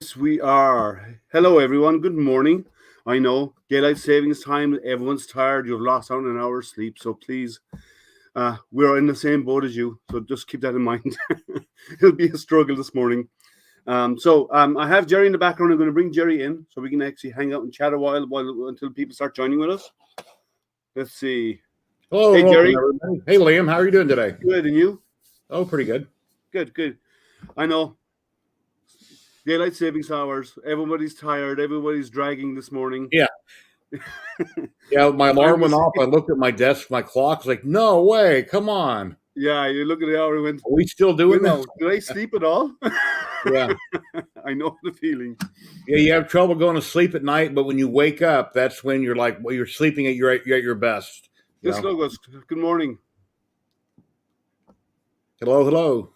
Yes, we are. Hello, everyone. Good morning. I know daylight savings time. Everyone's tired. You've lost out an hour's sleep. So please, we're in the same boat as you. So just keep that in mind. It'll be a struggle this morning. I have Jerry in the background. I'm going to bring Jerry in so we can actually hang out and chat a while until people start joining with us. Let's see. Hello, Hey, welcome Jerry. everybody. Hey, Liam, how are you doing today? Good, and you? Oh, pretty good. Good. I know daylight savings hours. Everybody's tired. Everybody's dragging this morning. Yeah, yeah. My alarm went off. I looked at my desk, my clock. Was like, no way! Come on. Yeah, you look at the hour and went, Are we still doing well, this? no, did I sleep at all? Yeah, I know the feeling. yeah. You have trouble going to sleep at night, but when you wake up, that's when you're like, well, you're sleeping at your best. You This know. logos, good morning. Hello.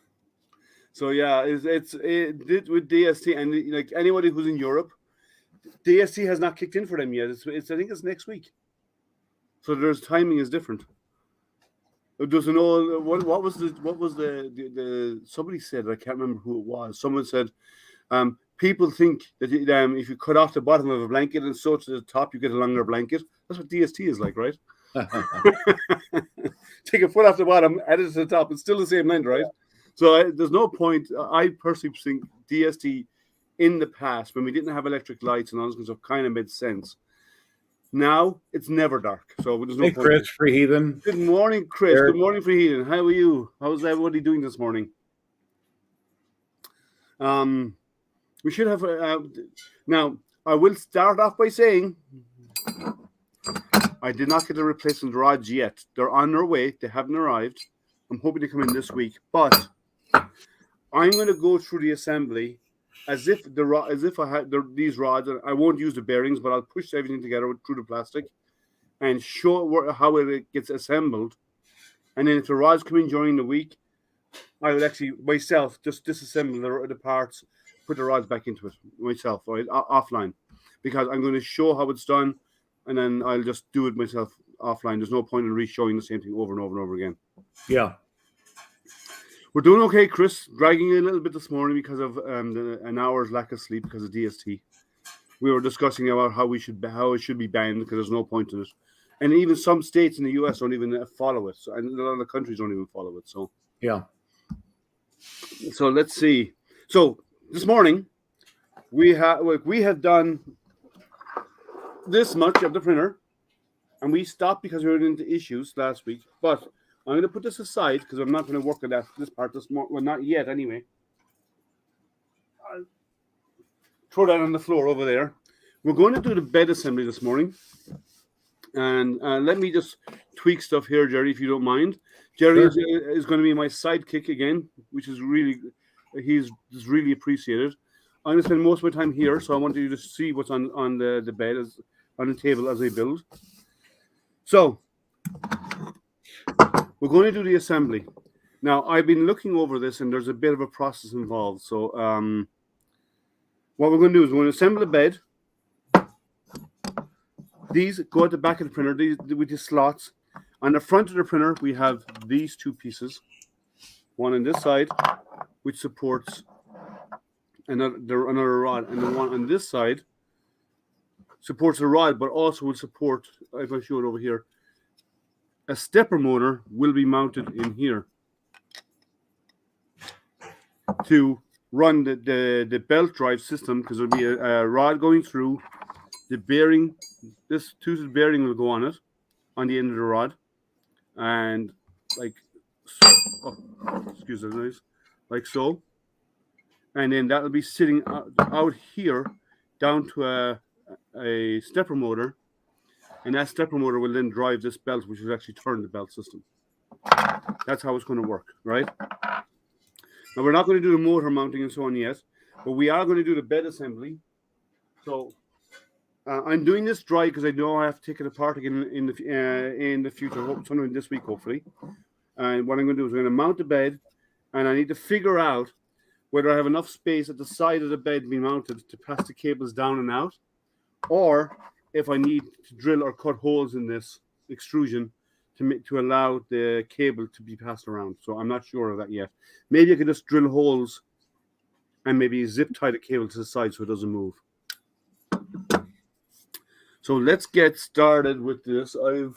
So yeah, it did with DST and like anybody who's in Europe, DST has not kicked in for them yet. It's I think it's next week. So there's timing is different. There's an old what was the somebody said, I can't remember who it was. Someone said people think that if you cut off the bottom of a blanket and sew to the top, you get a longer blanket. That's what DST is like, right? Take a foot off the bottom, add it to the top. It's still the same length, right? So there's no point. I personally think DST in the past, when we didn't have electric lights and all this kind of stuff, kind of made sense. Now it's never dark, so there's no Hey, point. Chris, Free Heathen. Good morning, Chris. Eric. Good morning, Free Heathen. How are you? How's everybody doing this morning? We should have. Now, I will start off by saying I did not get the replacement rods yet. They're on their way. They haven't arrived. I'm hoping to come in this week, but I'm going to go through the assembly as if I had these rods. I won't use the bearings, but I'll push everything together through the plastic and show how it gets assembled. And then if the rods come in during the week, I will actually myself just disassemble the parts, put the rods back into it myself, right, offline, because I'm going to show how it's done, and then I'll just do it myself offline. There's no point in re-showing the same thing over and over and over again. Yeah. We're doing okay, Chris. Dragging a little bit this morning because of an hour's lack of sleep because of DST. We were discussing about how it should be banned because there's no point in it, and even some states in the US don't even follow it, and a lot of countries don't even follow it. So yeah. So let's see. So this morning we have done this much of the printer, and we stopped because we were into issues last week. But I'm going to put this aside because I'm not going to work on this part this morning. Well, not yet, anyway. I'll throw that on the floor over there. We're going to do the bed assembly this morning, and let me just tweak stuff here, Jerry, if you don't mind. Jerry is going to be my sidekick again, which is he's really appreciated. I'm going to spend most of my time here, so I want you to see what's on the bed, on the table as I build. So we're going to do the assembly. Now, I've been looking over this, and there's a bit of a process involved. So what we're going to do is we're going to assemble the bed. These go at the back of the printer with the slots. On the front of the printer, we have these two pieces. One on this side, which supports another rod, and the one on this side supports a rod, but also will support, if I show it over here, a stepper motor will be mounted in here to run the belt drive system, because there'll be a rod going through the bearing. This toothed bearing will go on it, on the end of the rod, and excuse the noise, like so, and then that will be sitting out here down to a stepper motor, and that stepper motor will then drive this belt, which will actually turn the belt system. That's how it's going to work, right? Now, we're not going to do the motor mounting and so on yet, but we are going to do the bed assembly. So I'm doing this dry because I know I have to take it apart again in the future, sometime this week, hopefully. And what I'm going to do is I'm going to mount the bed, and I need to figure out whether I have enough space at the side of the bed to be mounted to pass the cables down and out, or if I need to drill or cut holes in this extrusion to allow the cable to be passed around. So I'm not sure of that yet. Maybe I could just drill holes and maybe zip tie the cable to the side so it doesn't move. So let's get started with this. I've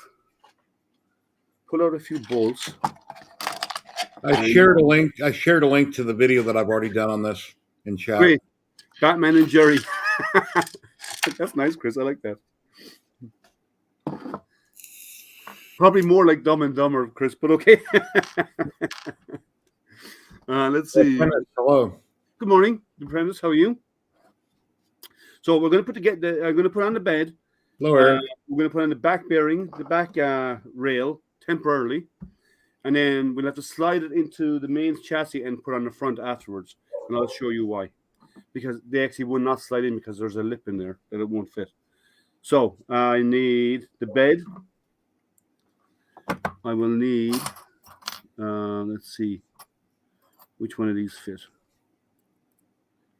pulled out a few bolts. I shared a link to the video that I've already done on this in chat. Great. Batman and Jerry. That's nice, Chris. I like that. Probably more like Dumb and Dumber, Chris, but okay. Let's see. Hello. Good morning, Apprentice. How are you? So we're going to I'm going to put on the bed. Lower. We're going to put on the back bearing, the back rail temporarily, and then we'll have to slide it into the main chassis and put on the front afterwards. And I'll show you why. Because they actually will not slide in because there's a lip in there that it won't fit. So I need the bed. I will need, let's see, which one of these fit.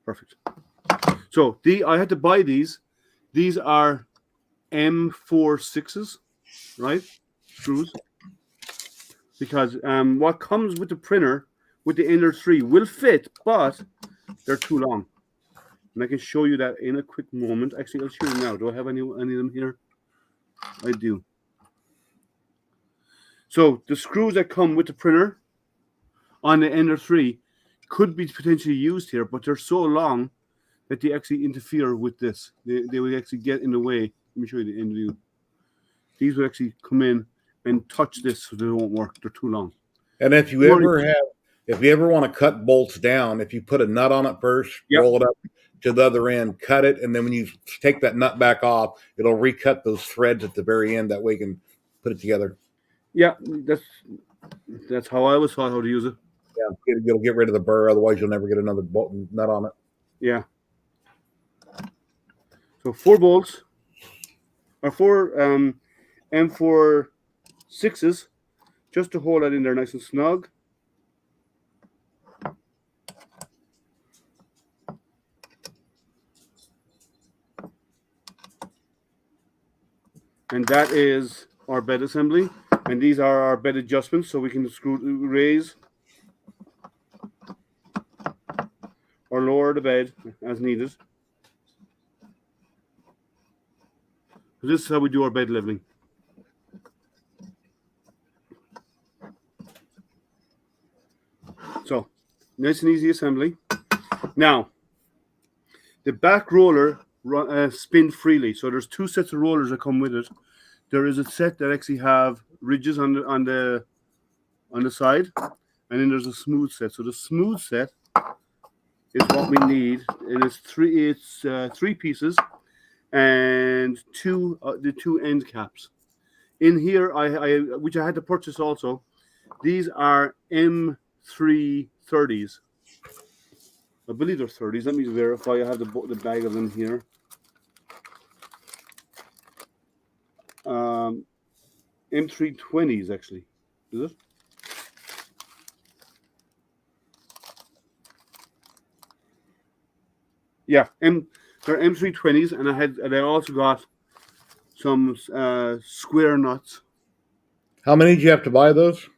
Perfect. So I had to buy these. These are M46s, right? Screws. Because what comes with the printer, with the Ender 3, will fit, but they're too long. And I can show you that in a quick moment. Actually, I'll show you now. Do I have any of them here? I do. So the screws that come with the printer on the Ender 3 could be potentially used here, but they're so long that they actually interfere with this. They would actually get in the way. Let me show you the end view. These would actually come in and touch this, so they won't work. They're too long. And if you ever want to cut bolts down, if you put a nut on it first, roll it up to the other end, cut it, and then when you take that nut back off, it'll recut those threads at the very end. That way you can put it together. Yeah, that's how I always taught how to use it. Yeah, it'll get rid of the burr. Otherwise, you'll never get another bolt nut on it. Yeah. So 4 bolts, or 4 M4 6s, just to hold that in there nice and snug. And that is our bed assembly. And these are our bed adjustments, so we can raise or lower the bed as needed. So this is how we do our bed leveling. So, nice and easy assembly. Now, the back roller spin freely. So there's 2 sets of rollers that come with it. There is a set that actually have ridges on the side, and then there's a smooth set. So the smooth set is what we need, and it's 3 pieces and the 2 end caps. In here, which I had to purchase also. These are M330s. I believe they're 30s. Let me verify. I have the bag of them here. M320s actually. Is it? Yeah, they're M320s, and I also got some square nuts. How many did you have to buy those?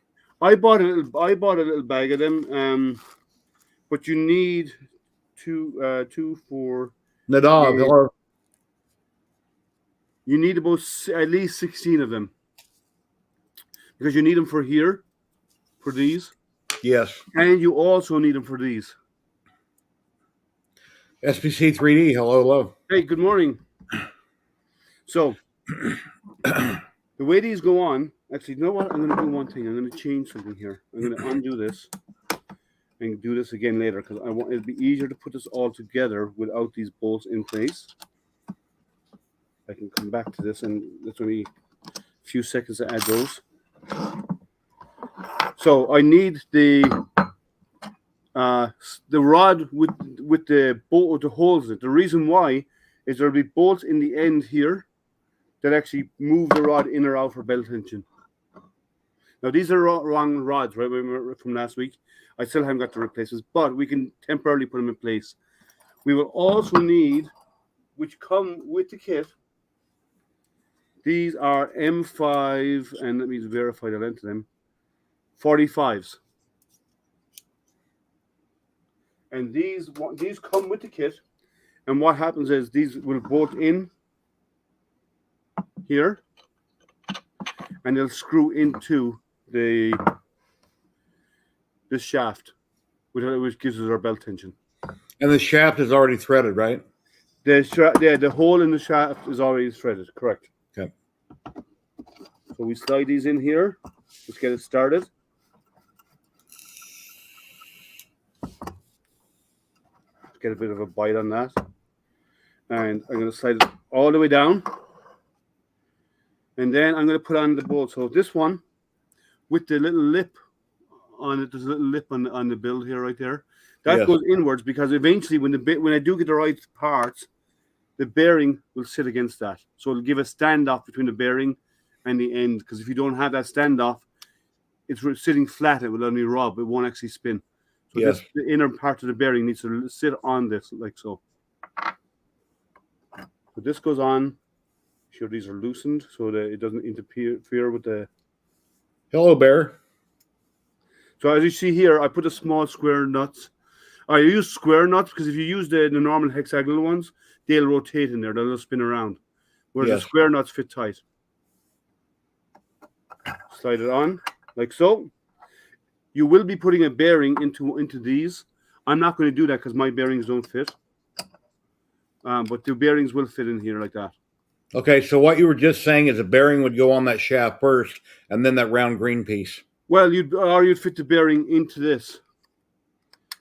I bought a little bag of them. But you need 2, 4. Nadav, hello. You need about at least 16 of them, because you need them for here, for these. Yes. And you also need them for these. SPC 3D, hello. Hey, good morning. So, the way these go on, actually, you know what? I'm going to do one thing. I'm going to change something here. I'm going to undo this and do this again later, because it'll be easier to put this all together without these bolts in place. I can come back to this, and that's only a few seconds to add those. So I need the rod with the bolt with the holes in it. The reason why is there'll be bolts in the end here that actually move the rod in or out for belt tension. Now these are wrong rods, right? From last week. I still haven't got the replacements, but we can temporarily put them in place. We will also need, which come with the kit, these are M5, and let me verify the length of them, 45s. And these come with the kit. And what happens is these will bolt in here, and they'll screw into this shaft, which gives us our belt tension. And the shaft is already threaded, right? The hole in the shaft is already threaded, correct. Okay. So we slide these in here. Let's get it started. Let's get a bit of a bite on that. And I'm going to slide it all the way down. And then I'm going to put on the bolt. So this one, with the little lip on it, there's a little lip on the build here, right there. That goes inwards because eventually, when I do get the right parts, the bearing will sit against that. So it'll give a standoff between the bearing and the end. Because if you don't have that standoff, it's sitting flat. It will only rub. It won't actually spin. So the inner part of the bearing needs to sit on this, like so. So this goes on. Sure, these are loosened so that it doesn't interfere with the. Hello, Bear. So as you see here, I put a small square nuts. I use square nuts because if you use the normal hexagonal ones, they'll rotate in there. They'll spin around. Whereas the square nuts fit tight. Slide it on like so. You will be putting a bearing into these. I'm not going to do that because my bearings don't fit. But the bearings will fit in here like that. Okay, so what you were just saying is a bearing would go on that shaft first, and then that round green piece. Well, you'd fit the bearing into this,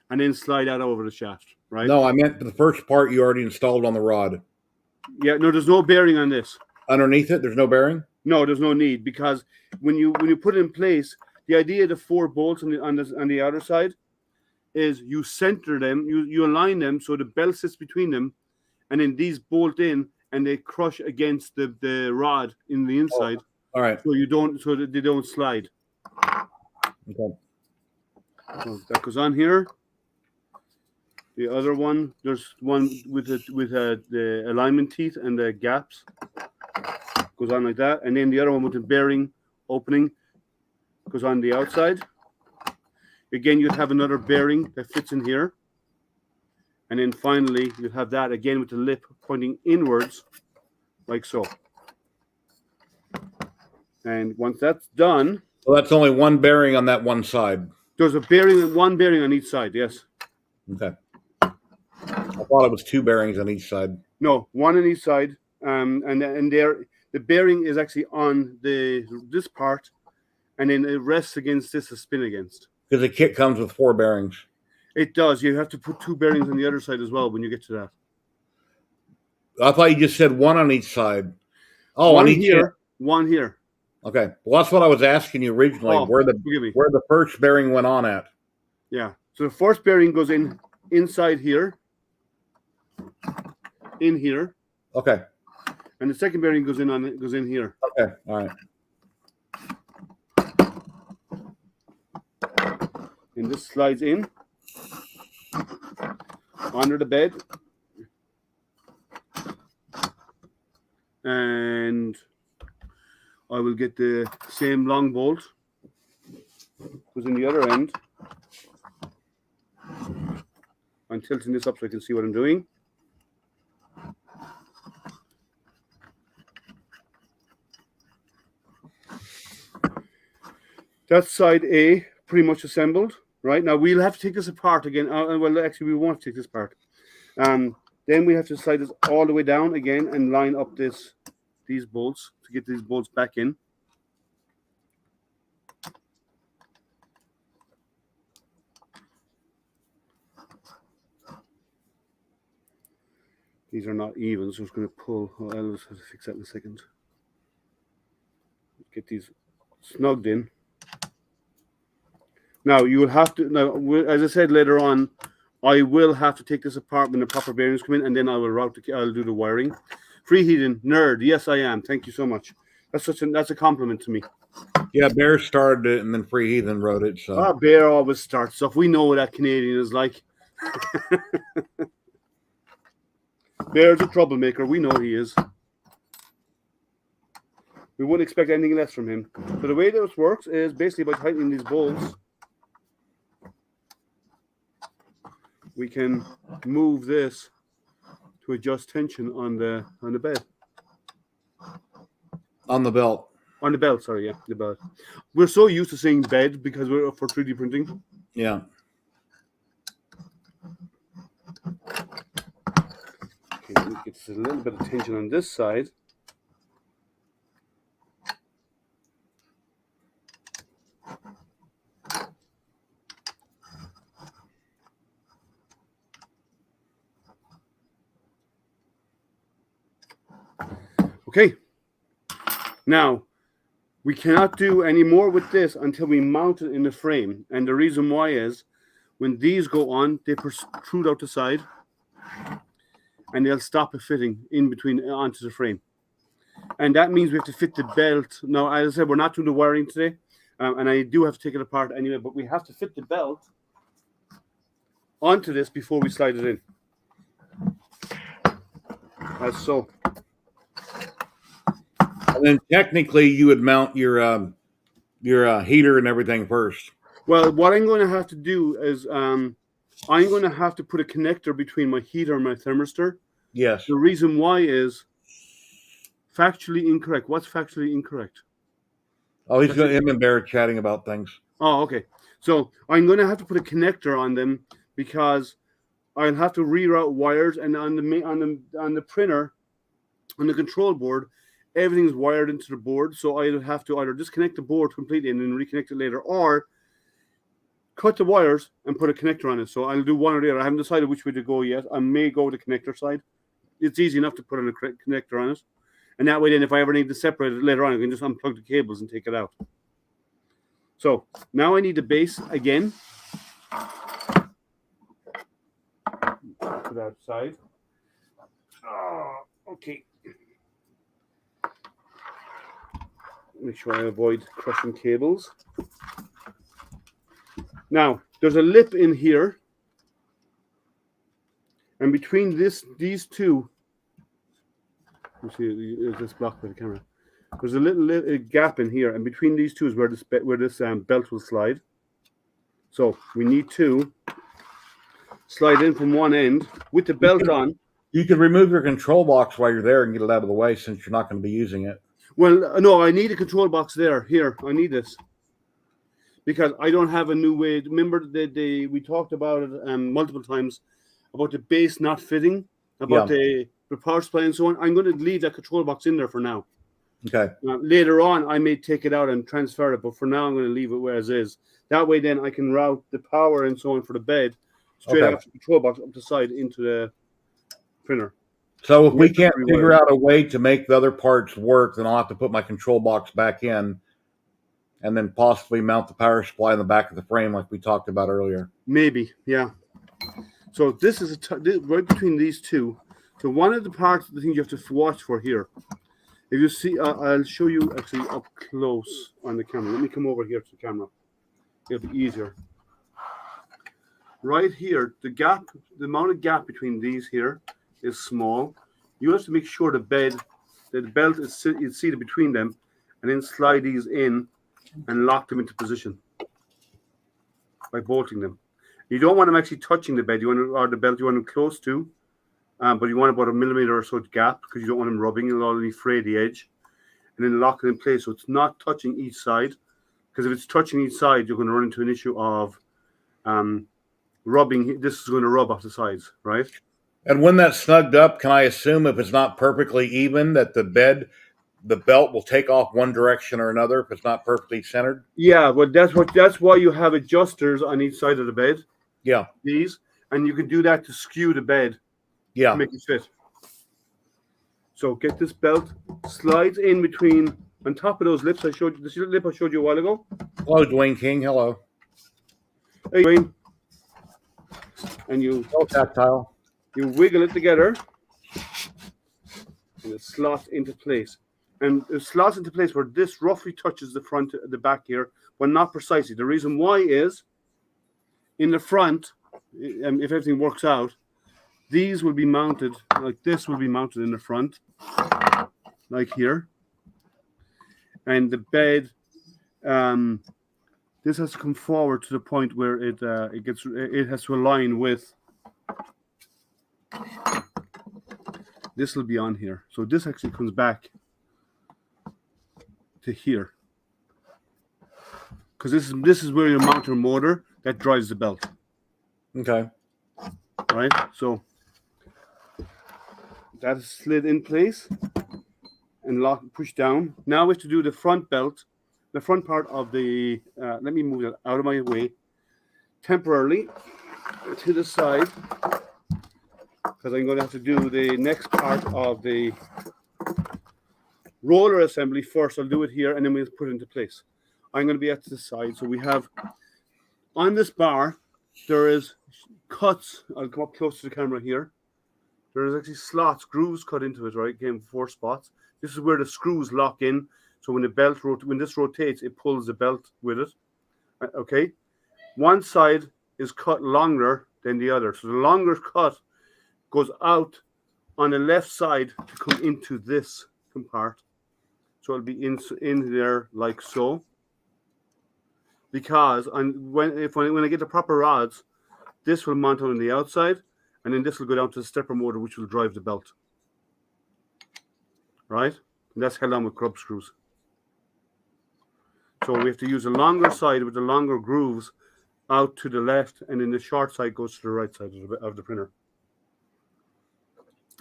and then slide that over the shaft, right? No, I meant the first part you already installed on the rod. Yeah, no, there's no bearing on this. Underneath it, there's no bearing? No, there's no need because when you put it in place, the idea of the 4 bolts on the outer side is you center them, you align them so the belt sits between them, and then these bolt in and they crush against the rod in the inside. All right. So that they don't slide. Okay. So that goes on here. The other one, there's one with the alignment teeth and the gaps. Goes on like that, and then the other one with the bearing opening goes on the outside. Again, you'd have another bearing that fits in here, and then finally you'd have that again with the lip pointing inwards, like so. And once that's done, so that's only one bearing on that one side. There's one bearing on each side. Yes. Okay. I thought it was 2 bearings on each side. No, one on each side, and there. The bearing is actually on this part, and then it rests against this to spin against. Because the kit comes with 4 bearings. It does. You have to put 2 bearings on the other side as well when you get to that. I thought you just said one on each side. Oh, one on each here, one here. Okay. Well, that's what I was asking you originally. Where the first bearing went on at. Yeah. So the first bearing goes inside here. In here. Okay. And the second bearing goes in here. Okay, all right. And this slides in under the bed. And I will get the same long bolt. Goes in the other end. I'm tilting this up so I can see what I'm doing. That's side A, pretty much assembled. Right now, we'll have to take this apart again. Well, actually, we won't take this apart. Then we have to slide this all the way down again and line up these bolts to get these bolts back in. These are not even, so it's going to pull. I'll just have to fix that in a second. Get these snugged in. Now you will have to. Now, as I said later on, I will have to take this apart when the proper bearings come in, and then I will I'll do the wiring. Freeheating nerd, yes I am. Thank you so much. That's a compliment to me. Yeah, Bear started it, and then Freeheathen wrote it. So Bear always starts stuff. We know what that Canadian is like. Bear's a troublemaker. We know he is. We wouldn't expect anything less from him. So the way this works is basically by tightening these bolts. we can move this to adjust tension on the bed. On the belt. On the belt, sorry, yeah, the belt. We're so used to saying bed because we're for 3D printing. Yeah. Okay, let me get a little bit of tension on this side. Okay. Now, we cannot do any more with this until we mount it in the frame. And the reason why is when these go on, they protrude out the side and they'll stop it fitting in between onto the frame. And that means we have to fit the belt. Now, as I said, we're not doing the wiring today. And I do have to take it apart anyway, but we have to fit the belt onto this before we slide it in. As so. And then technically you would mount your heater and everything first. Well, what I'm going to have to do is I'm going to have to put a connector between my heater and my thermistor. Yes. The reason why is factually incorrect. What's factually incorrect? Oh, he's going to him and Bear chatting about things. Oh, okay. So I'm going to have to put a connector on them because I'll have to reroute wires, and on the printer, on the control board, everything's wired into the board. So I'll have to either disconnect the board completely and then reconnect it later, or cut the wires and put a connector on it. So I'll do one or the other. I haven't decided which way to go yet. I may go the connector side. It's easy enough to put a connector on it. And that way then if I ever need to separate it later on, I can just unplug the cables and take it out. So now I need the base again. Put that side. Okay. Make sure I avoid crushing cables. Now, there's a lip in here. And between these two, you see, it's blocked by the camera. There's a little gap in here, and between these two is where this belt will slide. So we need to slide in from one end with the belt on. You could remove your control box while you're there and get it out of the way since you're not going to be using it. Well, no, I need a control box there. Here, I need this. Because I don't have a new way. Remember, we talked about it multiple times, about the base not fitting, about the power supply and so on. I'm going to leave that control box in there for now. Okay. Later on, I may take it out and transfer it, but for now, I'm going to leave it where it is. That way, then I can route the power and so on for the bed straight after the control box up the side into the printer. So if we can't figure out a way to make the other parts work, then I'll have to put my control box back in and then possibly mount the power supply in the back of the frame like we talked about earlier. Maybe, yeah. So this is right between these two. So one of the parts, the thing you have to watch for here. If you see, I'll show you actually up close on the camera. Let me come over here to the camera. It'll be easier. Right here, the amount of gap between these here is small. You have to make sure the belt is seated between them, and then slide these in and lock them into position by bolting them. You don't want them actually touching the bed. Or the belt. You want them close to. But you want about a millimeter or so gap because you don't want them rubbing. It'll already fray the edge. And then lock it in place so it's not touching each side. Because if it's touching each side, you're going to run into an issue of rubbing. This is going to rub off the sides, right? And when that's snugged up, can I assume if it's not perfectly even that the belt will take off one direction or another if it's not perfectly centered? Yeah, but that's why you have adjusters on each side of the bed. Yeah. And you can do that to skew the bed. Yeah. To make it fit. So get this belt, slides in between, on top of those lips I showed you. This lip I showed you a while ago. Hello, Dwayne King. Hello. Hey, Dwayne. And you tactile. You wiggle it together, and it slots into place. And it slots into place where this roughly touches the front, the back here, but not precisely. The reason why is, in the front, if everything works out, these will be mounted, like this will be mounted in the front, like here. And the bed, this has to come forward to the point where it has to align with This will be on here. So this actually comes back to here. Because this is where you mount your motor that drives the belt. Okay. Right? So that is slid in place and pushed down. Now we have to do the front belt, the front part of the, let me move that out of my way temporarily to the side, because I'm going to have to do the next part of the roller assembly first. I'll do it here and then we'll put it into place. I'm going to be at the side. So we have on this bar, there is cuts. I'll come up close to the camera here. There is actually slots, grooves cut into it, right? Again, 4 spots. This is where the screws lock in. So when the belt when this rotates, it pulls the belt with it. Okay. One side is cut longer than the other. So the longer cut goes out on the left side to come into this part. So it'll be in there like so. Because when I get the proper rods, this will mount on the outside, and then this will go down to the stepper motor, which will drive the belt. Right? And that's held on with grub screws. So we have to use a longer side with the longer grooves out to the left, and then the short side goes to the right side of the printer.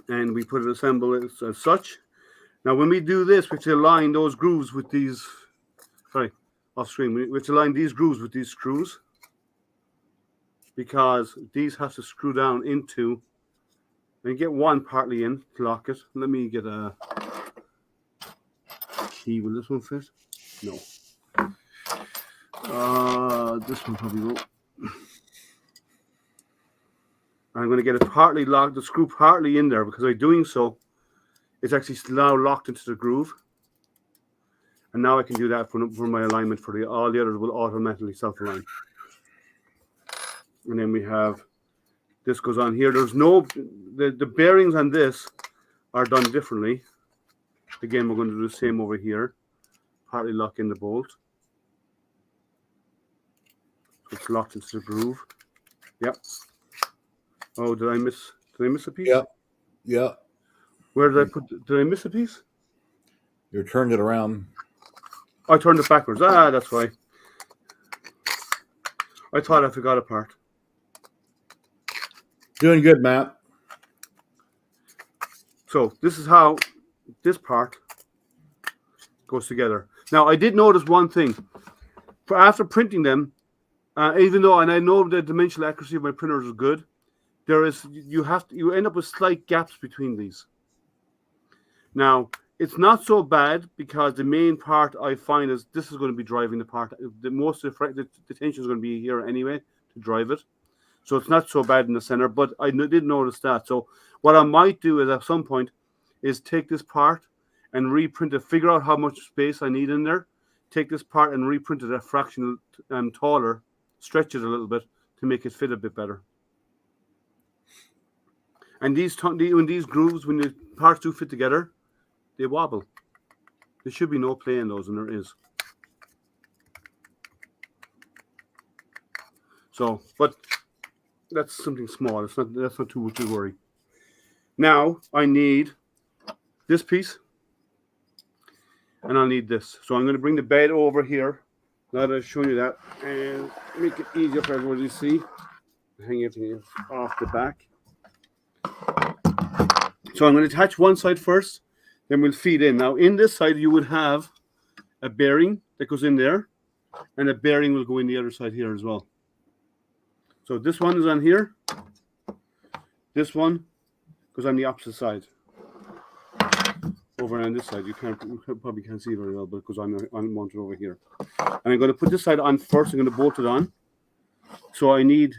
And we put it assembled as such. Now, when we do this, we have to align those grooves with these. Sorry, off screen. We have to align these grooves with these screws, because these have to screw down into and get one partly in to lock it. Let me get a key. Will this one fit? No. This one probably won't. I'm going to get it partly locked, the screw partly in there, because by doing so, it's actually now locked into the groove. And now I can do that for my alignment. All the others will automatically self-align. And then we have, this goes on here. There's no, the bearings on this are done differently. Again, we're going to do the same over here. Partly lock in the bolt. So it's locked into the groove. Yep. Oh, did I miss a piece? Yep. Yeah. Where did I miss a piece? You turned it around. I turned it backwards. That's why. I thought I forgot a part. Doing good, Matt. So this is how this part goes together. Now, I did notice one thing. After printing them, even though, and I know the dimensional accuracy of my printers is good, you end up with slight gaps between these. Now, it's not so bad, because the main part I find is this is going to be driving the part. Most of the tension is going to be here anyway to drive it. So it's not so bad in the center, but I did notice that. So what I might do is at some point is take this part and reprint it, figure out how much space I need in there, take this part and reprint it a fraction taller, stretch it a little bit to make it fit a bit better. And these grooves, when the parts do fit together, they wobble. There should be no play in those, and there is. So, but that's something small. That's not too much to worry. Now I need this piece, and I'll need this. So I'm going to bring the bed over here. Now that I've shown you that, and make it easier for everybody to see. Hang everything off the back. So I'm going to attach one side first, then we'll feed in. Now in this side you would have a bearing that goes in there, and a bearing will go in the other side here as well. So this one is on here. This one goes on the opposite side. Over on this side, you probably can't see very well, but it goes on mounted over here. And I'm going to put this side on first. I'm going to bolt it on. So I need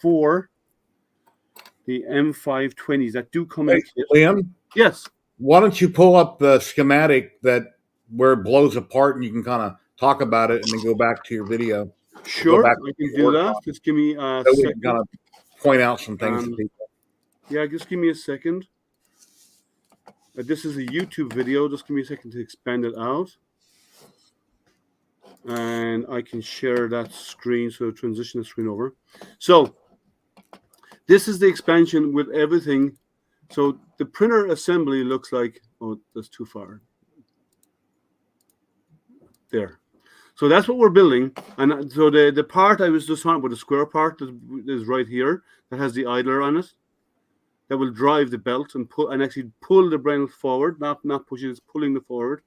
4 the M520s that do come in. Liam? Yes. Why don't you pull up the schematic where it blows apart, and you can kind of talk about it and then go back to your video. Sure, I can do that. Just give me a second. We can kind of point out some things to people. Yeah, just give me a second. This is a YouTube video. Just give me a second to expand it out. And I can share that screen, so transition the screen over. So This is the expansion with everything. So the printer assembly looks like, oh, that's too far. There. So that's what we're building. And so the part I was just talking about, the square part that is right here, that has the idler on it, that will drive the belt and pull and actually pull the belt forward, not push it, it's pulling it forward.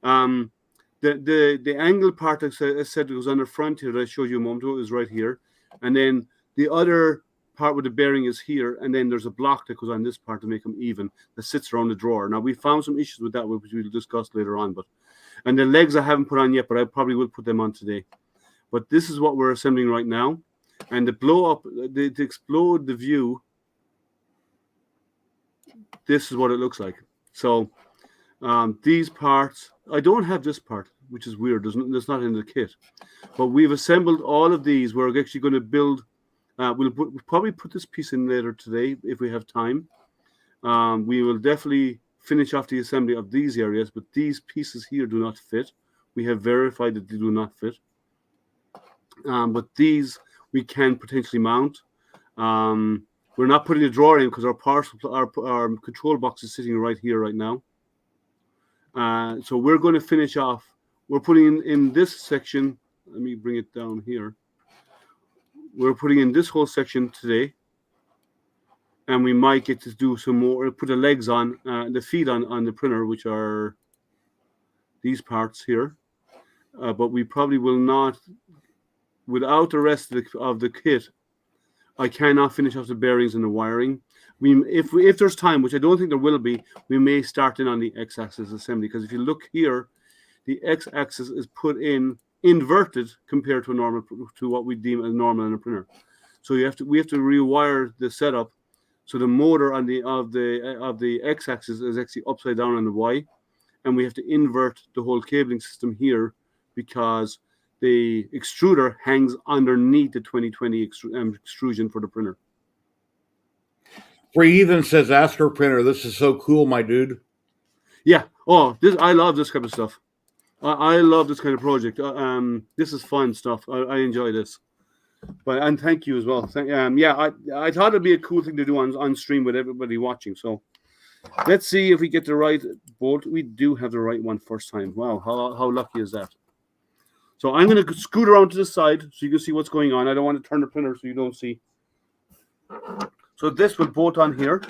The angle part I said goes on the front here that I showed you a moment ago is right here. And then the other part with the bearing is here, and then there's a block that goes on this part to make them even that sits around the drawer. Now we found some issues with that, which we'll discuss later on, and the legs I haven't put on yet, but I probably will put them on today. But this is what we're assembling right now, and the blow up, to explode the view, this is what it looks like. So these parts, I don't have this part, which is weird. There's not in the kit, but we've assembled all of these. We're actually going to build. We'll probably put this piece in later today if we have time. We will definitely finish off the assembly of these areas, but these pieces here do not fit. We have verified that they do not fit. But these we can potentially mount. We're not putting a drawer in because our control box is sitting right here right now. So we're going to finish off. We're putting in this section. Let me bring it down here. We're putting in this whole section today, and we might get to do some more. Put the legs on, the feet on the printer, which are these parts here. But we probably will not, without the rest of the kit. I cannot finish off the bearings and the wiring. If there's time, which I don't think there will be, we may start in on the x-axis assembly, because if you look here, the x-axis is put in inverted compared to what we deem as normal in a printer. So we have to rewire the setup, so the motor of the x-axis is actually upside down on the y, and we have to invert the whole cabling system here because the extruder hangs underneath the 2020 extrusion for the printer. Free Ethan says, "Astro printer, this is so cool, my dude." Yeah. Oh, I love this kind of stuff. I love this kind of project. This is fun stuff. I enjoy this. And thank you as well. Yeah, I thought it'd be a cool thing to do on stream with everybody watching. So let's see if we get the right bolt. We do have the right one first time. Wow, how lucky is that? So I'm going to scoot around to the side so you can see what's going on. I don't want to turn the printer so you don't see. So this will bolt on here.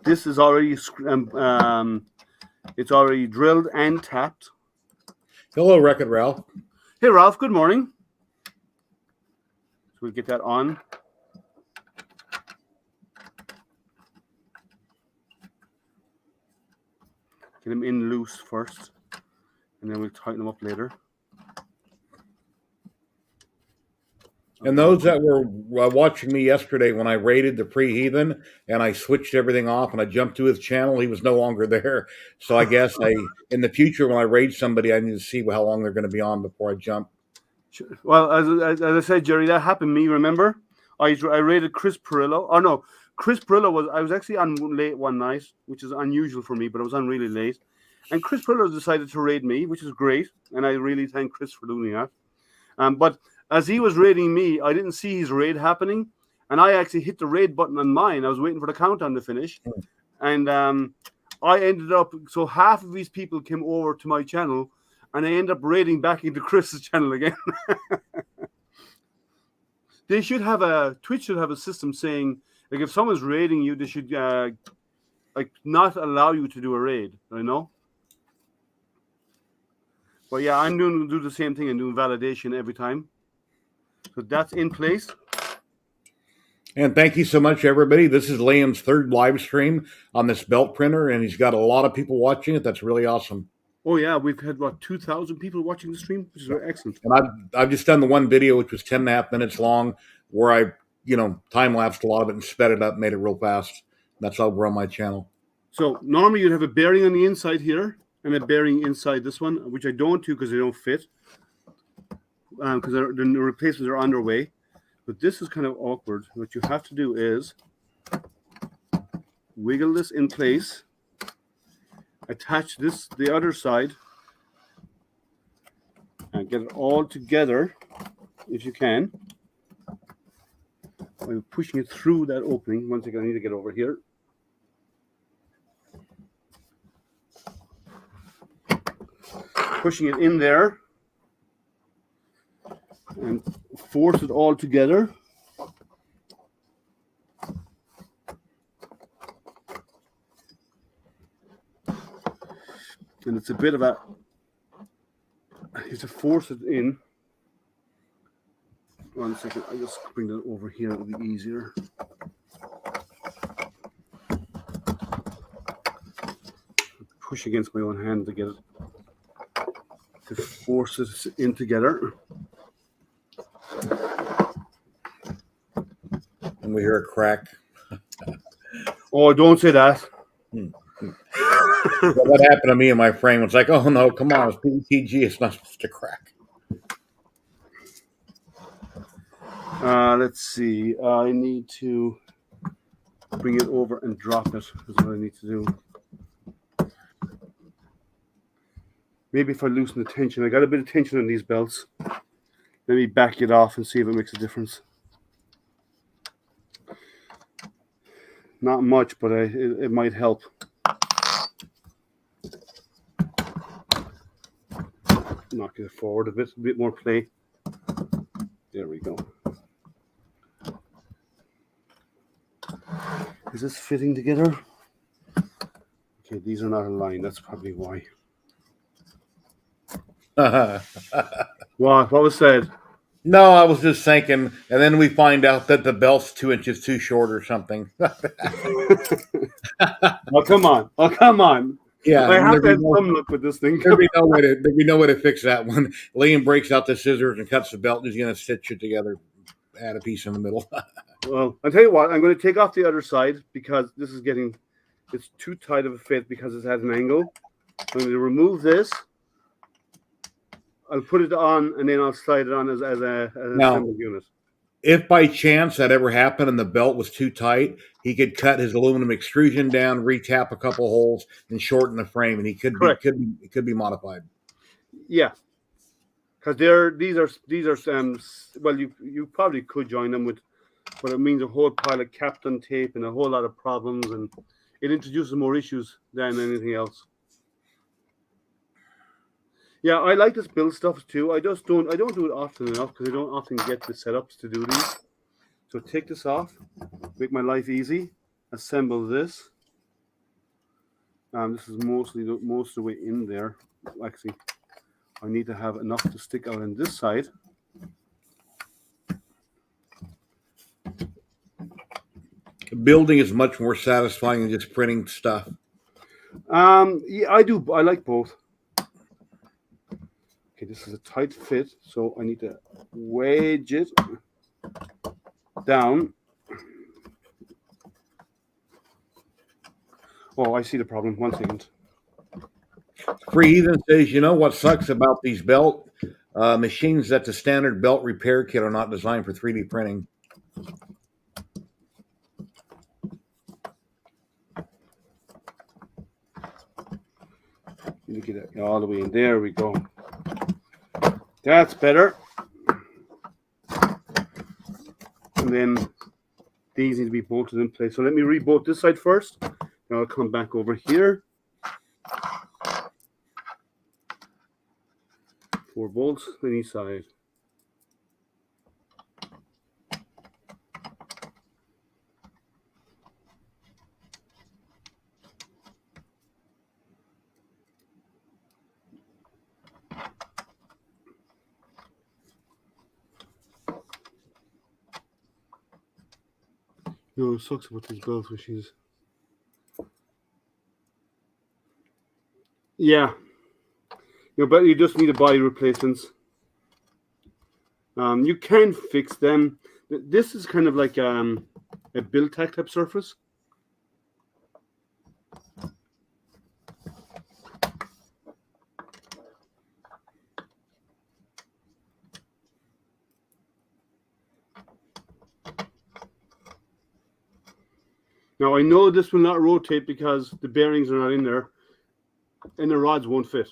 This is already it's already drilled and tapped. Hello, Wreck-It Ralph. Hey, Ralph. Good morning. So we'll get that on. Get them in loose first, and then we'll tighten them up later. And those that were watching me yesterday when I raided the pre-heathen and I switched everything off and I jumped to his channel, he was no longer there. So I guess in the future, when I raid somebody, I need to see how long they're going to be on before I jump. Well, as I said, Jerry, that happened to me. Remember, I raided Chris Perillo. Oh no, Chris Perillo I was actually on late one night, which is unusual for me, but I was on really late. And Chris Perillo decided to raid me, which is great, and I really thank Chris for doing that. But as he was raiding me, I didn't see his raid happening, and I actually hit the raid button on mine. I was waiting for the countdown to finish, and I ended up, so half of these people came over to my channel, and I ended up raiding back into Chris's channel again. Twitch should have a system saying, like, if someone's raiding you, they should not allow you to do a raid. I know. But yeah, I'm going to do the same thing and doing validation every time. So that's in place. And thank you so much, everybody. This is Liam's third live stream on this belt printer, and he's got a lot of people watching it. That's really awesome. Oh yeah, we've had about 2,000 people watching the stream, which is excellent. And I've just done the one video, which was 10.5 minutes long, where I time lapsed a lot of it and sped it up, made it real fast. That's over on my channel. So normally you'd have a bearing on the inside here and a bearing inside this one, which I don't do because they don't fit, because the replacements are underway. But this is kind of awkward. What you have to do is wiggle this in place, attach the other side, and get it all together. if you can. I'm pushing it through that opening. One second, I need to get over here. Pushing it in there and force it all together. And it's a bit of a, you have to force it in. 1 second, I'll just bring that over here, it'll be easier. Push against my own hand to get it, to force it in together. And we hear a crack. Oh, don't say that. Well, that happened to me in my frame. It's like, oh no, come on, it's PETG, it's not supposed to crack. Let's see. I need to bring it over and drop it. Is what I need to do. Maybe if I loosen the tension, I got a bit of tension on these belts. Let me back it off and see if it makes a difference. Not much, but it might help. Knock it forward a bit more play. There we go. Is this fitting together? Okay, these are not aligned. That's probably why. What was said? No, I was just thinking, and then we find out that the belt's 2 inches too short or something. Oh, come on. Oh, come on. Yeah, I have to have some luck with this thing. There'd be no way to fix that one. Liam breaks out the scissors and cuts the belt, and he's going to stitch it together, add a piece in the middle. Well, I'll tell you what, I'm going to take off the other side because this is it's too tight of a fit because it has an angle. I'm going to remove this. I'll put it on, and then I'll slide it on as an assembled unit. If by chance that ever happened and the belt was too tight, he could cut his aluminum extrusion down, retap a couple holes, and shorten the frame, and it could be modified. Yeah, because these are well, you probably could join them with, but it means a whole pile of Captain tape and a whole lot of problems, and it introduces more issues than anything else. Yeah, I like this build stuff too. I don't do it often enough because I don't often get the setups to do these. So take this off, make my life easy. Assemble this. This is most of the way in there. Actually, I need to have enough to stick out on this side. Building is much more satisfying than just printing stuff. Yeah, I do. I like both. Okay, this is a tight fit, so I need to wedge it down. Oh, I see the problem. 1 second. Free Heathen says, you know what sucks about these belt machines that the standard belt repair kit are not designed for 3D printing. Let me get it all the way in. There we go. That's better. And then these need to be bolted in place. So let me rebolt this side first. Then I'll come back over here. 4 bolts on each side. No, it sucks about these belt machines. Yeah. But you just need to buy replacements. You can fix them. This is kind of like a TigTak type surface. Now, I know this will not rotate because the bearings are not in there and the rods won't fit.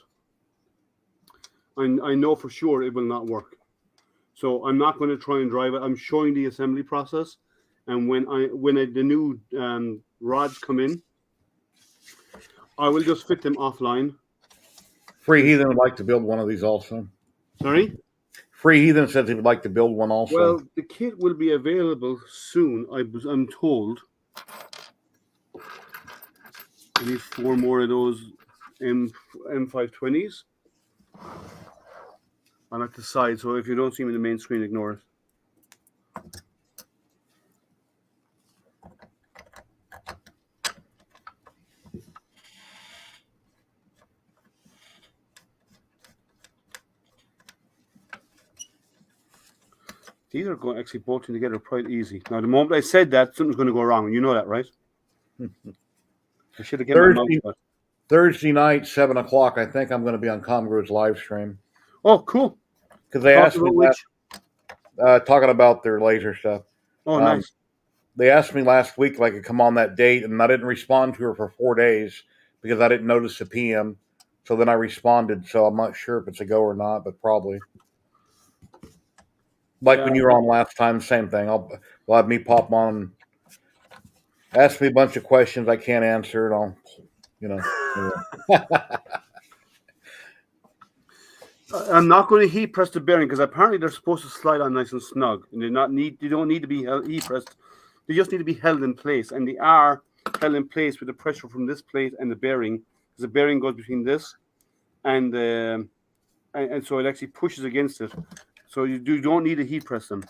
I know for sure it will not work. So I'm not going to try and drive it. I'm showing the assembly process, and when the new rods come in, I will just fit them offline. Free Heathen would like to build one of these also. Sorry? Free Heathen says he would like to build one also. Well, the kit will be available soon, I'm told. I need 4 more of those M520s. I'm at the side, so if you don't see them in the main screen, ignore it. These are going actually bolting together quite easy. Now, the moment I said that, something's going to go wrong. You know that, right? I should have kept my mouth shut. Thursday night, 7 o'clock, I think I'm going to be on Comgro's live stream. Oh, cool. Because they asked me talking about their laser stuff. Oh, nice. They asked me last week if I could come on that date, and I didn't respond to her for 4 days because I didn't notice the PM. So then I responded, so I'm not sure if it's a go or not, but probably. Like when you were on last time, same thing. We'll have me pop on, ask me a bunch of questions I can't answer, and I'll, I'm not going to heat press the bearing because apparently they're supposed to slide on nice and snug, and they don't need to be heat pressed. They just need to be held in place, and they are held in place with the pressure from this plate and the bearing, because the bearing goes between this and so it actually pushes against it. So you don't need to heat press them.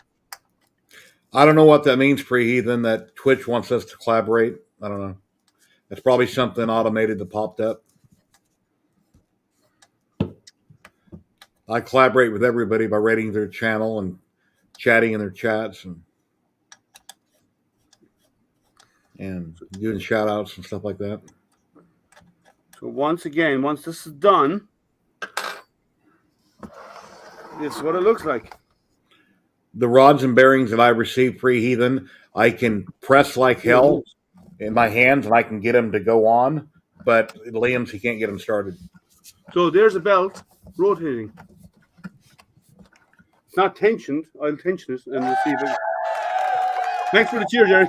I don't know what that means, Pre-Heathen, that Twitch wants us to collaborate. I don't know. It's probably something automated that popped up. I collaborate with everybody by rating their channel and chatting in their chats and doing shout outs and stuff like that. So once this is done, this is what it looks like. The rods and bearings that I received, Pre-Heathen, I can press like hell in my hands and I can get them to go on, but Liam's, he can't get them started. So there's a belt rotating. It's not tensioned. I'll tension it and we'll see if it... Thanks for the cheer, Jerry.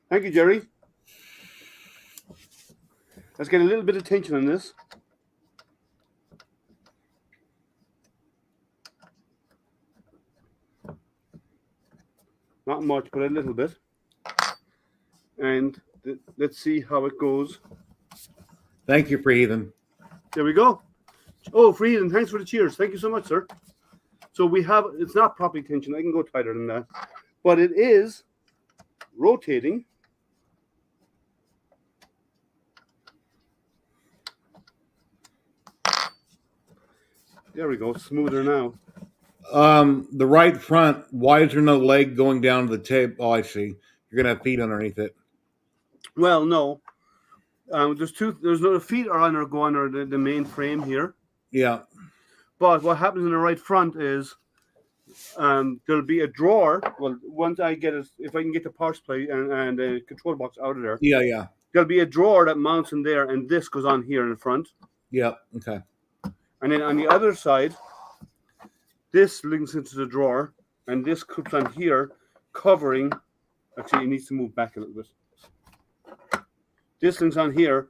Thank you, Jerry. Let's get a little bit of tension on this. Not much, but a little bit. And let's see how it goes. Thank you, Free-Heathen. There we go. Oh, Free-Heathen, thanks for the cheers. Thank you so much, sir. So we have, it's not properly tensioned. I can go tighter than that. But it is rotating. There we go. Smoother now. The right front, why is there no leg going down to the tape? Oh, I see. You're going to have feet underneath it. Well, no. There's no feet are on or go under the main frame here. Yeah. But what happens in the right front is there'll be a drawer. Well, once I get it, if I can get the power supply and the control box out of there. Yeah. There'll be a drawer that mounts in there, and this goes on here in the front. Yeah. Okay. And then on the other side, this links into the drawer, and this clips on here, covering. Actually, it needs to move back a little bit. This links on here,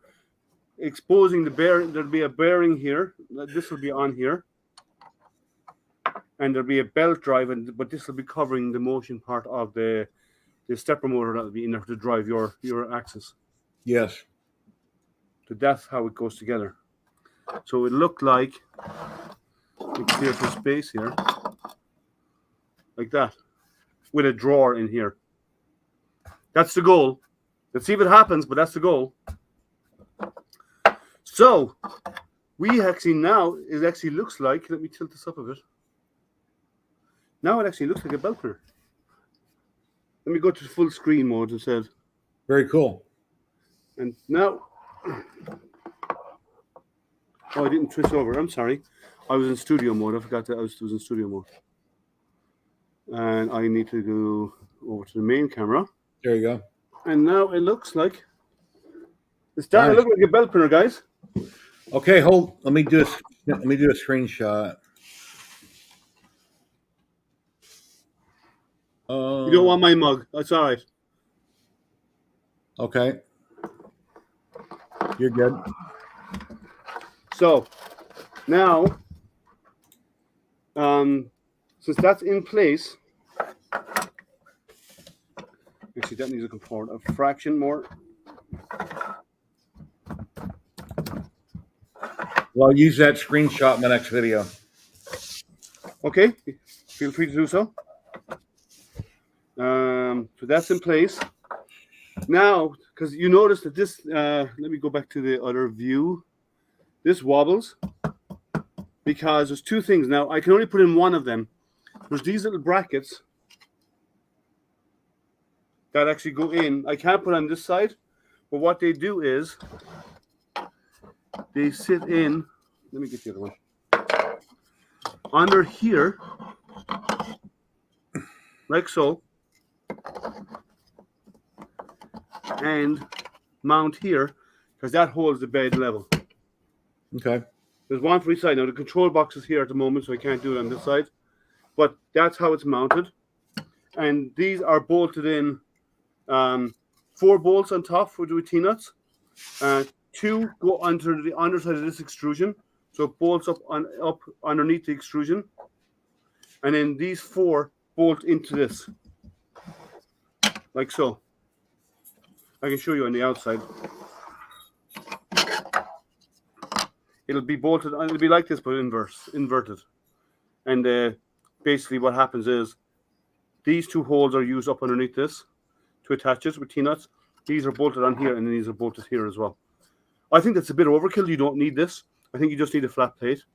exposing the bearing. There'll be a bearing here. This will be on here. And there'll be a belt drive, but this will be covering the motion part of the stepper motor that will be in there to drive your axis. Yes. So that's how it goes together. So it looked like, clear some space here, like that, with a drawer in here. That's the goal. Let's see if it happens, but that's the goal. So we actually now, it actually looks like, let me tilt this up a bit. Now it actually looks like a belt printer. Let me go to full screen mode instead. Very cool. And now, oh, I didn't twist over. I'm sorry. I was in studio mode. I forgot that I was in studio mode. And I need to go over to the main camera. There you go. And now it looks like it's starting to look like a belt printer, guys. Okay, hold. Let me just Let me do a screenshot. You don't want my mug. That's all right. Okay. You're good. So now, since that's in place, actually that needs to come forward a fraction more. Well, I'll use that screenshot in the next video. Okay, feel free to do so. So that's in place. Now, because you notice that this, let me go back to the other view. This wobbles because there's two things. Now, I can only put in one of them. There's these little brackets that actually go in. I can't put on this side, but what they do is they sit in. Let me get the other one. Under here, like so, and mount here, because that holds the bed level. Okay. There's one for each side. Now, the control box is here at the moment, so I can't do it on this side. But that's how it's mounted. And these are bolted in 4 bolts on top with T-nuts. 2 go under the underside of this extrusion. So it bolts up underneath the extrusion. And then these 4 bolt into this. Like so. I can show you on the outside. It'll be bolted, it'll be like this, but inverted. And basically what happens is these 2 holes are used up underneath this to attach it with T-nuts. These are bolted on here, and then these are bolted here as well. I think that's a bit of overkill. You don't need this. I think you just need a flat plate,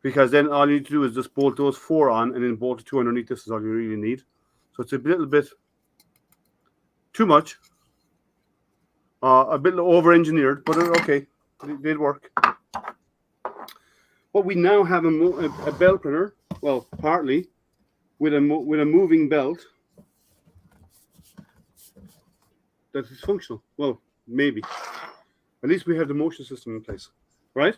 because then all you need to do is just bolt those 4 on, and then bolt the 2 underneath. This is all you really need. So it's a little bit too much, a bit over-engineered, but okay, it did work. But we now have a belt printer, well, partly, with a moving belt that is functional. Well, maybe. At least we have the motion system in place, right?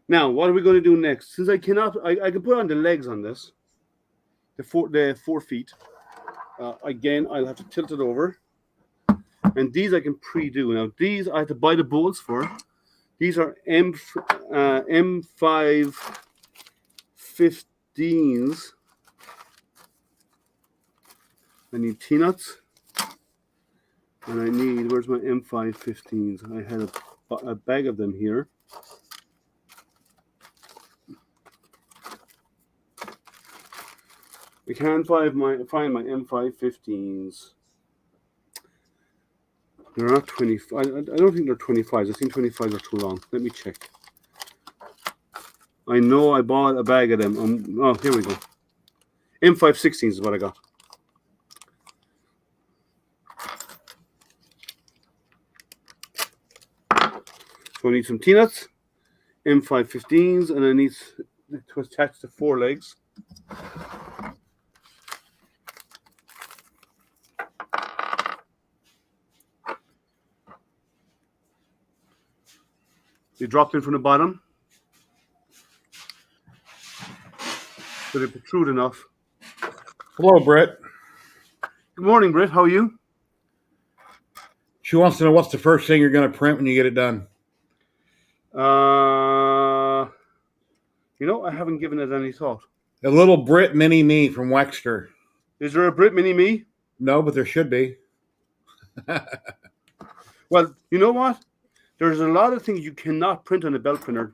Now, what are we going to do next? Since I cannot, I can put on the legs on this, the 4 feet. Again, I'll have to tilt it over. And these I can pre-do. Now, these I have to buy the bolts for. These are M515s. I need T-nuts. And I need, where's my M515s? I had a bag of them here. I can't find my M515s. They're not 25. I don't think they're 25s. I think 25s are too long. Let me check. I know I bought a bag of them. Oh, here we go. M516s is what I got. So I need some T-nuts, M515s, and I need to attach the 4 legs. They drop in from the bottom, so they protrude enough. Hello, Britt. Good morning, Britt. How are you? She wants to know what's the first thing you're going to print when you get it done. You know, I haven't given it any thought. A little Brit mini me from Wexter. Is there a Brit mini me? No, but there should be. Well, you know what? There's a lot of things you cannot print on a belt printer.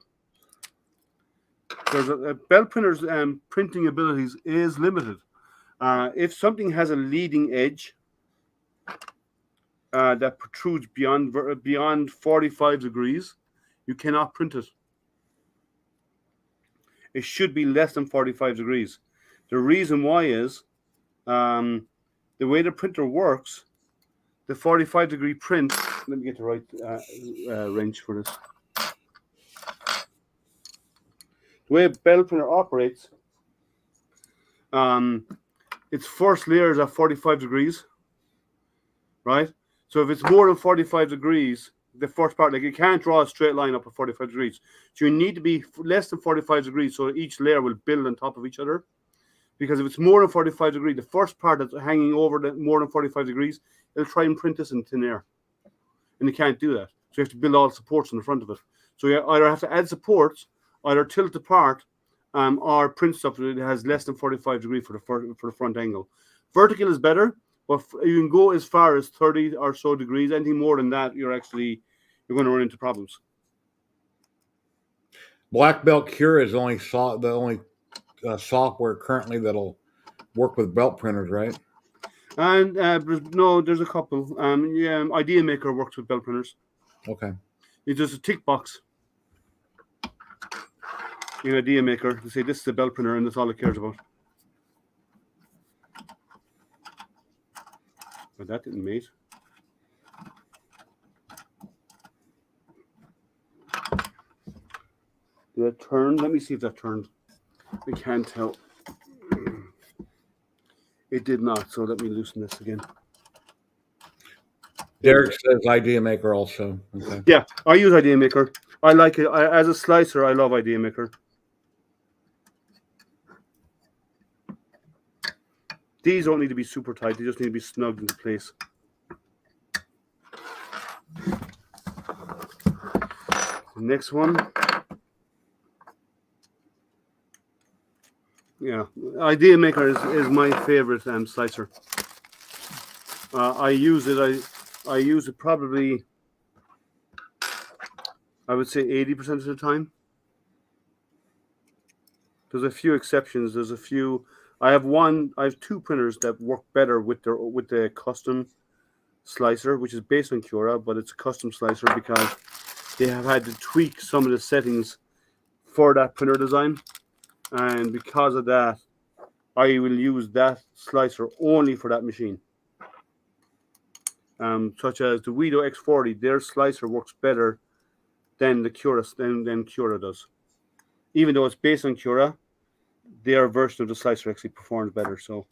There's a belt printer's printing abilities is limited. If something has a leading edge that protrudes beyond 45 degrees, you cannot print it. It should be less than 45 degrees. The reason why is the way the printer works, the 45 degree print, let me get the right wrench for this. The way a belt printer operates, its first layer is at 45 degrees, right? So if it's more than 45 degrees, the first part, like you can't draw a straight line up at 45 degrees. So you need to be less than 45 degrees so each layer will build on top of each other. Because if it's more than 45 degrees, the first part that's hanging over the more than 45 degrees, it'll try and print this in thin air. And you can't do that. So you have to build all the supports in the front of it. So you either have to add supports, either tilt the part, or print stuff that has less than 45 degrees for the front angle. Vertical is better, but you can go as far as 30 or so degrees. Anything more than that, you're going to run into problems. Black Belt Cure is the only software currently that'll work with belt printers, right? And there's a couple. Idea Maker works with belt printers. Okay. It's just a tick box in Idea Maker to say this is a belt printer and that's all it cares about. But that didn't mate. Did that turn? Let me see if that turned. I can't tell. It did not, so let me loosen this again. Derek says Idea Maker also. Okay. Yeah, I use Idea Maker. I like it. As a slicer, I love Idea Maker. These don't need to be super tight. They just need to be snugged into place. The next one. Yeah, Idea Maker is my favorite slicer. I use it. I use it probably, I would say 80% of the time. There's a few exceptions. There's a few. I have two printers that work better with the custom slicer, which is based on Cura, but it's a custom slicer because they have had to tweak some of the settings for that printer design. And because of that, I will use that slicer only for that machine. Such as the Wido X40, their slicer works better than the Cura than Cura does. Even though it's based on Cura, their version of the slicer actually performs better, so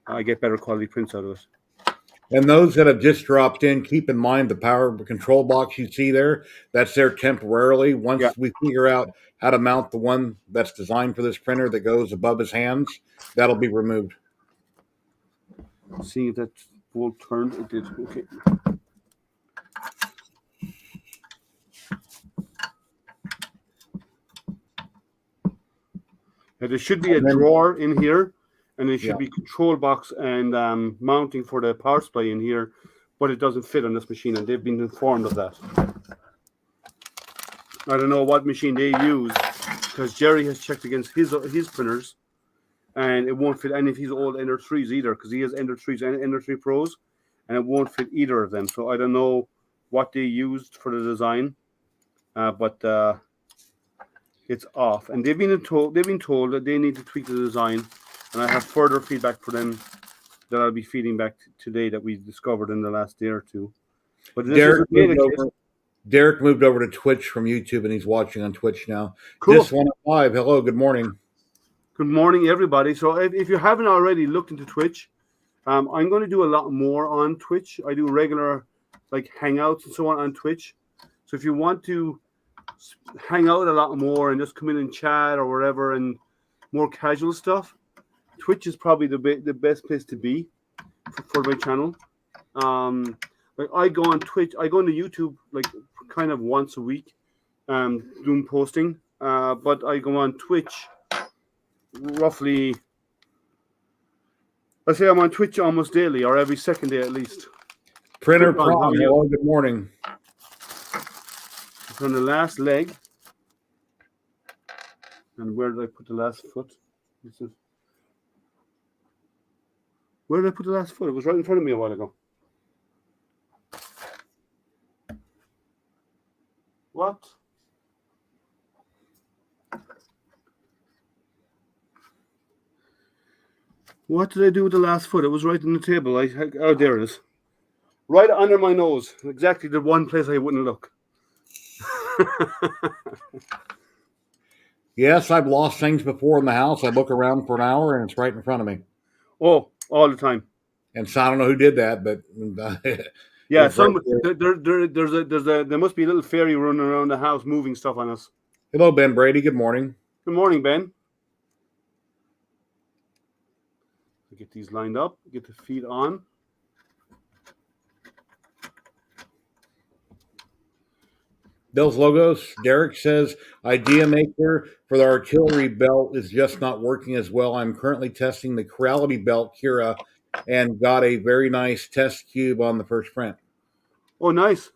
I get better quality prints out of it. And those that have just dropped in, keep in mind the power control box you see there, that's there temporarily. Once we figure out how to mount the one that's designed for this printer that goes above his hands, that'll be removed. See if that bolt turned. It did. Okay. Now, there should be a drawer in here, and there should be control box and mounting for the power supply in here, but it doesn't fit on this machine, and they've been informed of that. I don't know what machine they use, because Jerry has checked against his printers, and it won't fit any of his old Ender 3s either, because he has Ender 3s and Ender 3 Pros, and it won't fit either of them. So I don't know what they used for the design, but it's off, and they've been told that they need to tweak the design, and I have further feedback for them that I'll be feeding back today that we discovered in the last day or two. But Derek moved over to Twitch from YouTube, and he's watching on Twitch now. Cool. This 105. Hello, good morning. Good morning, everybody. So if you haven't already looked into Twitch, I'm going to do a lot more on Twitch. I do regular like hangouts and so on Twitch. So if you want to hang out a lot more and just come in and chat or whatever and more casual stuff, Twitch is probably the best place to be for my channel. Like I go on Twitch, I go on YouTube like kind of once a week, doing posting. But I go on Twitch roughly. I say I'm on Twitch almost daily or every second day at least. Printer Prom, hello, good morning. It's on the last leg. And where did I put the last foot? Where did I put the last foot? It was right in front of me a while ago. What? What did I do with the last foot? It was right on the table. Oh, there it is. Right under my nose. Exactly the one place I wouldn't look. Yes, I've lost things before in the house. I look around for an hour, and it's right in front of me. Oh, all the time. And so I don't know who did that, but Yeah, Right there must be a little fairy running around the house moving stuff on us. Hello, Ben Brady. Good morning. Good morning, Ben. Get these lined up. Get the feet on. Bill's Logos. Derek says, idea maker for the artillery belt is just not working as well. I'm currently testing the Corrality belt, Kira, and got a very nice test cube on the first print. Oh, nice.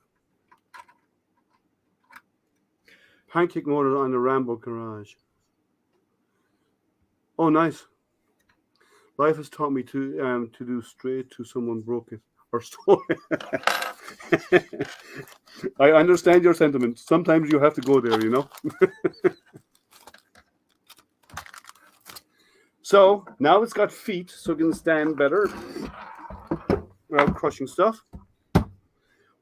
Pancake motor on the Rambo garage. Oh, nice. Life has taught me to do straight to someone broke it or stole it. I understand your sentiment. Sometimes you have to go there, you know. So now it's got feet, so it can stand better without crushing stuff.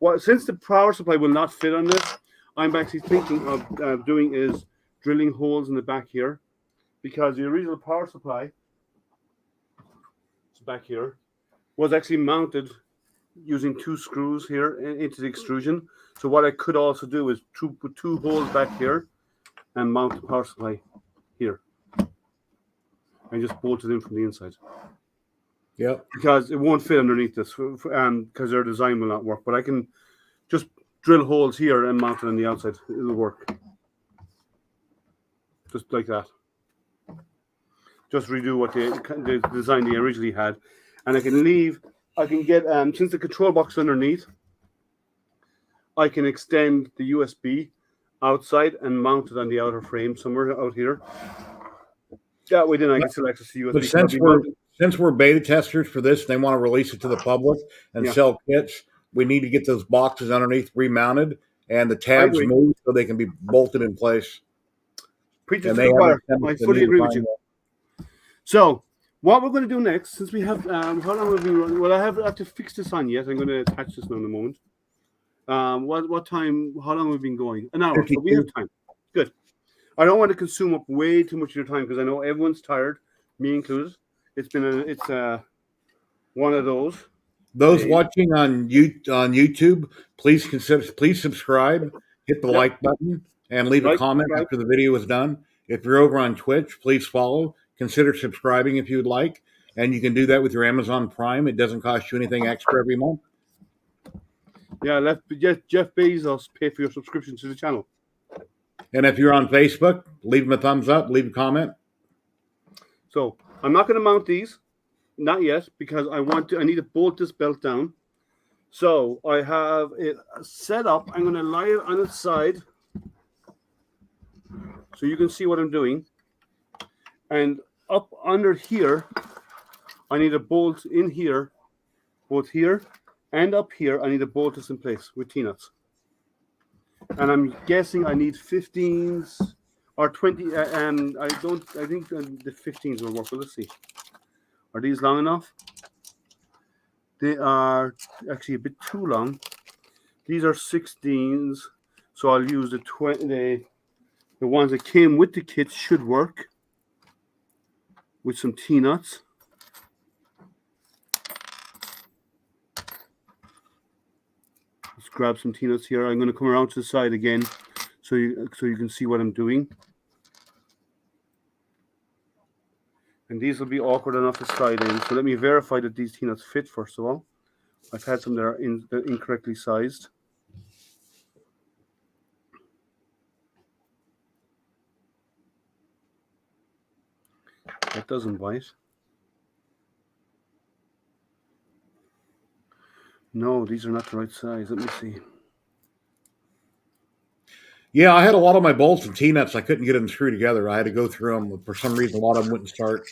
Well, since the power supply will not fit on this, I'm actually thinking of doing is drilling holes in the back here, because the original power supply, it's back here, was actually mounted using 2 screws here into the extrusion. So what I could also do is put 2 holes back here and mount the power supply here, and just bolt it in from the inside. Yeah, because it won't fit underneath this, because their design will not work. But I can just drill holes here and mount it on the outside. It'll work, just like that. Just redo what the design they originally had, and I can get since the control box underneath, I can extend the USB outside and mount it on the outer frame somewhere out here. That way, then I can still access the USB. But since we're beta testers for this, and they want to release it to the public and sell kits, we need to get those boxes underneath remounted and the tabs moved so they can be bolted in place. Preach it to the choir. I fully agree with you. So, what we're going to do next, since we have, how long have we run? Well, I have to fix this on yet. I'm going to attach this now in a moment. What time, how long have we been going? An hour. So we have time. Good. I don't want to consume up way too much of your time because I know everyone's tired, me included. It's one of those. Those watching on YouTube, please subscribe, hit the like button, and leave a comment after the video is done. If you're over on Twitch, please follow. Consider subscribing if you would like, and you can do that with your Amazon Prime. It doesn't cost you anything extra every month. Yeah, let Jeff Bezos pay for your subscription to the channel. And if you're on Facebook, leave them a thumbs up, leave a comment. So I'm not going to mount these, not yet, because I need to bolt this belt down. So I have it set up. I'm going to lie it on its side so you can see what I'm doing. And up under here, I need a bolt in here, both here and up here. I need to bolt this in place with T-nuts. And I'm guessing I need 15s or 20. I think the 15s will work. But let's see. Are these long enough? They are actually a bit too long. These are 16s, so I'll use the ones that came with the kit should work with some T-nuts. Let's grab some T-nuts here. I'm going to come around to the side again so you can see what I'm doing. And these will be awkward enough to slide in. So let me verify that these T-nuts fit first of all. I've had some that are incorrectly sized. That doesn't bite. No, these are not the right size. Let me see. Yeah, I had a lot of my bolts and T-nuts. I couldn't get them screwed together. I had to go through them. For some reason, a lot of them wouldn't start.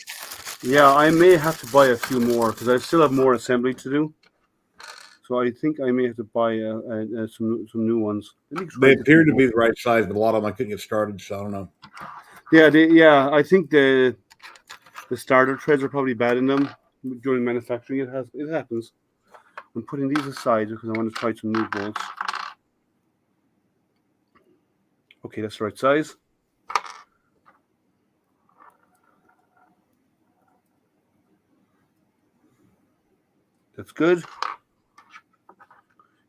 Yeah, I may have to buy a few more because I still have more assembly to do. So I think I may have to buy some new ones. They appeared to be the right size, but a lot of them I couldn't get started, so I don't know. Yeah, I think the starter treads are probably bad in them during manufacturing. It happens. I'm putting these aside because I want to try some new bolts. Okay, that's the right size. That's good.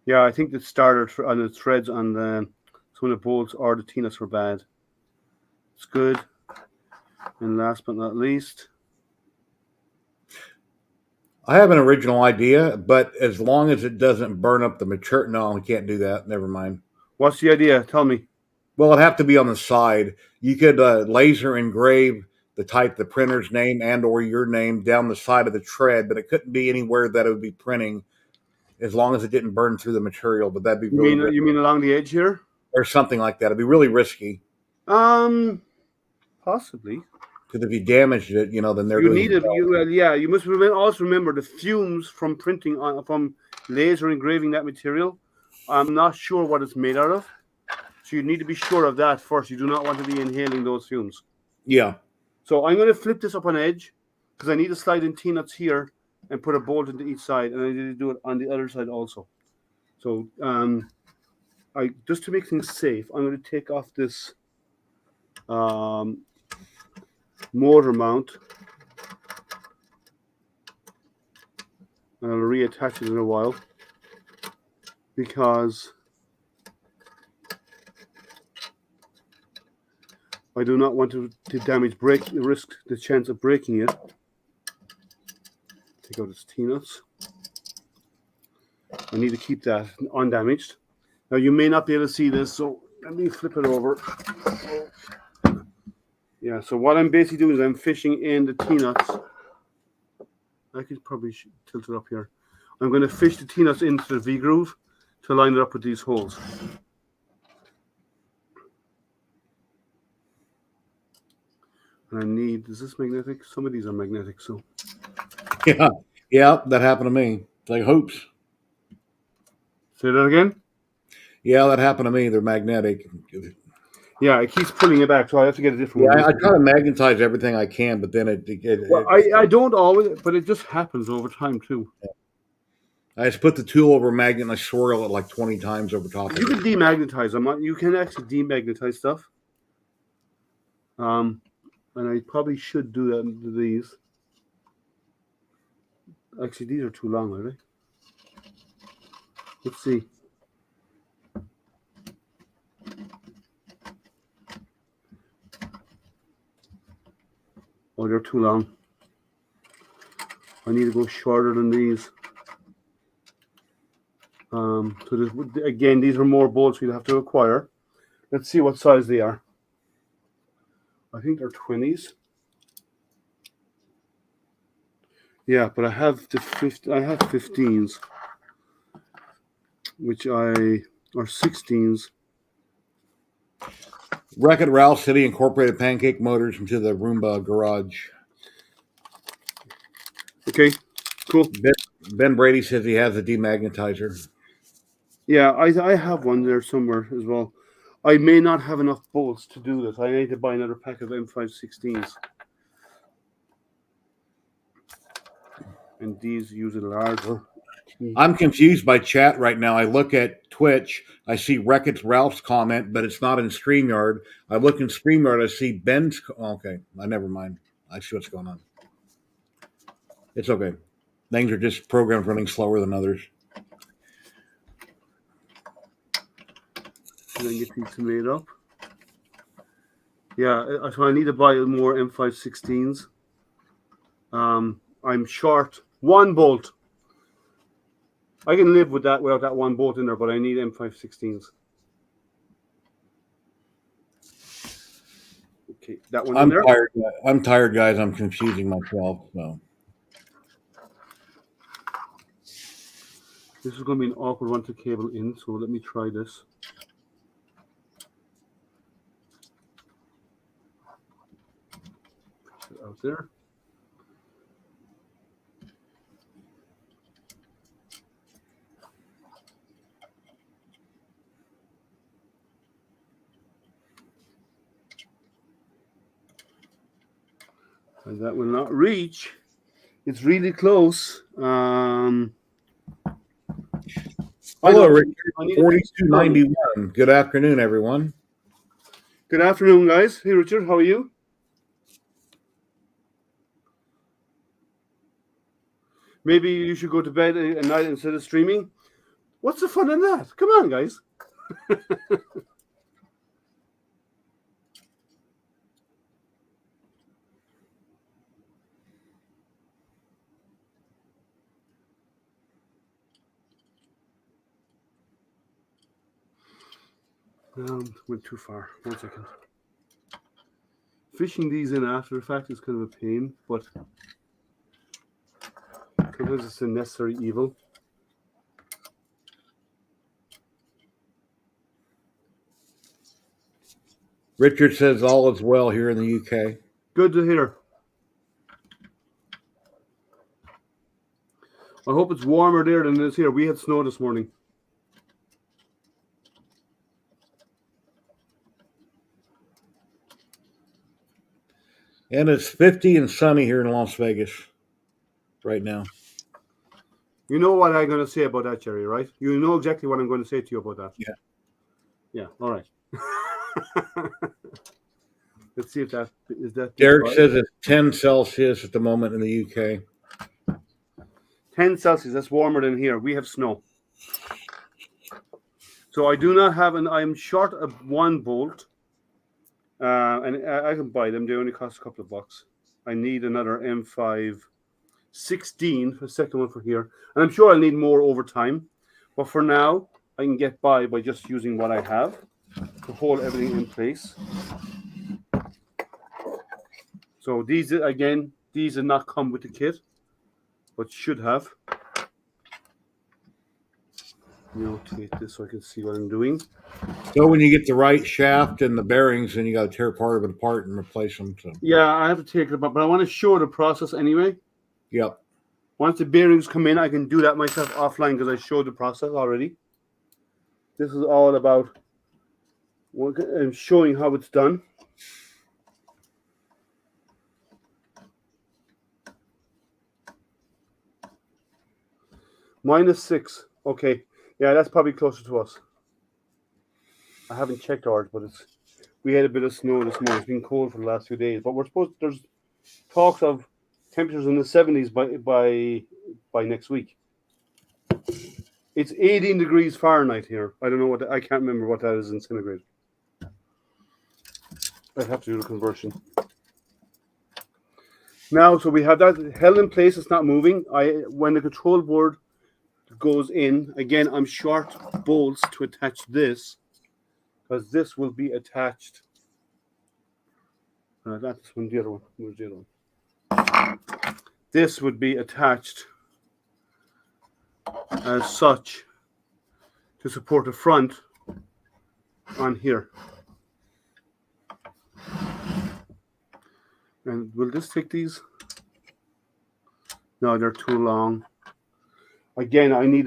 Yeah, I think the starter on the threads on the some of the bolts or the T-nuts were bad. It's good. And last but not least, I have an original idea, but as long as it doesn't burn up the material, no, we can't do that. Never mind. what's the idea? Tell me. Well, it'd have to be on the side. You could laser engrave the printer's name and or your name down the side of the tread, but it couldn't be anywhere that it would be printing as long as it didn't burn through the material. But that'd be really risky. You mean along the edge here? Or something like that. It'd be really risky. Possibly. Because if you damaged it, then they're You doing need it. You must also remember the fumes from printing from laser engraving that material. I'm not sure what it's made out of, so you need to be sure of that first. You do not want to be inhaling those fumes. Yeah. So I'm going to flip this up on edge because I need to slide in T-nuts here and put a bolt into each side, and I need to do it on the other side also. So I just to make things safe, I'm going to take off this motor mount, and I'll reattach it in a while because I do not want to risk the chance of breaking it. Take out its T-nuts. I need to keep that undamaged. Now you may not be able to see this, so let me flip it over. Yeah, so what I'm basically doing is I'm fishing in the T-nuts. I could probably tilt it up here. I'm going to fish the T-nuts into the V-groove to line it up with these holes. And I need, is this magnetic? Some of these are magnetic, so. Yeah, that happened to me. It's like hoops. Say that again? Yeah, that happened to me. They're magnetic. Yeah, it keeps pulling it back, so I have to get a different one. I try to magnetize everything I can, but then I don't always, but it just happens over time too. I just put the tool over a magnet and I swirl it like 20 times over top of it. You can demagnetize them. You can actually demagnetize stuff. And I probably should do that to these. Actually, these are too long, are they? Let's see. Oh, they're too long. I need to go shorter than these. So again, these are more bolts we'll have to acquire. Let's see what size they are. I think they're 20s. Yeah, but I have 15s, which are 16s. Wreck-It Ralph City incorporated pancake motors into the Roomba garage. Okay, cool. Ben Brady says he has a demagnetizer. Yeah, I have one there somewhere as well. I may not have enough bolts to do this. I need to buy another pack of M516s. And these use a larger. I'm confused by chat right now. I look at Twitch. I see Wreck-It Ralph's comment, but it's not in StreamYard. I look in StreamYard. I see Ben's. Okay, I never mind. I see what's going on. It's okay. Things are just programs running slower than others. And then get these made up. Yeah, so I need to buy more M516s. I'm short one bolt. I can live with that without that one bolt in there, but I need M516s. Okay, that one in there. I'm tired, guys. I'm confusing myself. So. This is going to be an awkward one to cable in, so let me try this. Put it out there. And that will not reach. It's really close. Hello, Richard. 4291. Good afternoon, everyone. Good afternoon, guys. Hey, Richard, how are you? Maybe you should go to bed at night instead of streaming. What's the fun in that? Come on, guys. Went too far. 1 second. Fishing these in after the fact is kind of a pain, but sometimes it's a necessary evil. Richard says all is well here in the UK. Good to hear. I hope it's warmer there than it is here. We had snow this morning. And it's 50 and sunny here in Las Vegas right now. You know what I'm going to say about that, Jerry, right? You know exactly what I'm going to say to you about that. Yeah. Yeah, all right. Let's see if that is that. Derek says it's 10 Celsius at the moment in the UK. 10 Celsius, that's warmer than here. We have snow. So I do not have I'm short of one bolt. And I can buy them. They only cost a couple of bucks. I need another M5 16, the second one for here. And I'm sure I'll need more over time. But for now, I can get by just using what I have to hold everything in place. So these, again, these did not come with the kit, but should have. Rotate this so I can see what I'm doing. So when you get the right shaft and the bearings, then you got to tear part of it apart and replace them. So. Yeah, I have to take it apart, but I want to show the process anyway. Yep. Once the bearings come in, I can do that myself offline because I showed the process already. This is all about showing how it's done. -6. Okay. Yeah, that's probably closer to us. I haven't checked ours, but we had a bit of snow this morning. It's been cold for the last few days, but there's talks of temperatures in the 70s by next week. It's 18 degrees Fahrenheit here. I don't know I can't remember what that is in centigrade. I'd have to do the conversion. Now, so we have that held in place. It's not moving. When the control board goes in, again, I'm short bolts to attach this because this will be attached. That's the other one. Where's the other one? This would be attached as such to support the front on here. And will this take these? No, they're too long. Again, I need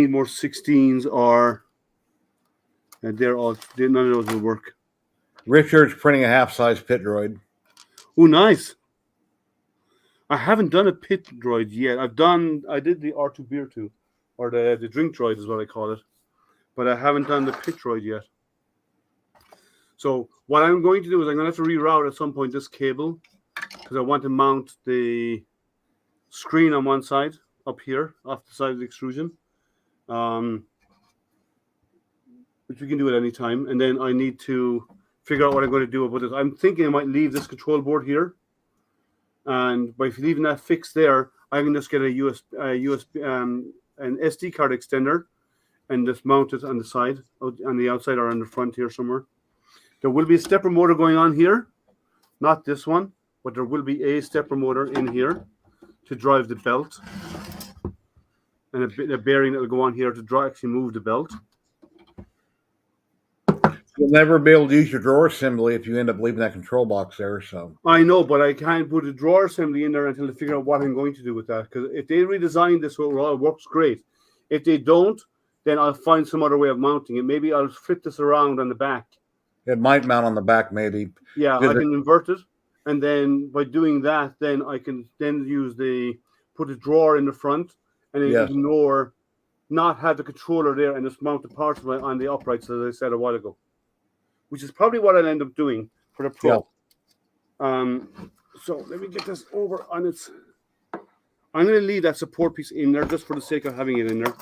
more 16s or and none of those will work. Richard's printing a half-size pit droid. Oh, nice. I haven't done a pit droid yet. I did the R2 Beer 2, or the drink droid is what I call it, but I haven't done the pit droid yet. So what I'm going to do is I'm going to have to reroute at some point this cable because I want to mount the screen on one side up here off the side of the extrusion, which we can do at any time. And then I need to figure out what I'm going to do about this. I'm thinking I might leave this control board here. And by leaving that fixed there, I can just get a USB, an SD card extender and just mount it on the side, on the outside or on the front here somewhere. There will be a stepper motor going on here. Not this one, but there will be a stepper motor in here to drive the belt. And a bearing that will go on here to actually move the belt. You'll never be able to use your drawer assembly if you end up leaving that control box there. So I know, but I can't put a drawer assembly in there until I figure out what I'm going to do with that. Because if they redesign this overall, it works great. If they don't, then I'll find some other way of mounting it. Maybe I'll flip this around on the back. It might mount on the back, maybe. Yeah, I can invert it, and then by doing that, then I can put a drawer in the front, and then not have the controller there, and just mount the parts on the uprights, as I said a while ago. Which is probably what I'll end up doing for the Pro. Yeah. So let me get this over on its. I'm going to leave that support piece in there just for the sake of having it in there.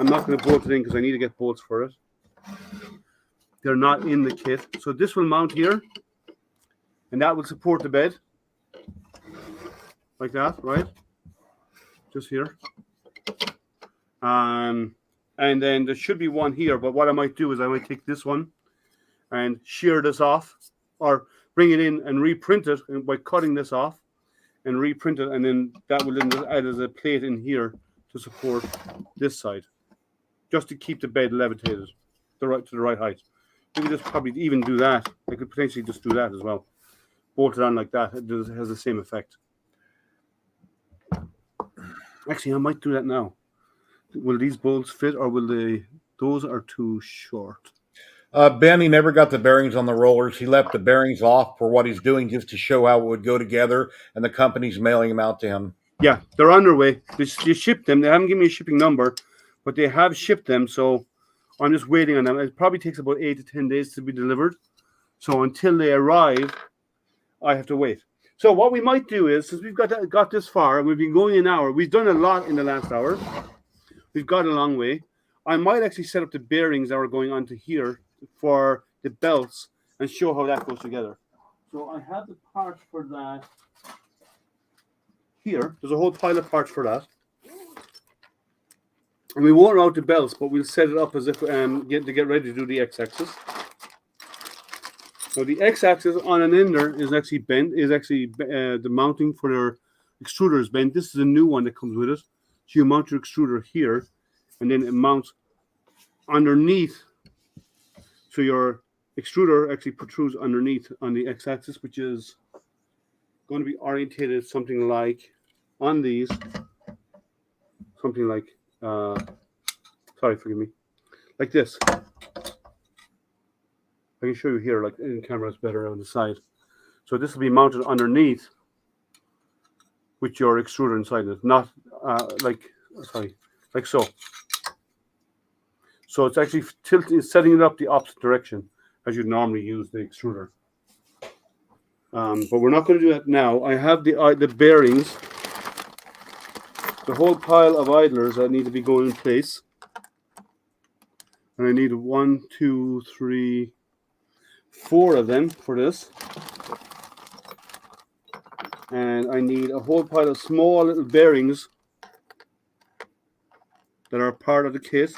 I'm not going to bolt it in because I need to get bolts for it. They're not in the kit. So this will mount here, and that will support the bed. Like that, right? Just here. And then there should be one here, but what I might do is I might take this one and shear this off, or bring it in and reprint it by cutting this off and reprint it, and then that will then add as a plate in here to support this side, just to keep the bed levitated to the right height. We could just probably even do that. I could potentially just do that as well. Bolt it on like that. It has the same effect. Actually, I might do that now. Will these bolts fit, or will they? Those are too short. Ben, he never got the bearings on the rollers. He left the bearings off for what he's doing, just to show how it would go together, and the company's mailing them out to him. Yeah, they're on their way. They shipped them. They haven't given me a shipping number, but they have shipped them, so I'm just waiting on them. It probably takes about 8 to 10 days to be delivered. So until they arrive, I have to wait. So what we might do is, since we've got this far, and we've been going an hour, we've done a lot in the last hour. We've got a long way. I might actually set up the bearings that are going onto here for the belts and show how that goes together. So I have the parts for that here. There's a whole pile of parts for that. And we won't route the belts, but we'll set it up as if get ready to do the x-axis. Now the x-axis on an ender is actually bent. The mounting for their extruder is bent. This is a new one that comes with it. So you mount your extruder here, and then it mounts underneath. So your extruder actually protrudes underneath on the x-axis, which is going to be orientated something like on these, something like, sorry, forgive me, like this. I can show you here, like in camera, it's better on the side. So this will be mounted underneath with your extruder inside it, not like so. So it's actually setting it up the opposite direction as you'd normally use the extruder. But we're not going to do that now. I have the bearings, the whole pile of idlers that need to be going in place. And I need 1, 2, 3, 4 of them for this. And I need a whole pile of small little bearings that are part of the kit.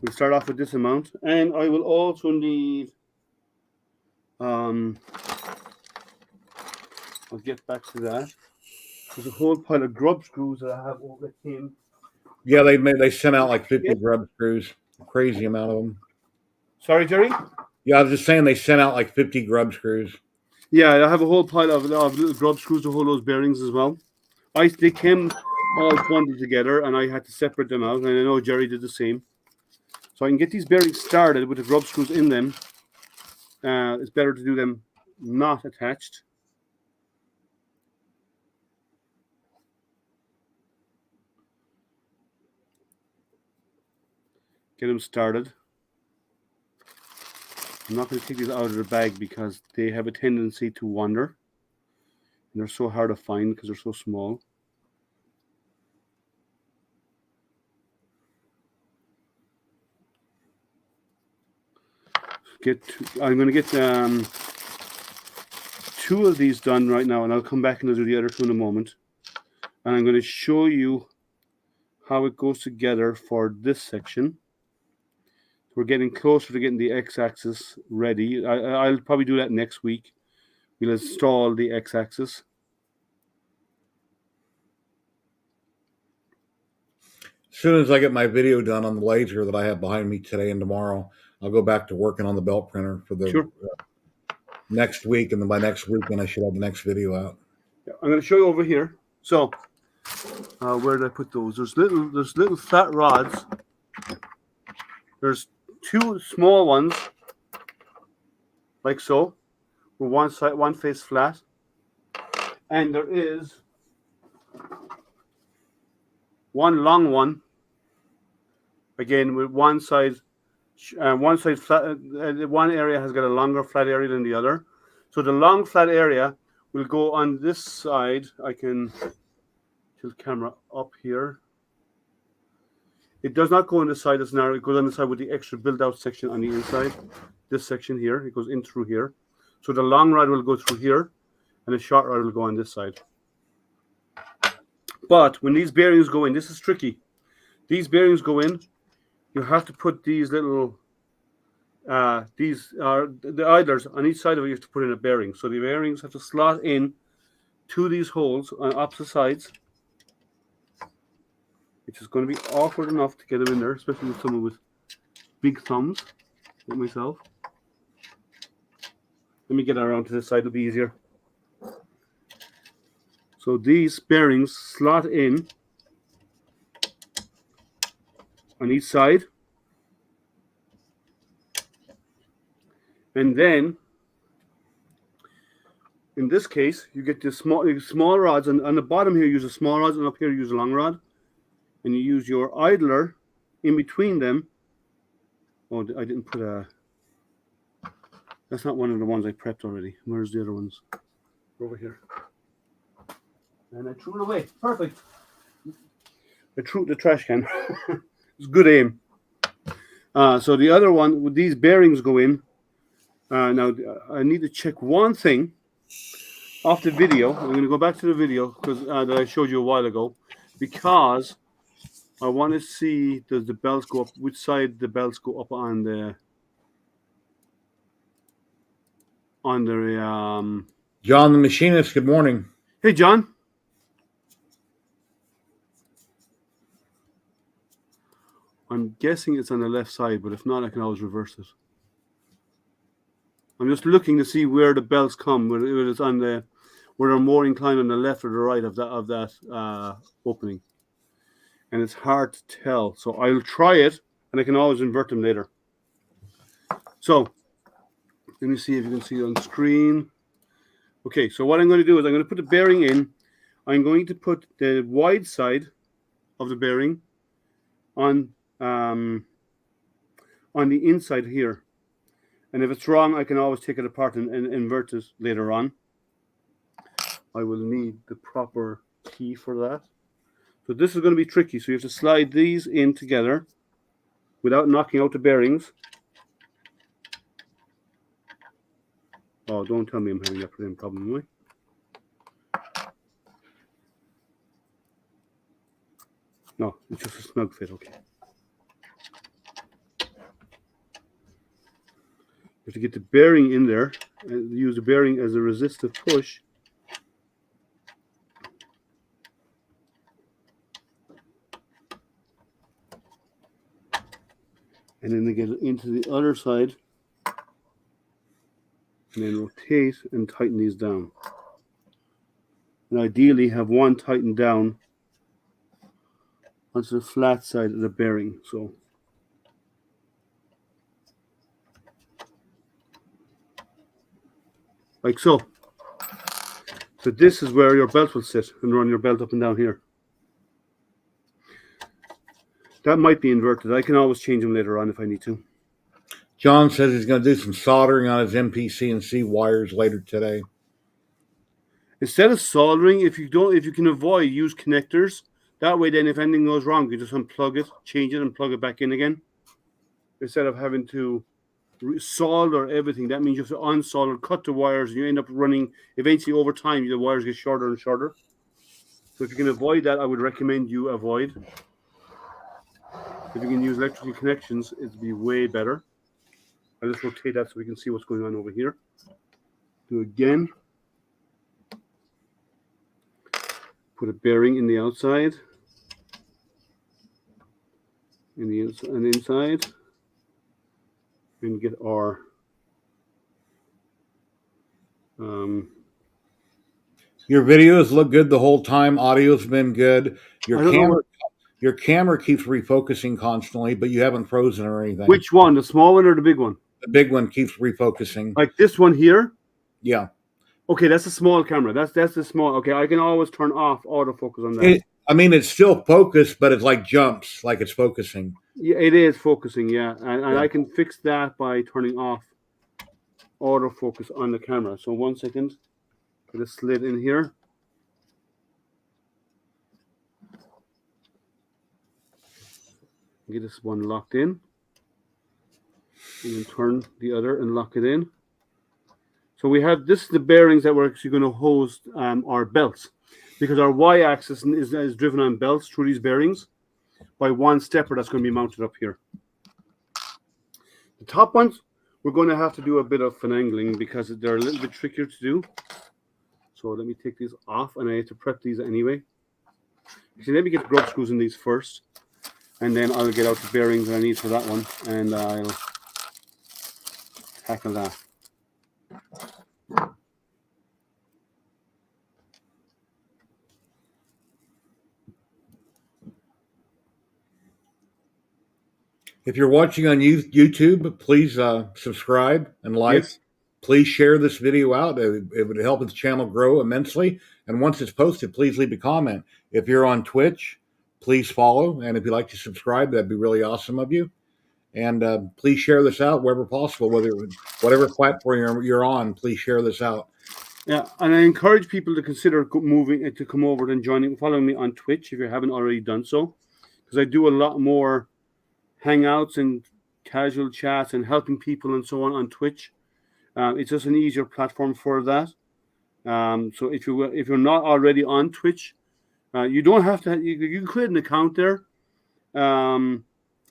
We'll start off with this amount, and I will also need, I'll get back to that. There's a whole pile of grub screws that I have over the team. Yeah, they sent out like 50 grub screws, a crazy amount of them. Sorry, Jerry? Yeah, I was just saying they sent out like 50 grub screws. Yeah, I have a whole pile of little grub screws to hold those bearings as well. They came all bundled together, and I had to separate them out, and I know Jerry did the same. So I can get these bearings started with the grub screws in them. It's better to do them not attached. Get them started. I'm not going to take these out of the bag because they have a tendency to wander. And they're so hard to find because they're so small. I'm going to get 2 of these done right now, and I'll come back and I'll do the other 2 in a moment. And I'm going to show you how it goes together for this section. We're getting closer to getting the x-axis ready. I'll probably do that next week. We'll install the x-axis. As soon as I get my video done on the laser that I have behind me today and tomorrow, I'll go back to working on the belt printer for the next week, and then by next week, then I should have the next video out. Yeah, I'm going to show you over here. So, where did I put those? There's little flat rods. There's 2 small ones, like so, with one face flat, and there is one long one, again with one side flat. One area has got a longer flat area than the other. So the long flat area will go on this side. I can tilt the camera up here. It does not go on the side that's narrow. It goes on the side with the extra build-out section on the inside. This section here, it goes in through here. So the long rod will go through here, and the short rod will go on this side. But when these bearings go in, this is tricky. These bearings go in, you have to put these little, these are the idlers on each side of it. You have to put in a bearing. So the bearings have to slot in to these holes on opposite sides, which is going to be awkward enough to get them in there, especially with someone with big thumbs, like myself. Let me get around to this side, it'll be easier. So these bearings slot in on each side. And then, in this case, you get the small rods. And on the bottom here, you use the small rods, and up here, you use a long rod. And you use your idler in between them. Oh, I didn't put a... That's not one of the ones I prepped already. Where's the other ones? Over here. And I threw it away. Perfect. I threw it in the trash can. It's good aim. So the other one, with these bearings go in. Now, I need to check one thing off the video. I'm going to go back to the video that I showed you a while ago, because I want to see, does the belts go up, which side the belts go up on the John the Machinist, good morning. Hey, John. I'm guessing it's on the left side, but if not, I can always reverse it. I'm just looking to see where the belts come, whether it's on the, where they're more inclined on the left or the right of that opening. And it's hard to tell. So I'll try it, and I can always invert them later. So let me see if you can see it on screen. Okay, so what I'm going to do is I'm going to put the bearing in. I'm going to put the wide side of the bearing on the inside here. And if it's wrong, I can always take it apart and invert it later on. I will need the proper key for that. So this is going to be tricky. So you have to slide these in together without knocking out the bearings. Oh, don't tell me I'm having that same problem, am I? No, it's just a snug fit, okay. You have to get the bearing in there and use the bearing as a resistive push. And then they get it into the other side. And then rotate and tighten these down. And ideally have one tightened down onto the flat side of the bearing. So like so. So this is where your belt will sit, and run your belt up and down here. That might be inverted. I can always change them later on if I need to. John says he's going to do some soldering on his MPC&C wires later today. Instead of soldering, if you can avoid, use connectors. That way, then if anything goes wrong, you just unplug it, change it, and plug it back in again. Instead of having to solder everything, that means you have to unsolder, cut the wires, and you end up running. Eventually, over time, the wires get shorter and shorter. So if you can avoid that, I would recommend you avoid. If you can use electrical connections, it'd be way better. I'll just rotate that so we can see what's going on over here. Do again. Put a bearing in the outside. In the inside. And get our your videos look good the whole time. Audio's been good. Your camera keeps refocusing constantly, but you haven't frozen or anything. Which one? The small one or the big one? The big one keeps refocusing. Like this one here? Yeah. Okay, that's a small camera. That's the small. Okay, I can always turn off autofocus on that. It's still focused, but it's like jumps, like it's focusing. Yeah, it is focusing, yeah. And I can fix that by turning off autofocus on the camera. So 1 second. Get a slid in here. Get this one locked in. And then turn the other and lock it in. So we have this is the bearings that we're actually going to host our belts, because our y-axis is driven on belts through these bearings by one stepper that's going to be mounted up here. The top ones we're going to have to do a bit of finagling because they're a little bit trickier to do. So let me take these off, and I have to prep these anyway. Actually, let me get the grub screws in these first, and then I'll get out the bearings that I need for that one, and I'll tackle that. If you're watching on YouTube, please subscribe and like. Yes. Please share this video out. It would help the channel grow immensely. And once it's posted, please leave a comment. If you're on Twitch, please follow. And if you'd like to subscribe, that'd be really awesome of you. And please share this out wherever possible, whatever platform you're on, please share this out. Yeah, and I encourage people to consider moving to come over and following me on Twitch if you haven't already done so, because I do a lot more hangouts and casual chats and helping people and so on Twitch. It's just an easier platform for that. So if you're not already on Twitch, you don't have to. You can create an account there, and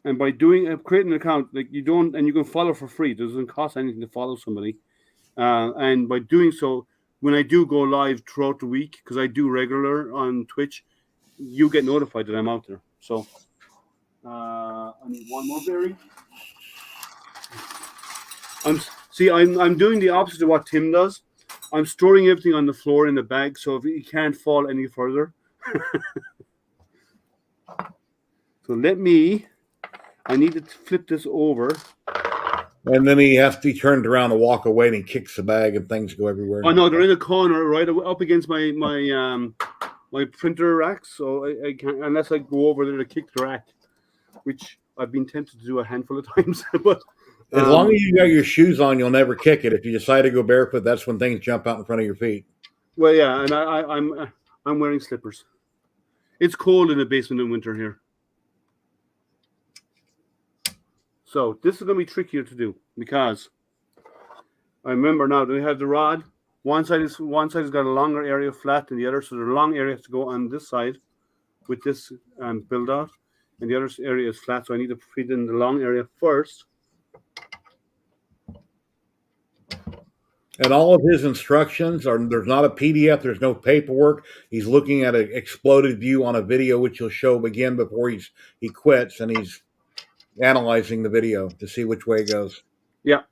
by creating an account, you can follow for free. It doesn't cost anything to follow somebody, and by doing so, when I do go live throughout the week, because I do regular on Twitch, you get notified that I'm out there. So I need one more bearing. I'm doing the opposite of what Tim does. I'm storing everything on the floor in the bag, so if it can't fall any further. So I need to flip this over. And then he has to be turned around and walk away, and he kicks the bag, and things go everywhere. Oh no, they're in a corner right up against my printer rack, so I can't, unless I go over there to kick the rack, which I've been tempted to do a handful of times. But as long as you got your shoes on, you'll never kick it. If you decide to go barefoot, that's when things jump out in front of your feet. Well, yeah, and I'm wearing slippers. It's cold in the basement in winter here. So this is going to be trickier to do because I remember now that we have the rod. One side has got a longer area flat than the other, so the long area has to go on this side with this build out, and the other area is flat. So I need to feed in the long area first. And all of his instructions there's not a PDF, there's no paperwork. He's looking at an exploded view on a video, which he'll show again before he quits, and he's analyzing the video to see which way it goes. Yeah.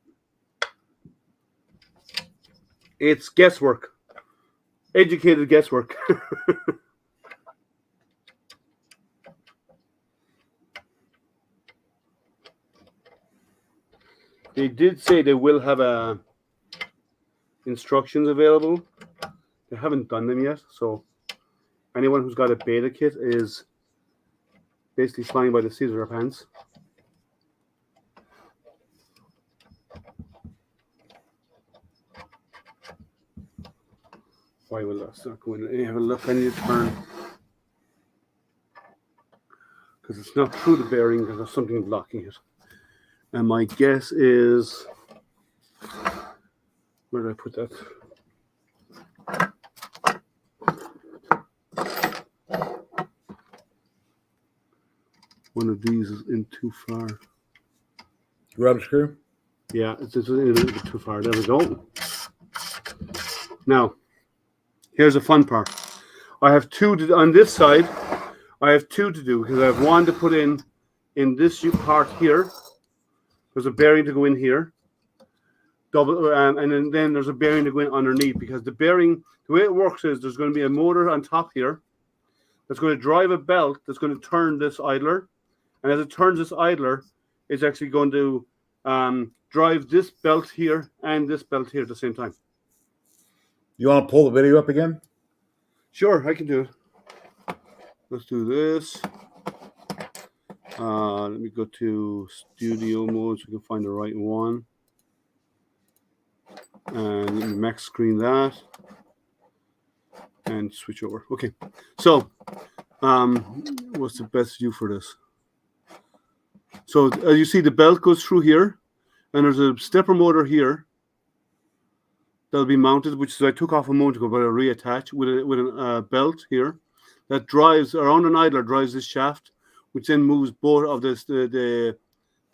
It's guesswork. Educated guesswork. They did say they will have instructions available. They haven't done them yet, so anyone who's got a beta kit is basically flying by the seat of their pants. Why will that start going? Let me have a look. I need to turn because it's not through the bearing because there's something blocking it. And my guess is, where did I put that? One of these is in too far. Rubber screw? Yeah, it's in a little bit too far. There we go. Now, here's the fun part. I have two on this side. I have two to do because I have one to put in this part here. There's a bearing to go in here. And then there's a bearing to go in underneath because the bearing, the way it works is there's going to be a motor on top here that's going to drive a belt that's going to turn this idler. And as it turns this idler, it's actually going to drive this belt here and this belt here at the same time. You want to pull the video up again? Sure, I can do it. Let's do this. Let me go to studio mode so we can find the right one. And let me max screen that. and switch over. Okay, so what's the best view for this? So as you see, the belt goes through here, and there's a stepper motor here that'll be mounted, which I took off a moment ago, but I reattach with a belt here that drives around an idler, drives this shaft, which then moves both of this the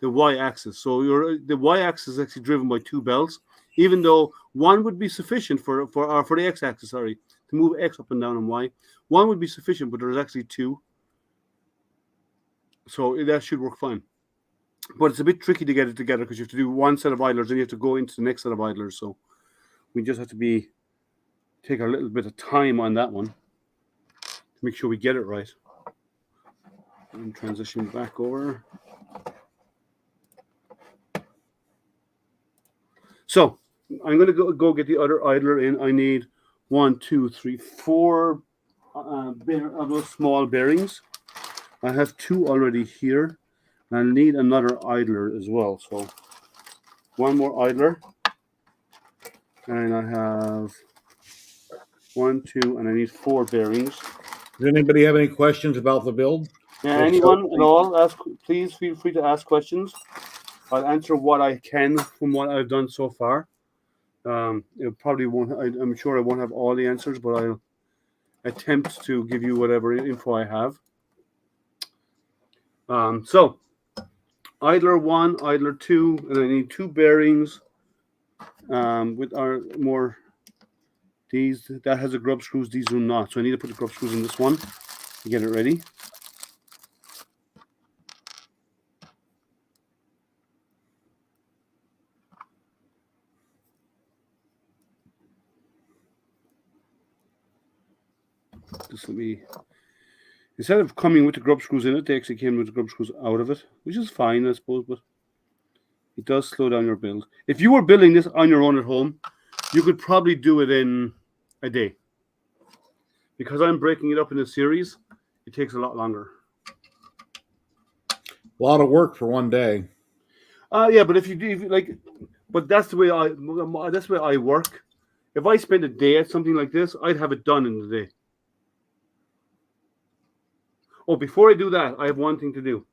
y-axis. So the y-axis is actually driven by two belts, even though one would be sufficient for the x-axis, sorry, to move x up and down and y. One would be sufficient, but there's actually two. So that should work fine. But it's a bit tricky to get it together because you have to do one set of idlers and you have to go into the next set of idlers. So we just have to take a little bit of time on that one to make sure we get it right. And transition back over. So I'm going to go get the other idler in. I need 1, 2, 3, 4 of those small bearings. I have 2 already here. I need another idler as well. So one more idler. And I have 1, 2, and I need 4 bearings. Does anybody have any questions about the build? Yeah, anyone at all, please feel free to ask questions. I'll answer what I can from what I've done so far. It probably won't. I'm sure I won't have all the answers, but I'll attempt to give you whatever info I have. So, idler 1, idler 2, and I need 2 bearings. With our more these that has the grub screws. These do not. So I need to put the grub screws in this one to get it ready. Just let me. Instead of coming with the grub screws in it, they actually came with the grub screws out of it, which is fine, I suppose, but it does slow down your build. If you were building this on your own at home, you could probably do it in a day. Because I'm breaking it up in a series, it takes a lot longer. A lot of work for one day. Yeah, but if you like, but that's the way I work. If I spend a day at something like this, I'd have it done in the day. Oh, before I do that, I have one thing to do.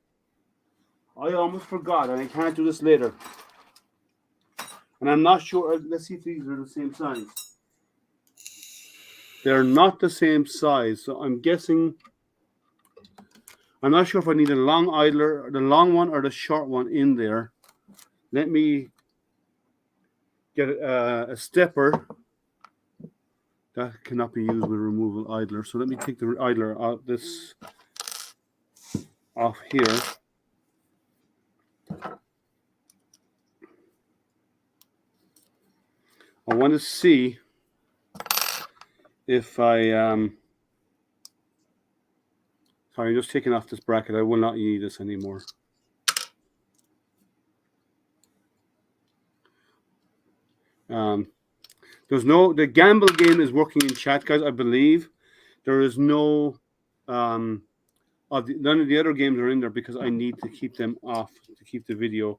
I almost forgot, and I can't do this later. And I'm not sure. Let's see if these are the same size. They're not the same size, so I'm guessing. I'm not sure if I need a long idler, the long one, or the short one in there. Let me get a stepper that cannot be used with removable idler. So let me take the idler out off here. I want to see if I sorry, I'm just taking off this bracket. I will not need this anymore. The gamble game is working in chat, guys. I believe there is no none of the other games are in there because I need to keep them off to keep the video.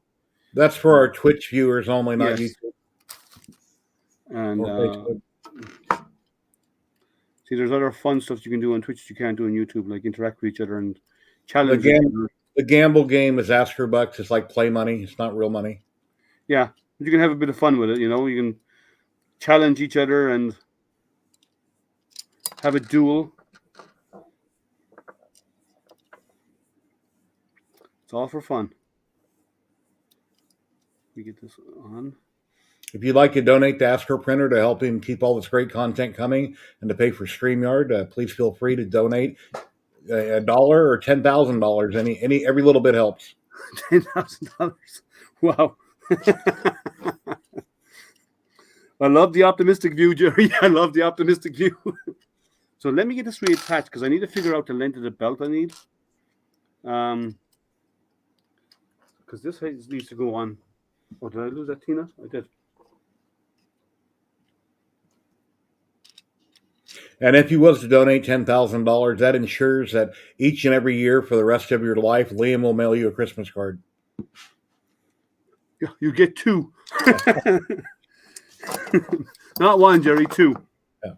That's for our Twitch viewers only, not yes. YouTube. And see, there's other fun stuff you can do on Twitch that you can't do on YouTube, like interact with each other and challenge. The gamble game is ask for bucks. It's like play money. It's not real money. Yeah, you can have a bit of fun with it. You know, you can challenge each other and have a duel. It's all for fun. We get this on. If you'd like to donate to Ask Her Printer to help him keep all this great content coming and to pay for StreamYard, please feel free to donate $1 or $10,000. Every little bit helps. $10,000. Wow. I love the optimistic view, Jerry. I love the optimistic view. So let me get this reattached because I need to figure out the length of the belt I need. Because this needs to go on. Oh, did I lose that Tina? I did. And if you was to donate $10,000, that ensures that each and every year for the rest of your life, Liam will mail you a Christmas card. Yeah, you get 2. Not 1, Jerry, 2. Yeah.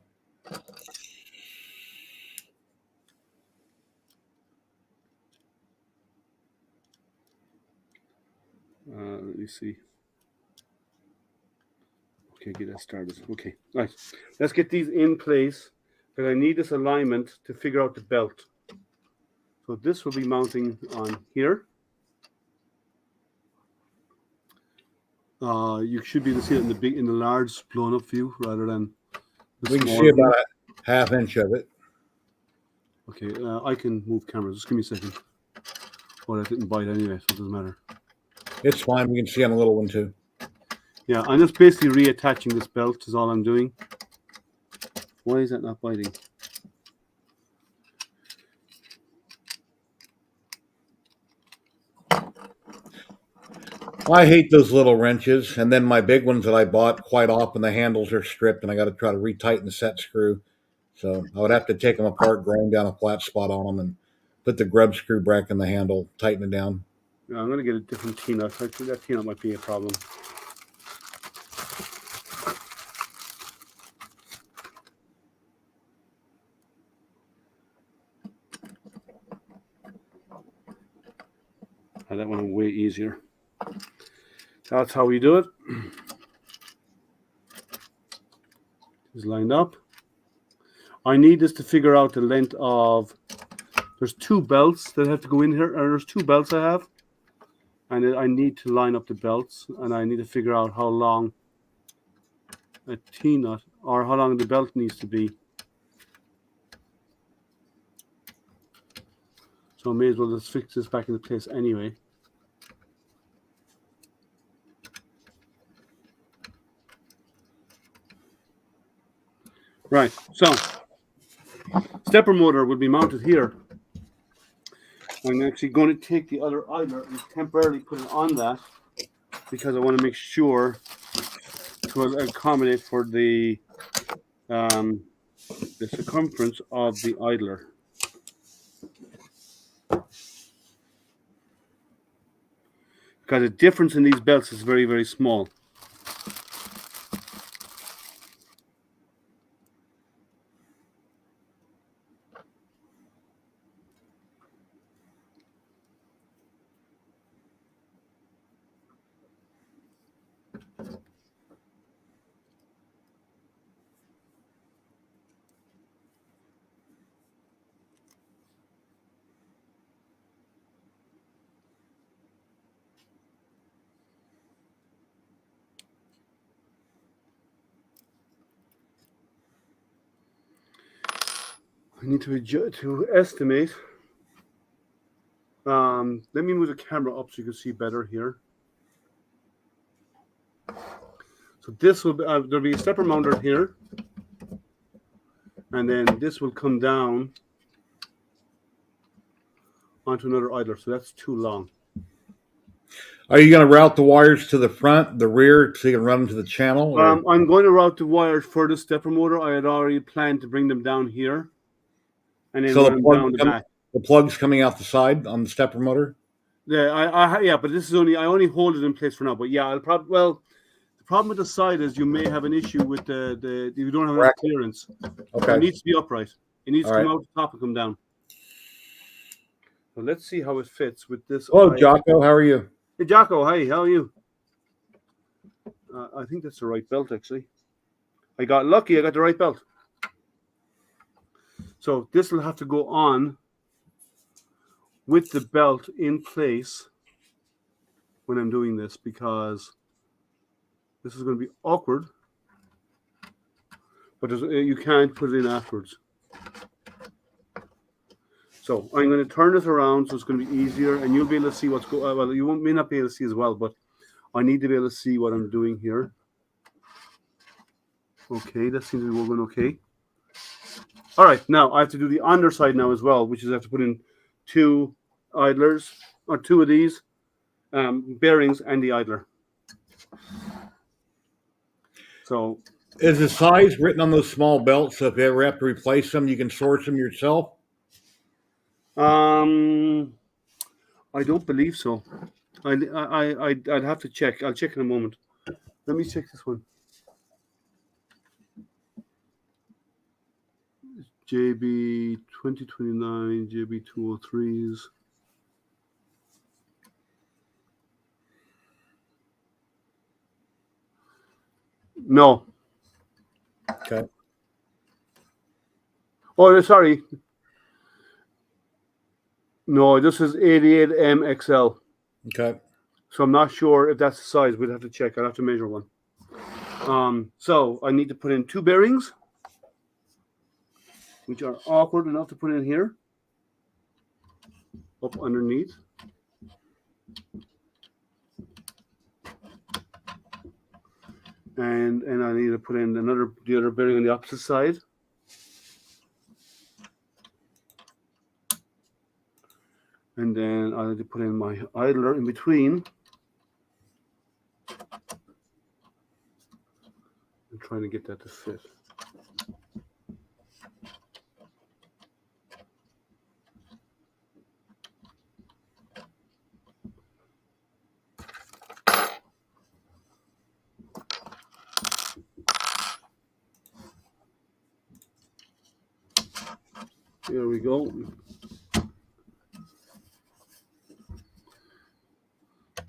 Let me see. Okay, get that started. Okay, right. Let's get these in place because I need this alignment to figure out the belt. So this will be mounting on here. You should be able to see it in the large blown up view rather than the We can small see view. about a half inch of it. Okay, I can move cameras. Just give me a second. Oh, that didn't bite anyway, so it doesn't matter. It's fine. We can see on the little one too. Yeah, I'm just basically reattaching this belt is all I'm doing. Why is that not biting? I hate those little wrenches, and then my big ones that I bought, quite often the handles are stripped, and I got to try to retighten the set screw. So I would have to take them apart, grind down a flat spot on them, and put the grub screw back in the handle, tighten it down. Yeah, I'm going to get a different T-nut. I think that T-nut might be a problem. That one way easier. That's how we do it. It's lined up. I need this to figure out the length of. There's two belts that have to go in here, or there's two belts I have, and I need to line up the belts, and I need to figure out how long a T-nut or how long the belt needs to be. So I may as well just fix this back into place anyway. Right, so stepper motor will be mounted here. I'm actually going to take the other idler and temporarily put it on that because I want to make sure to accommodate for the circumference of the idler. Because the difference in these belts is very, very small. I need to estimate. Let me move the camera up so you can see better here. So this will be, there'll be a stepper mounted here. And then this will come down onto another idler. So that's too long. Are you going to route the wires to the front, the rear, so you can run them to the channel? Or? I'm going to route the wires for the stepper motor. I had already planned to bring them down here. And then So run them down the back. The plug's coming out the side on the stepper motor? Yeah, yeah, but this is I only hold it in place for now. But yeah, I'll probably, well, the problem with the side is you may have an issue with the you don't have enough clearance. Okay. So it needs to be upright. It needs to come out the top and come down. So let's see how it fits with this. Hello, Jocko. How are you? Hey, Jocko. Hi. How are you? I think that's the right belt, actually. I got lucky. I got the right belt. So this will have to go on with the belt in place when I'm doing this because this is going to be awkward. But you can't put it in afterwards. So I'm going to turn this around so it's going to be easier, and you'll be able to see what's going on. Well, you may not be able to see as well, but I need to be able to see what I'm doing here. Okay, that seems to be working okay. All right, now I have to do the underside now as well, which is I have to put in two idlers, or two of these bearings and the idler. So... Is the size written on those small belts, so if you ever have to replace them, you can source them yourself? I don't believe so. I'd have to check. I'll check in a moment. Let me check this one. JB 2029, JB 203s. No. Okay. Oh, sorry. No, this is 88MXL. Okay. So I'm not sure if that's the size. We'd have to check. I'll have to measure one. So I need to put in 2 bearings, which are awkward enough to put in here, up underneath. And I need to put in the other bearing on the opposite side. And then I need to put in my idler in between. I'm trying to get that to fit. Here we go.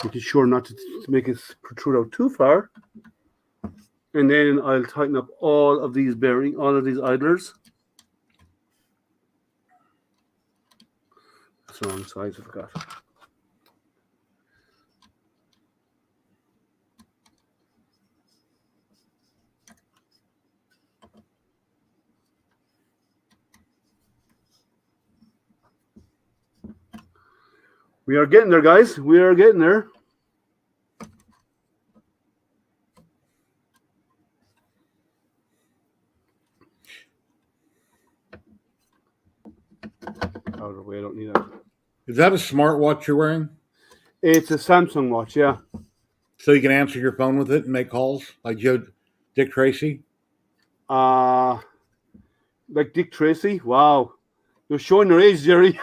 Making sure not to make it protrude out too far. And then I'll tighten up all of these idlers. That's the wrong size, I forgot. We are getting there, guys. We are getting there. Out of the way, I don't need that. Is that a smartwatch you're wearing? It's a Samsung watch, yeah. So you can answer your phone with it and make calls like Dick Tracy? Like Dick Tracy? Wow. You're showing your age, Jerry.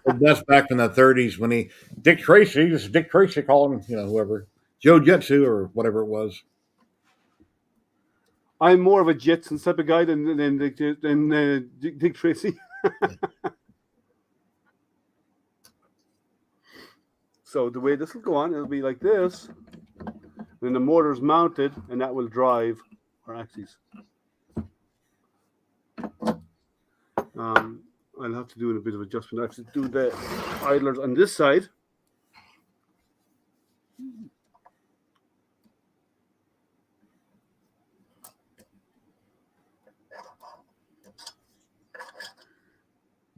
Well, that's back in the 30s when Dick Tracy, this is Dick Tracy calling, whoever. Joe Jitsu or whatever it was. I'm more of a Jetson type of guy than Dick Tracy. So the way this will go on, it'll be like this. Then the motor's mounted, and that will drive our axes. I'll have to do a bit of adjustment. I have to do the idlers on this side.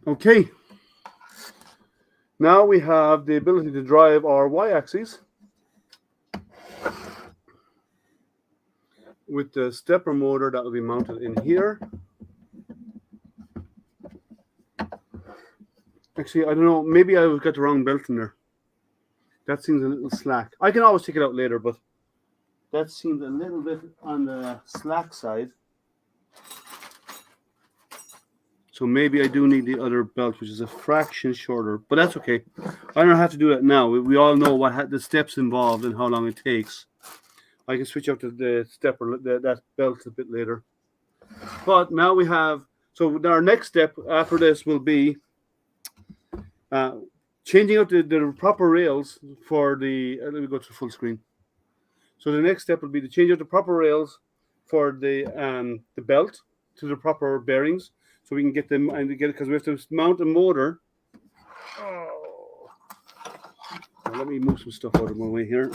Okay. Now we have the ability to drive our y-axis with the stepper motor that will be mounted in here. Actually, I don't know. Maybe I got the wrong belt in there. That seems a little slack. I can always take it out later, but that seems a little bit on the slack side. So maybe I do need the other belt, which is a fraction shorter, but that's okay. I don't have to do that now. We all know what the steps involved and how long it takes. I can switch out to the stepper, that belt a bit later. But now we have, so our next step after this will be changing out the proper rails for the, let me go to full screen. So the next step will be to change out the proper rails for the belt to the proper bearings. So we can get them and get it because we have to mount a motor. Oh. Well, let me move some stuff out of my way here.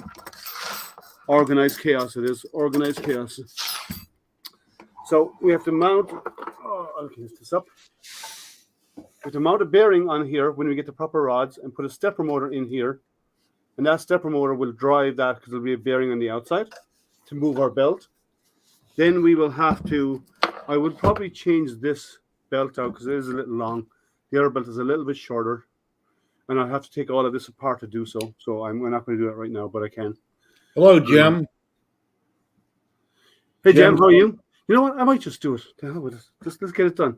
Organized chaos it is. Organized chaos. So we have to mount. Oh, I'll lift this up. We have to mount a bearing on here when we get the proper rods and put a stepper motor in here. And that stepper motor will drive that because there'll be a bearing on the outside to move our belt. Then we will have to, I would probably change this belt out because it is a little long. The other belt is a little bit shorter. And I'll have to take all of this apart to do so. So we're not going to do that right now, but I can. Hello, Jim. Hey, Jim, how are you? You know what? I might just do it. The hell with it. Let's get it done.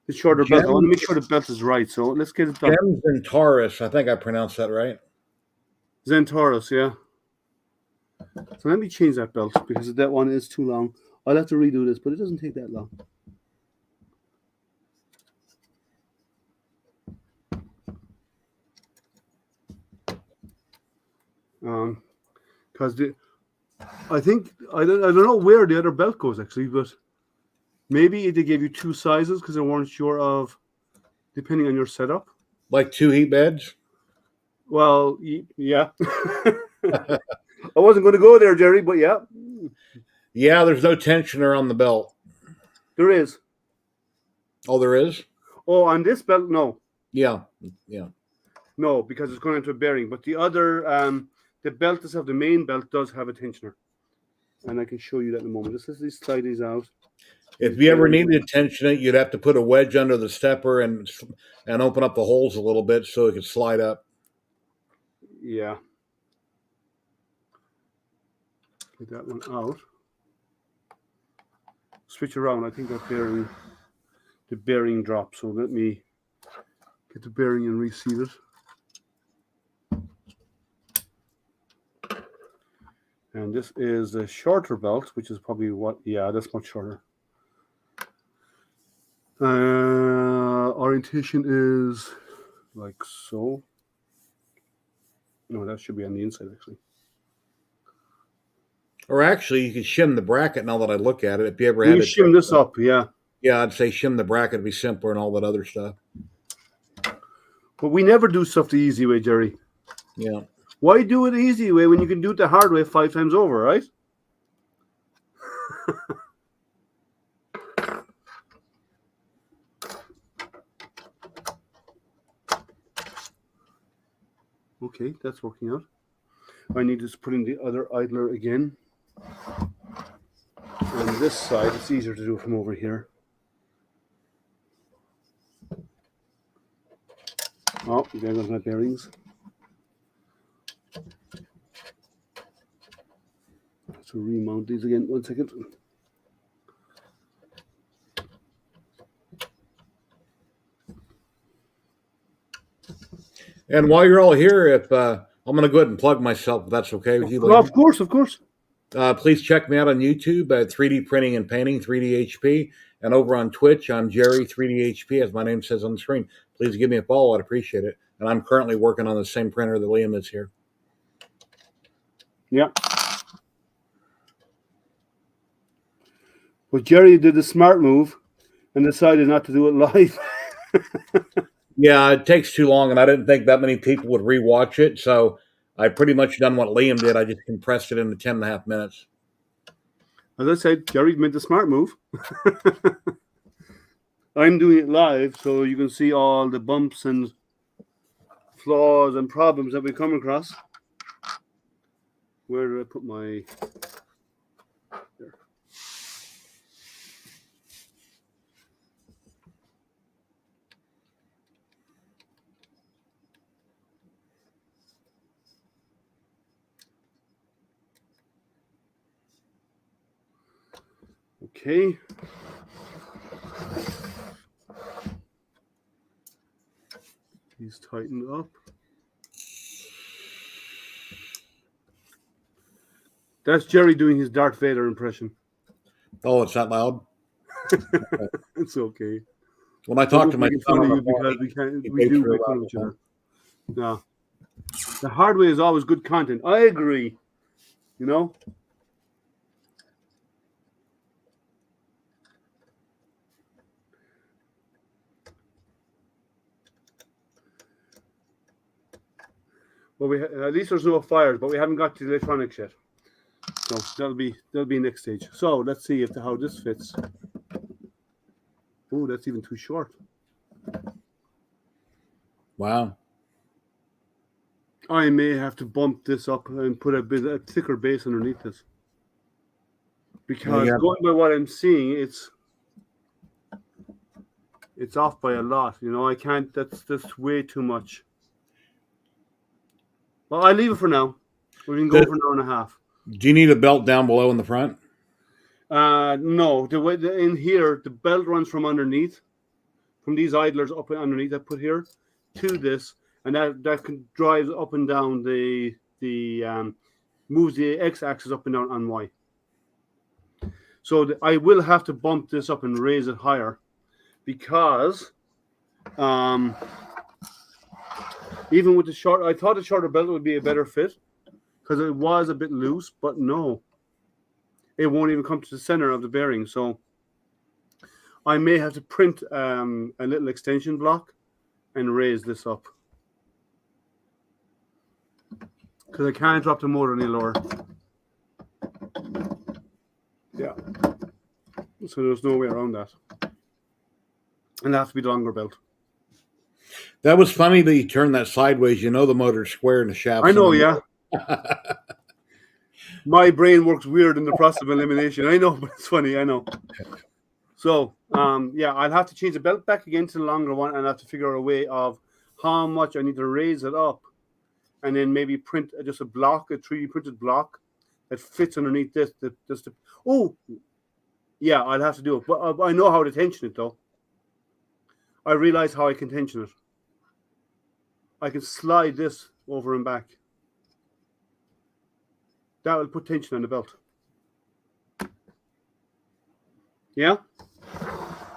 The shorter belt. I want to make sure the belt is right, so let's get it done. Jim Zentaurus. I think I pronounced that right. Zentaurus, yeah. So let me change that belt because that one is too long. I'll have to redo this, but it doesn't take that long. Because I think I don't know where the other belt goes actually, but maybe they gave you two sizes because they weren't sure of, depending on your setup. Like 2 heat beds? Well, yeah. I wasn't going to go there, Jerry, but yeah. Yeah, there's no tensioner on the belt. There is. Oh, there is? Oh, on this belt, no. Yeah. No, because it's going into a bearing. But the other, the belt itself, the main belt does have a tensioner. And I can show you that in a moment. Let's slide these out. If you ever needed to tension it, you'd have to put a wedge under the stepper and open up the holes a little bit so it could slide up. Yeah. Get that one out. Switch around. I think that the bearing dropped. So let me get the bearing and reseat it. And this is the shorter belt, which is probably that's much shorter. Orientation is like so. No, that should be on the inside actually. Or actually, you could shim the bracket now that I look at it. If you ever had to shim this up, yeah. Yeah, I'd say shim the bracket to be simpler and all that other stuff. But we never do stuff the easy way, Jerry. Yeah. Why do it the easy way when you can do it the hard way 5 times over, right? Okay, that's working out. I need to put in the other idler again. On this side, it's easier to do from over here. Oh, there goes my bearings. So remount these again. 1 second. And while you're all here, if I'm going to go ahead and plug myself, if that's okay with you. Well, of course. Please check me out on YouTube at 3D Printing and Painting, 3DHP, and over on Twitch, I'm Jerry, 3DHP, as my name says on the screen. Please give me a follow. I'd appreciate it. And I'm currently working on the same printer that Liam is here. Yeah. Well, Jerry did the smart move and decided not to do it live. Yeah, it takes too long, and I didn't think that many people would rewatch it, so I pretty much done what Liam did. I just compressed it into 10.5 minutes. As I said, Jerry made the smart move. I'm doing it live, so you can see all the bumps and flaws and problems that we come across. Where did I put my... There. Okay. He's tightened up. That's Jerry doing his Darth Vader impression. Oh, it's that loud? It's okay. When I talk to my son, because we do make fun of each other. No. The hard way is always good content. I agree. You know? Well, at least there's no fires, but we haven't got to the electronics yet. So that'll be next stage. So let's see how this fits. Oh, that's even too short. Wow. I may have to bump this up and put a thicker base underneath this. Because going by what I'm seeing, it's off by a lot. You know, I can't. That's way too much. Well, I leave it for now. We can go for an hour and a half. Do you need a belt down below in the front? No. In here, the belt runs from underneath, from these idlers up underneath I put here, to this, and that can drive up and down moves the x-axis up and down on Y. So I will have to bump this up and raise it higher, because even with the short, I thought the shorter belt would be a better fit because it was a bit loose, but no. it won't even come to the center of the bearing. So I may have to print a little extension block and raise this up, because I can't drop the motor any lower. Yeah. So there's no way around that. And it has to be the longer belt. That was funny that you turned that sideways. You know the motor's square and the shaft's I know, in yeah. My brain works weird in the process of elimination. I know, but it's funny. I know. So, yeah, I'll have to change the belt back again to the longer one, and I'll have to figure out a way of how much I need to raise it up, and then maybe print just a block, a 3D printed block that fits underneath this. Oh, yeah, I'll have to do it. But I know how to tension it, though. I realize how I can tension it. I can slide this over and back. That will put tension on the belt. Yeah?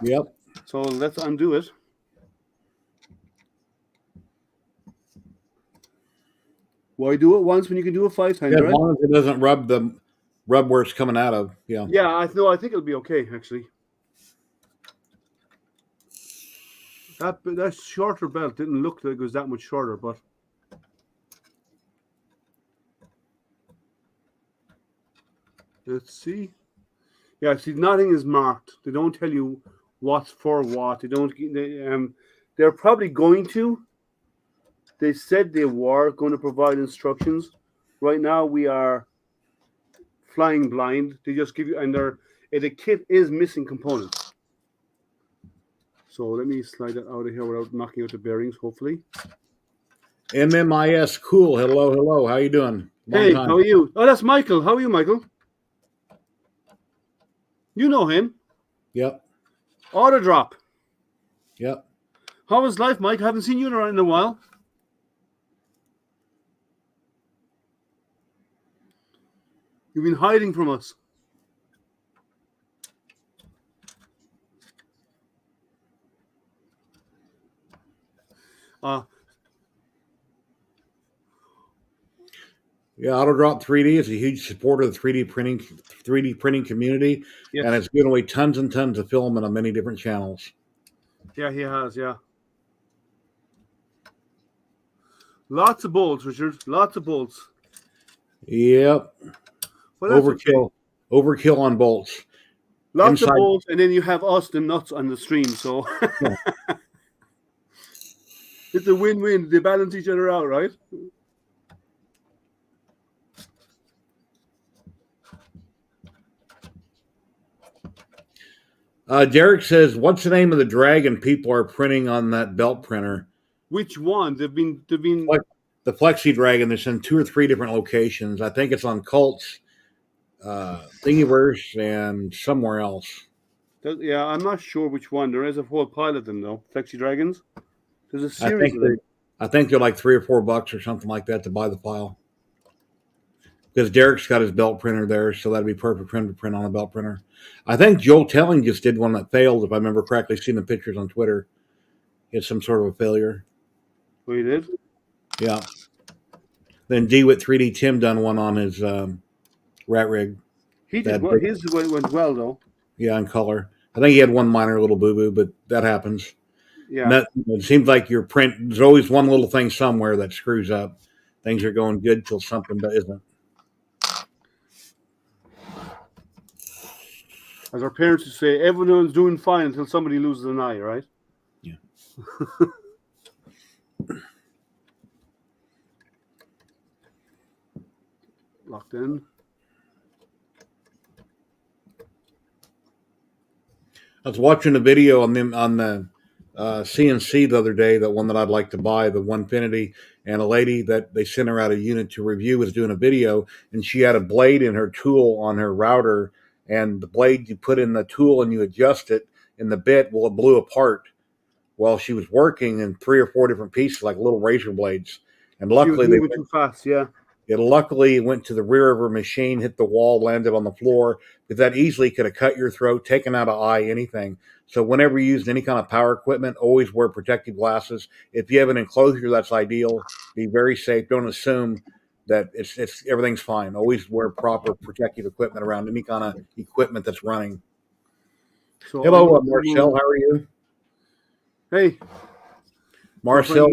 Yep. So let's undo it. Why do it once when you can do it 5 times, As right? long as it doesn't rub where it's coming out of. Yeah. Yeah, I think it'll be okay, actually. That shorter belt didn't look like it was that much shorter, but let's see. Yeah, see, nothing is marked. They don't tell you what's for what. They're probably going to. They said they were going to provide instructions. Right now, we are flying blind. They just give you, and the kit is missing components. So let me slide that out of here without knocking out the bearings, hopefully. MMIS cool. Hello. How you doing? Long time. How are you? Oh, that's Michael. How are you, Michael? You know him. Yep. Auto drop. Yep. How is life, Mike? I haven't seen you around in a while. You've been hiding from us. Yeah, AutoDrop 3D is a huge supporter of the 3D printing community, yes. And it's given away tons and tons of filament on many different channels. Yeah, he has. Yeah, lots of bolts, Richard. Lots of bolts. Yep. Overkill. Okay. Overkill on bolts. Lots of bolts, and then you have us, the nuts, on the stream. So yeah. It's a win-win. They balance each other out, right? Derek says, "What's the name of the dragon people are printing on that belt printer?" Which one? They've been like the Flexi Dragon. That's in 2 or 3 different locations. I think it's on Cults, Thingiverse, and somewhere else. Yeah, I'm not sure which one. There is a whole pile of them though. Flexi Dragons. There's a series of them. I think they're like $3 or $4 or something like that to buy the file. Because Derek's got his belt printer there, so that'd be perfect for him to print on a belt printer. I think Joel Telling just did one that failed, if I remember correctly, seeing the pictures on Twitter. He had some sort of a failure. Oh, he did? Yeah. Then DeWitt 3D Tim done one on his rat rig. He did well. His went well, though. Yeah, in color. I think he had one minor little boo-boo, but that happens. Yeah. It seems like your print, there's always one little thing somewhere that screws up. Things are going good till something isn't. As our parents would say, everyone's doing fine until somebody loses an eye, right? Yeah. Locked in. I was watching a video on the CNC the other day, that one that I'd like to buy, the Onefinity, and a lady that they sent her out a unit to review was doing a video, and she had a blade in her tool on her router, and the blade, you put in the tool and you adjust it in the bit, well, it blew apart while she was working in 3 or 4 different pieces, like little razor blades. And luckily, they went too fast. Yeah. It luckily went to the rear of her machine, hit the wall, landed on the floor, because that easily could have cut your throat, taken out an eye, anything. So whenever you use any kind of power equipment, always wear protective glasses. If you have an enclosure, that's ideal. Be very safe. Don't assume that it's everything's fine. Always wear proper protective equipment around any kind of equipment that's running. So Hello, Marcel. How are you? Hey, Marcel.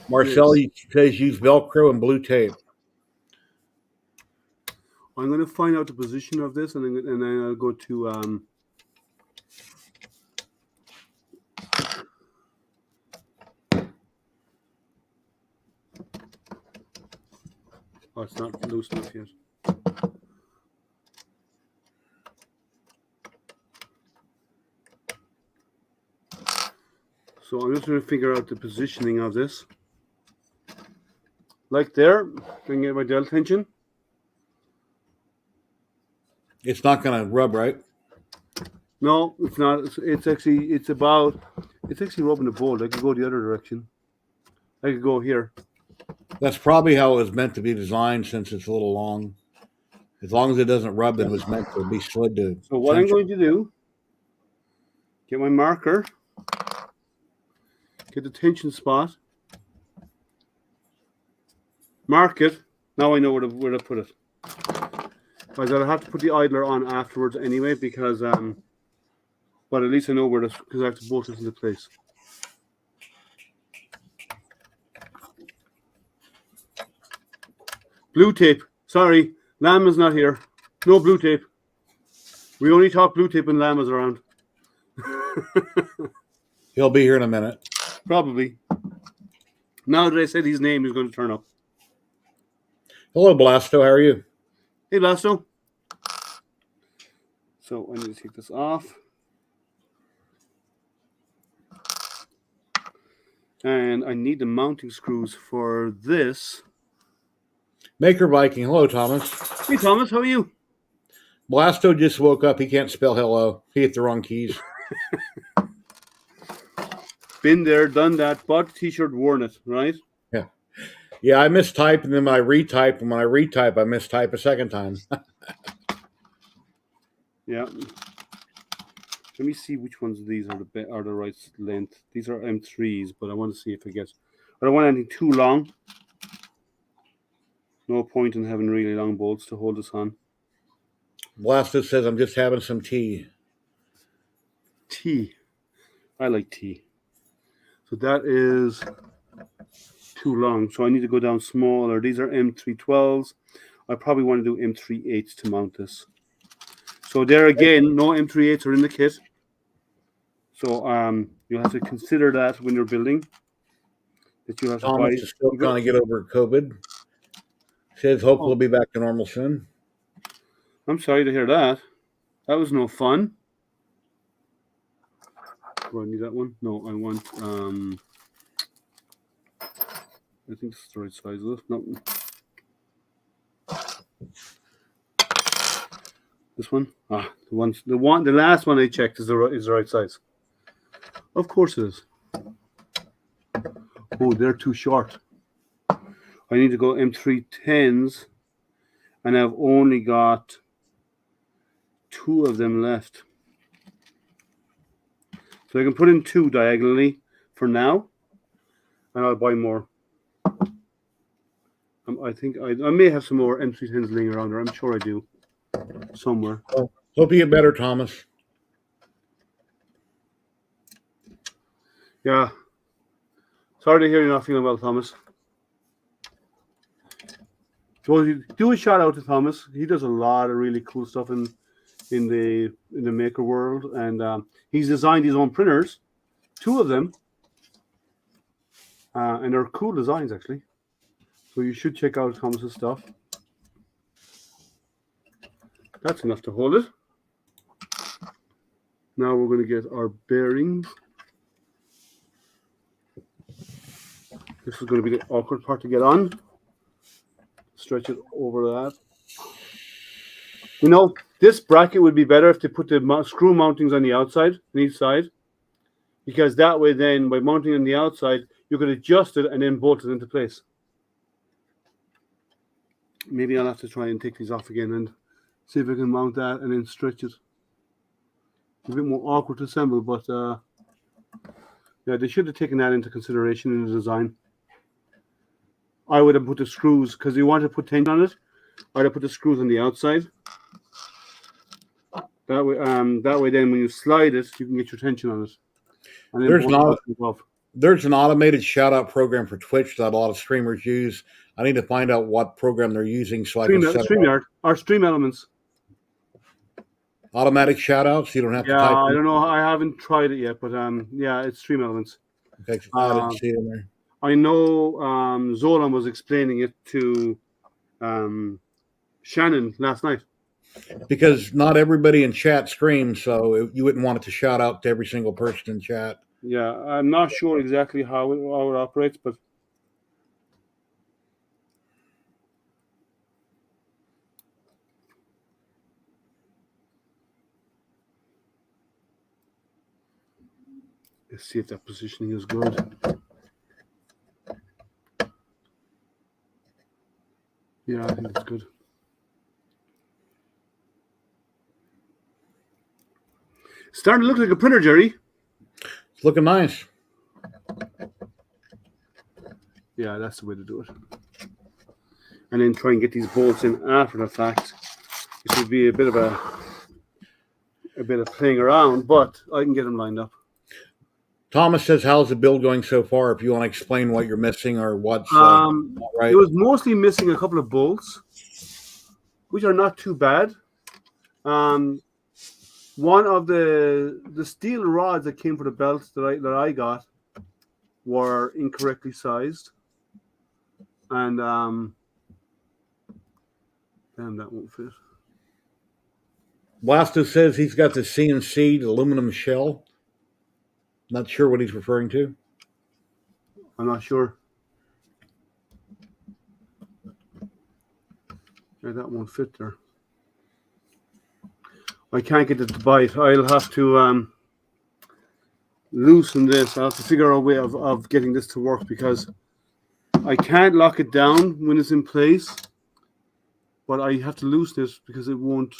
Marcel this, says use Velcro and blue tape. I'm going to find out the position of this, and then I'll go to oh, it's not loose enough yet. So I'm just going to figure out the positioning of this. Like there, I can get my dowel tension. It's not going to rub, right? No, it's not. It's actually rubbing the bolt. I could go the other direction. I could go here. That's probably how it was meant to be designed, since it's a little long. As long as it doesn't rub, then it was meant to be slid to. So what I'm going to do, get my marker, get the tension spot, mark it. Now I know where to put it. Because I'll have to put the idler on afterwards anyway, because but at least I know where to, because I have to bolt it into place. Blue tape. Sorry, Lamb is not here. No blue tape. We only talk blue tape when Lamb is around. He'll be here in a minute. Probably. Now that I said his name, he's going to turn up. Hello, Blasto. How are you? Hey, Blasto. So I need to take this off. And I need the mounting screws for this. Maker Viking. Hello, Thomas. Hey, Thomas. How are you? Blasto just woke up. He can't spell hello. He hit the wrong keys. Been there, done that. Bought the t-shirt, worn it, right? Yeah. Yeah, I mistyped, and then I retyped. And when I retype, I mistype a second time. Yeah. Let me see which ones of these are the right length. These are M3s, but I want to see if I don't want anything too long. No point in having really long bolts to hold this on. Blasto says, I'm just having some tea. Tea. I like tea. So that is too long. So I need to go down smaller. These are M312s. I probably want to do M38s to mount this. So there again, no M38s are in the kit. So you'll have to consider that when you're building. That you have to buy. Thomas is still trying to get over COVID. Says hope we'll be back to normal soon. I'm sorry to hear that. That was no fun. Do I need that one? No, I want I think this is the right size of it. No. This one? The last one I checked is the right size. Of course it is. Oh, they're too short. I need to go M310s, and I've only got 2 of them left. So I can put in 2 diagonally for now, and I'll buy more. I think I may have some more M310s laying around there. I'm sure I do. Somewhere. Well, hope you get better, Thomas. Yeah. Sorry to hear you're not feeling well, Thomas. So do a shout out to Thomas. He does a lot of really cool stuff in the maker world, and he's designed his own printers, 2 of them, and they're cool designs actually. So you should check out Thomas's stuff. That's enough to hold it. Now we're going to get our bearings. This is going to be the awkward part to get on. Stretch it over that. You know, this bracket would be better if they put the screw mountings on the outside, on each side. Because that way then, by mounting on the outside, you could adjust it and then bolt it into place. Maybe I'll have to try and take these off again and see if I can mount that and then stretch it. It's a bit more awkward to assemble, but yeah, they should have taken that into consideration in the design. I would have put the screws, because you want to put tension on it. I'd have put the screws on the outside. That way then when you slide it, you can get your tension on it. And then there's an automated shout out program for Twitch that a lot of streamers use. I need to find out what program they're using so I can set StreamYard or Stream Elements. Automatic shout outs. You don't have to type. Yeah, I don't know. I haven't tried it yet, but yeah, it's Stream Elements. Okay, I didn't see it in there. I know Zolan was explaining it to Shannon last night. Because not everybody in chat streams, so you wouldn't want it to shout out to every single person in chat. Yeah, I'm not sure exactly how it operates, but let's see if that positioning is good. Yeah, I think it's good. Starting to look like a printer, Jerry. It's looking nice. Yeah, that's the way to do it. And then try and get these bolts in after the fact. It would be a bit of playing around, but I can get them lined up. Thomas says, "How's the build going so far?" If you want to explain what you're missing or what's right. It was mostly missing a couple of bolts, which are not too bad. One of the steel rods that came for the belt that I got were incorrectly sized, and damn, that won't fit. Blasto says he's got the CNC aluminum shell. Not sure what he's referring to. I'm not sure. Yeah, that won't fit there. I can't get it to bite. I'll have to loosen this. I'll have to figure out a way of getting this to work, because I can't lock it down when it's in place, but I have to loosen it because it won't.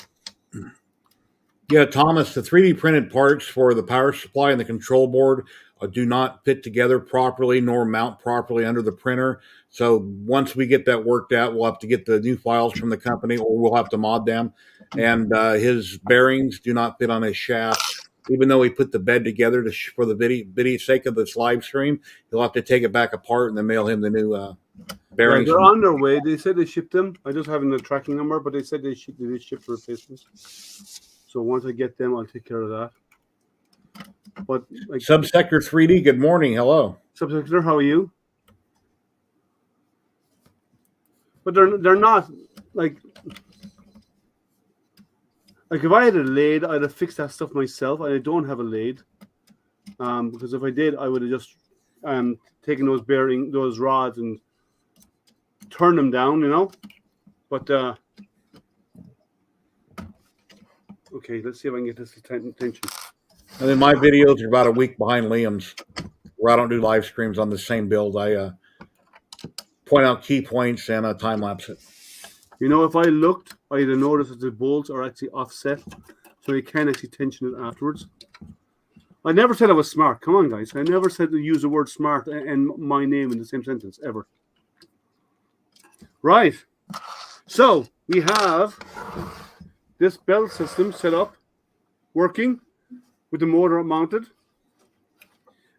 Yeah, Thomas, the 3D printed parts for the power supply and the control board do not fit together properly nor mount properly under the printer. So once we get that worked out, we'll have to get the new files from the company, or we'll have to mod them. And his bearings do not fit on his shaft. Even though he put the bed together for the video sake of this live stream, he'll have to take it back apart and then mail him the new bearings. Yeah, they're on their way. They said they shipped them. I just haven't the tracking number, but they said they ship replacements. So once I get them, I'll take care of that. But Subsector 3D, good morning. Hello. Subsector, how are you? But they're not like if I had a lathe, I'd have fixed that stuff myself. I don't have a lathe. Because if I did, I would have just taken those rods and turned them down, But okay, let's see if I can get this attention. And then my videos are about a week behind Liam's, where I don't do live streams on the same build. I point out key points and time lapse it. If I looked, I'd have noticed that the bolts are actually offset, so you can actually tension it afterwards. I never said I was smart. Come on, guys. I never said to use the word smart and my name in the same sentence, ever. Right. So, we have this belt system set up, working with the motor mounted.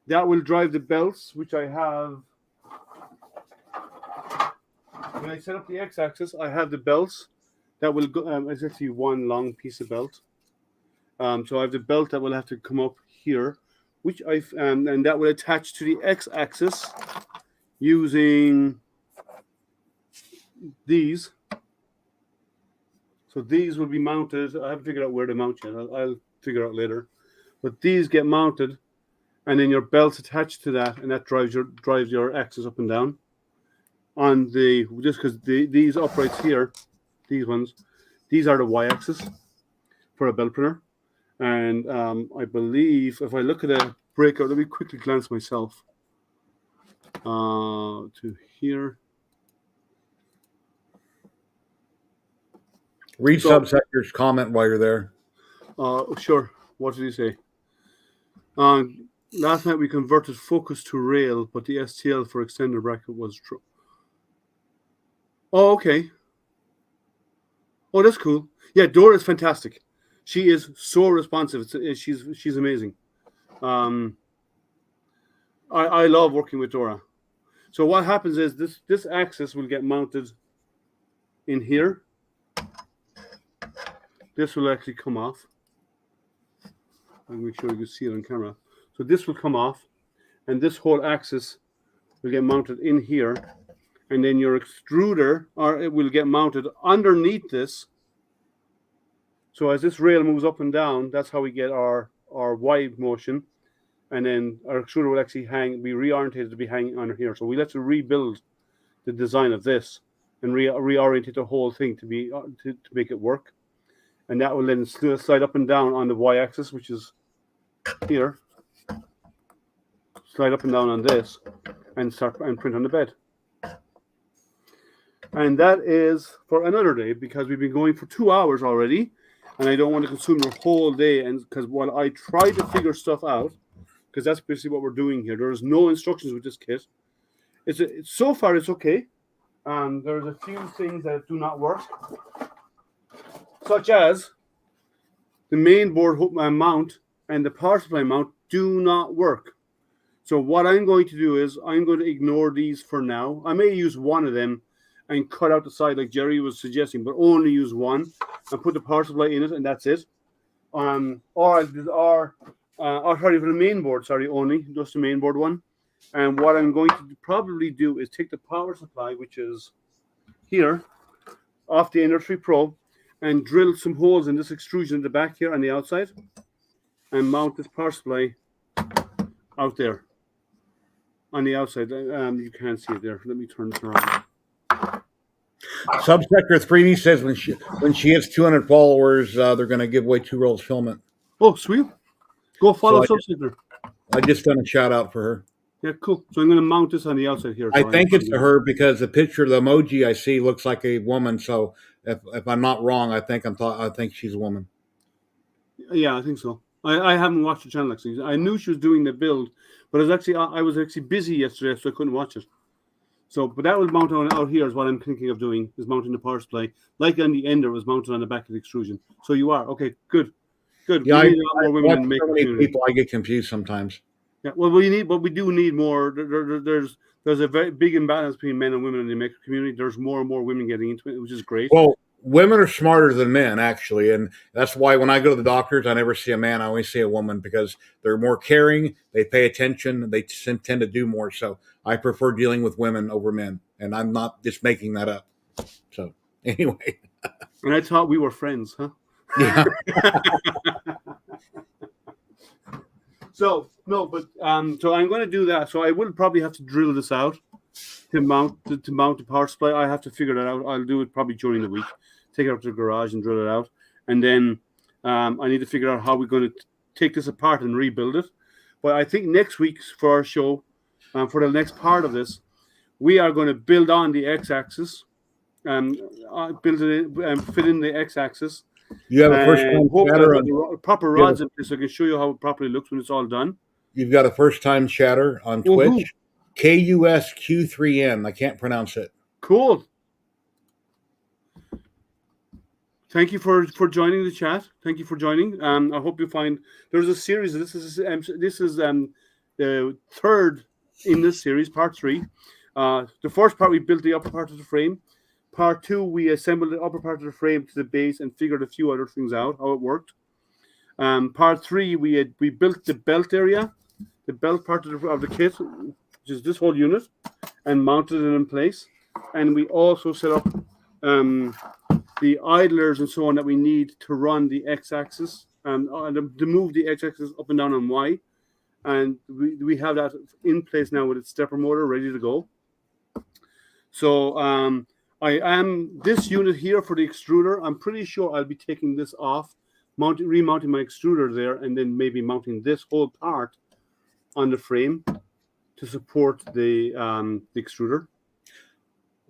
That will drive the belts, which I have. When I set up the x-axis, I have the belts that will go. It's actually one long piece of belt. So I have the belt that will have to come up here, which and that will attach to the x-axis using these. So these will be mounted. I haven't figured out where to mount yet. I'll figure out later. But these get mounted, and then your belt's attached to that, and that drives your axis up and down. Just because these uprights here, these ones, these are the y-axis for a belt printer. And I believe if I look at a breakout, let me quickly glance myself to here. Read Subsector's comment while you're there. Sure. What did he say? Last night we converted focus to rail, but the STL for extender bracket was true. Oh, okay. Oh, that's cool. Yeah, Dora is fantastic. She is so responsive. She's amazing. Um, I love working with Dora. So what happens is this axis will get mounted in here. This will actually come off. I'll make sure you can see it on camera. So this will come off, and this whole axis will get mounted in here, and then your extruder, or it will get mounted underneath this. So as this rail moves up and down, that's how we get our Y motion, and then our extruder will actually be reorientated to be hanging under here. So we'll have to rebuild the design of this and reorientate the whole thing to make it work, and that will then slide up and down on the Y-axis, which is here. Slide up and down on this, and start and print on the bed. And that is for another day, because we've been going for 2 hours already, and I don't want to consume your whole day. And because while I try to figure stuff out, because that's basically what we're doing here, there's no instructions with this kit. So far it's okay. There's a few things that do not work, such as the main board mount and the power supply mount do not work. So what I'm going to do is I'm going to ignore these for now. I may use one of them and cut out the side like Jerry was suggesting, but only use one and put the power supply in it, and that's it. Or sorry, for the main board, only just the main board one. And what I'm going to probably do is take the power supply, which is here, off the Industry Pro, and drill some holes in this extrusion in the back here on the outside, and mount this power supply out there on the outside. You can't see it there. Let me turn this around. Subsector 3D says when she hits 200 followers, they're going to give away 2 rolls of filament. Oh, sweet. Go follow Subsector. I just done a shout out for her. Yeah, cool. So I'm going to mount this on the outside here. I think it's to her because the picture, the emoji I see looks like a woman. So if I'm not wrong, I think she's a woman. Yeah, I think so. I haven't watched the channel actually. I knew she was doing the build, but I was actually busy yesterday, so I couldn't watch it. So, but that will mount on out here is what I'm thinking of doing, is mounting the power supply. Like on the ender was mounted on the back of the extrusion. So you are okay. Good. Yeah, I need a lot more women in the making people. I get confused sometimes. Yeah, well, we do need more. There's a very big imbalance between men and women in the maker community. There's more and more women getting into it, which is great. Well, women are smarter than men, actually, and that's why when I go to the doctors, I never see a man. I always see a woman because they're more caring. They pay attention. They tend to do more. So I prefer dealing with women over men, and I'm not just making that up. So anyway, and I thought we were friends, huh? Yeah. So no, but so I'm going to do that. So I will probably have to drill this out to mount the power supply. I have to figure that out. I'll do it probably during the week. Take it up to the garage and drill it out, and then I need to figure out how we're going to take this apart and rebuild it. But I think next week for our show, for the next part of this, we are going to build on the x-axis, build it in, and fit in the x-axis. You have a first-time chatter on proper rods in place, so I can show you how it properly looks when it's all done. You've got a first-time chatter on Twitch. KUSQ3N. I can't pronounce it. Cool. Thank you for joining the chat. Thank you for joining. I hope you find there's a series. This is the third in this series, part 3. The first part we built the upper part of the frame. Part 2 we assembled the upper part of the frame to the base and figured a few other things out how it worked. Part 3 we built the belt area, the belt part of the kit, which is this whole unit, and mounted it in place. And we also set up the idlers and so on that we need to run the x-axis and to move the x-axis up and down on Y. And we have that in place now with its stepper motor ready to go. So I am this unit here for the extruder. I'm pretty sure I'll be taking this off, remounting my extruder there, and then maybe mounting this whole part on the frame to support the extruder.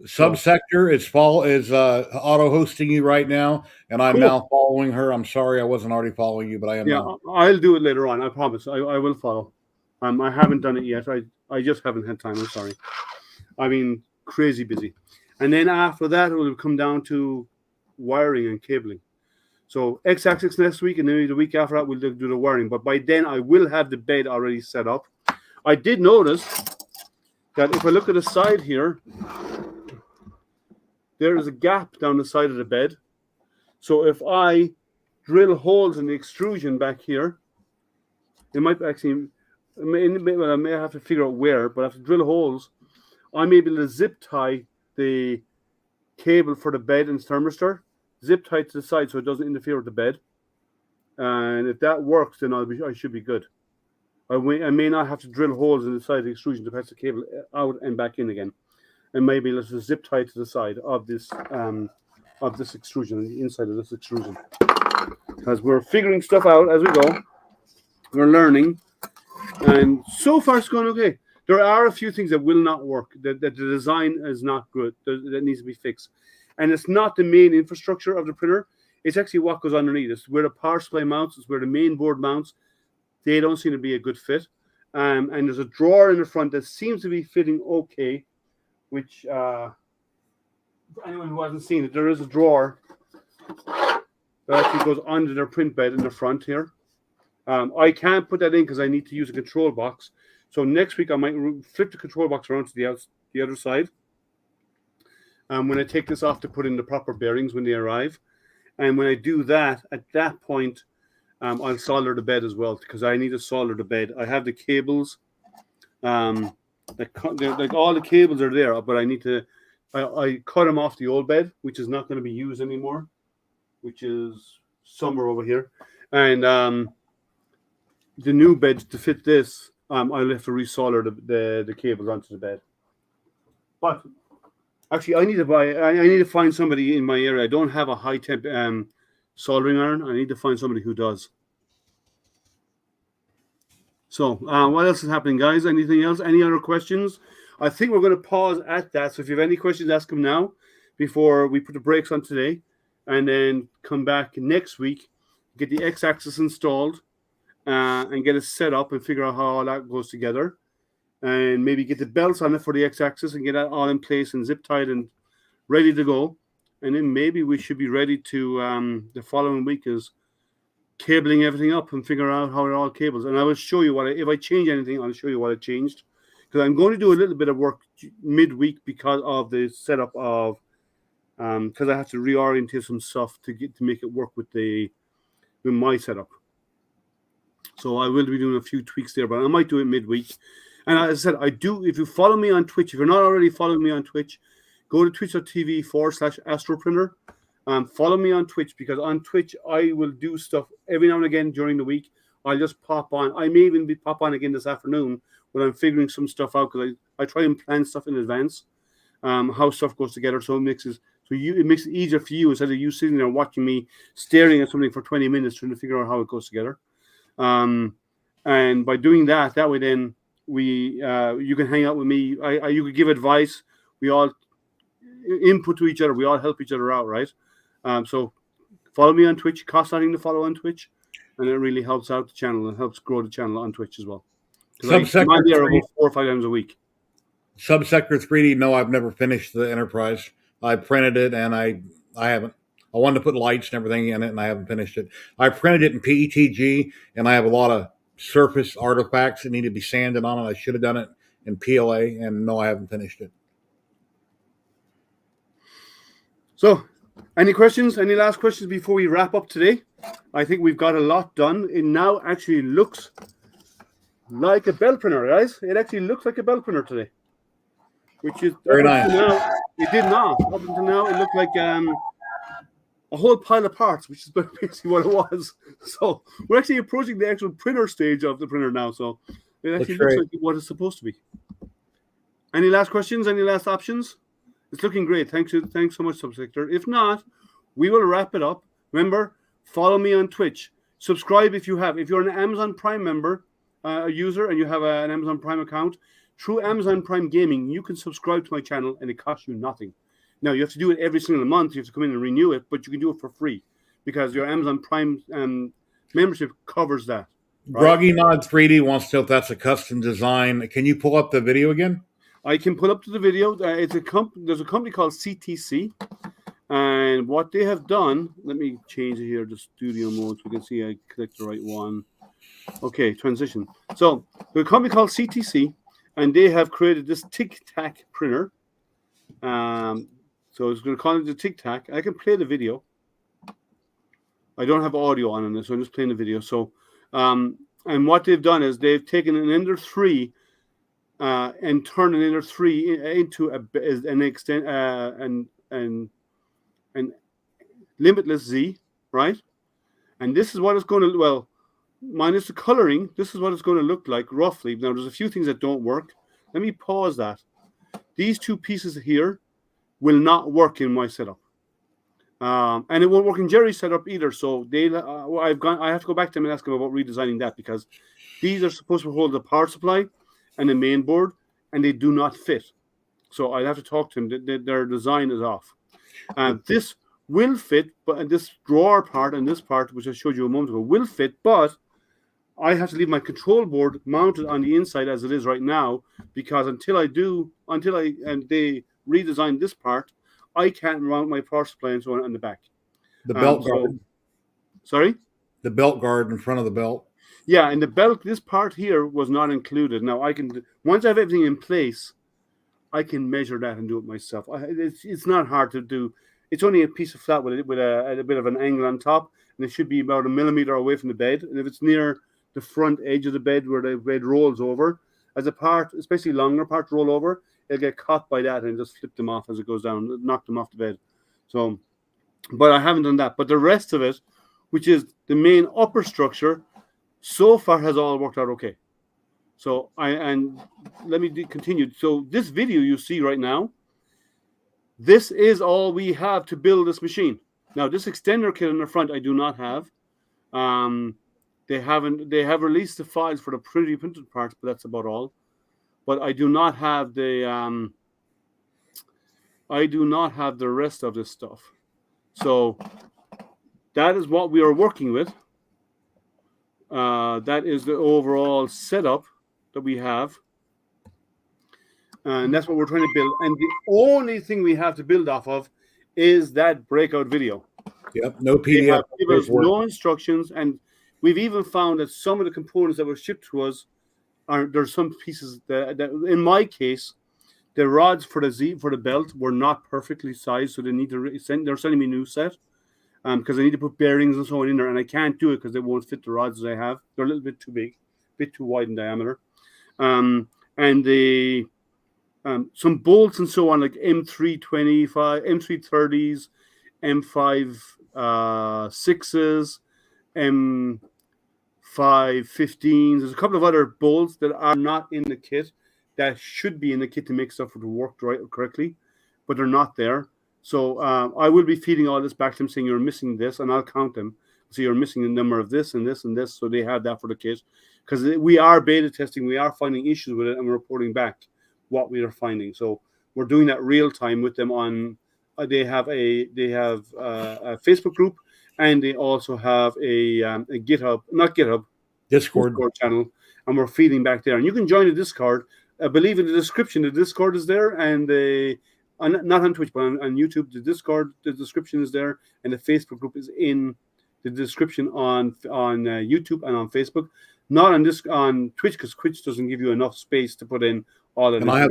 Subsector is auto hosting you right now, and I'm now following her. I'm sorry I wasn't already following you, but I am now. I'll do it later on. I promise. I will follow. I haven't done it yet. I just haven't had time. I'm sorry. I've been crazy busy. And then after that, it will come down to wiring and cabling. So X-axis next week, and then the week after that, we'll do the wiring. But by then, I will have the bed already set up. I did notice that if I look at the side here, there is a gap down the side of the bed. So if I drill holes in the extrusion back here, it might actually, I may have to figure out where, but I have to drill holes. I may be able to zip tie the cable for the bed and thermistor, zip tie to the side so it doesn't interfere with the bed. And if that works, then I should be good. I may not have to drill holes in the side of the extrusion to pass the cable out and back in again. And maybe let's just zip tie to the side of this extrusion, the inside of this extrusion. Because we're figuring stuff out as we go. We're learning. And so far it's going okay. There are a few things that will not work, that the design is not good, that needs to be fixed. And it's not the main infrastructure of the printer. It's actually what goes underneath. It's where the power supply mounts. It's where the main board mounts. They don't seem to be a good fit. And there's a drawer in the front that seems to be fitting okay, which for anyone who hasn't seen it, there is a drawer that actually goes under their print bed in the front here. I can't put that in because I need to use a control box. So next week I might flip the control box around to the other side. When I take this off to put in the proper bearings when they arrive. And when I do that, at that point, I'll solder the bed as well because I need to solder the bed. I have the cables. Like all the cables are there, but I need to. I cut them off the old bed, which is not going to be used anymore, which is somewhere over here. And the new bed to fit this, I'll have to resolder the cables onto the bed. But actually, I need to find somebody in my area. I don't have a high temp soldering iron. I need to find somebody who does. So, what else is happening, guys? Anything else? Any other questions? I think we're going to pause at that. So, if you have any questions, ask them now before we put the brakes on today, and then come back next week, get the X-axis installed, and get it set up and figure out how all that goes together, and maybe get the belts on it for the X-axis and get that all in place and zip tied and ready to go. And then maybe we should be ready to the following week is cabling everything up and figure out how it all cables. And I will show you if I change anything, I'll show you what I changed. Because I'm going to do a little bit of work midweek because of the setup of because I have to reorientate some stuff to make it work with my setup. So I will be doing a few tweaks there, but I might do it midweek. And as I said, if you follow me on Twitch, if you're not already following me on Twitch, go to twitch.tv/astroprinter. Follow me on Twitch because on Twitch, I will do stuff every now and again during the week. I'll just pop on. I may even pop on again this afternoon when I'm figuring some stuff out because I try and plan stuff in advance, how stuff goes together. So it makes it easier for you instead of you sitting there watching me staring at something for 20 minutes trying to figure out how it goes together. And by doing that way then you can hang out with me. You could give advice. We all input to each other. We all help each other out, right? So follow me on Twitch. It costs nothing to follow on Twitch, and it really helps out the channel and helps grow the channel on Twitch as well. I'm there about 4 or 5 times a week. Subsector 3D. No, I've never finished the Enterprise. I printed it, and I haven't. I wanted to put lights and everything in it, and I haven't finished it. I printed it in PETG, and I have a lot of surface artifacts that need to be sanded on it. I should have done it in PLA, and no, I haven't finished it. So, any questions? Any last questions before we wrap up today? I think we've got a lot done. It now actually looks like a bell printer, guys. It actually looks like a bell printer today, which is very nice. It did not. Up until now, it looked like a whole pile of parts, which is basically what it was. So we're actually approaching the actual printer stage of the printer now. So it actually looks like what it's supposed to be. Any last questions? Any last options? It's looking great. Thanks so much, Subsector. If not, we will wrap it up. Remember, follow me on Twitch. Subscribe if you have. If you're an Amazon Prime member, user, and you have an Amazon Prime account, through Amazon Prime Gaming, you can subscribe to my channel, and it costs you nothing. Now, you have to do it every single month. You have to come in and renew it, but you can do it for free because your Amazon Prime membership covers that. Right? Groggy Nod 3D wants to know if that's a custom design. Can you pull up the video again? I can pull up to the video. There's a company called CTC, and what they have done. Let me change it here to studio mode so we can see I clicked the right one. Okay, transition. So there's a company called CTC, and they have created this TigTak printer. So it's going to call it the TigTak. I can play the video. I don't have audio on this, so I'm just playing the video. So, and what they've done is they've taken an Ender 3 and turned an Ender 3 into an extent and limitless Z, right? And this is what it's going to, well, minus the coloring, this is what it's going to look like roughly. Now, there's a few things that don't work. Let me pause that. These two pieces here will not work in my setup. And it won't work in Jerry's setup either. So I have to go back to them and ask them about redesigning that, because these are supposed to hold the power supply and the main board, and they do not fit. So I have to talk to them. Their design is off. This will fit, but this drawer part and this part, which I showed you a moment ago, will fit, but I have to leave my control board mounted on the inside as it is right now, because until they redesign this part, I can't mount my power supply and so on the back. The belt guard. Sorry? The belt guard in front of the belt. Yeah, and the belt, this part here was not included. Now, once I have everything in place, I can measure that and do it myself. It's not hard to do. It's only a piece of flat with a bit of an angle on top, and it should be about 1 millimeter away from the bed. And if it's near the front edge of the bed where the bed rolls over, as a part, especially longer parts roll over, it'll get caught by that and just flip them off as it goes down, knock them off the bed. So, but I haven't done that. But the rest of it, which is the main upper structure, so far has all worked out okay. So let me continue. So this video you see right now, this is all we have to build this machine. Now, this extender kit in the front I do not have. They have released the files for the printed parts, but that's about all. But I do not have the rest of this stuff. So that is what we are working with. That is the overall setup that we have. And that's what we're trying to build. And the only thing we have to build off of is that breakout video. Yep, no PDF. There's no instructions. And we've even found that some of the components that were shipped to us, there's some pieces that in my case, the rods for the belt were not perfectly sized. So they need to they're sending me a new set. Because I need to put bearings and so on in there, and I can't do it because they won't fit the rods that I have. They're a little bit too big, a bit too wide in diameter. And the some bolts and so on, like M325, M330s, M56s, M515s. There's a couple of other bolts that are not in the kit that should be in the kit to make stuff to work correctly, but they're not there. So I will be feeding all this back to them, saying you're missing this, and I'll count them. So you're missing the number of this and this and this, so they have that for the kit. Because we are beta testing, we are finding issues with it, and we're reporting back what we are finding. So we're doing that real time with them on. They have a Facebook group, and they also have a Discord channel, and we're feeding back there. And you can join the Discord. I believe in the description, the Discord is there, and not on Twitch, but on YouTube, the Discord, the description is there, and the Facebook group is in the description on YouTube and on Facebook. Not on Twitch, because Twitch doesn't give you enough space to put in all that. And I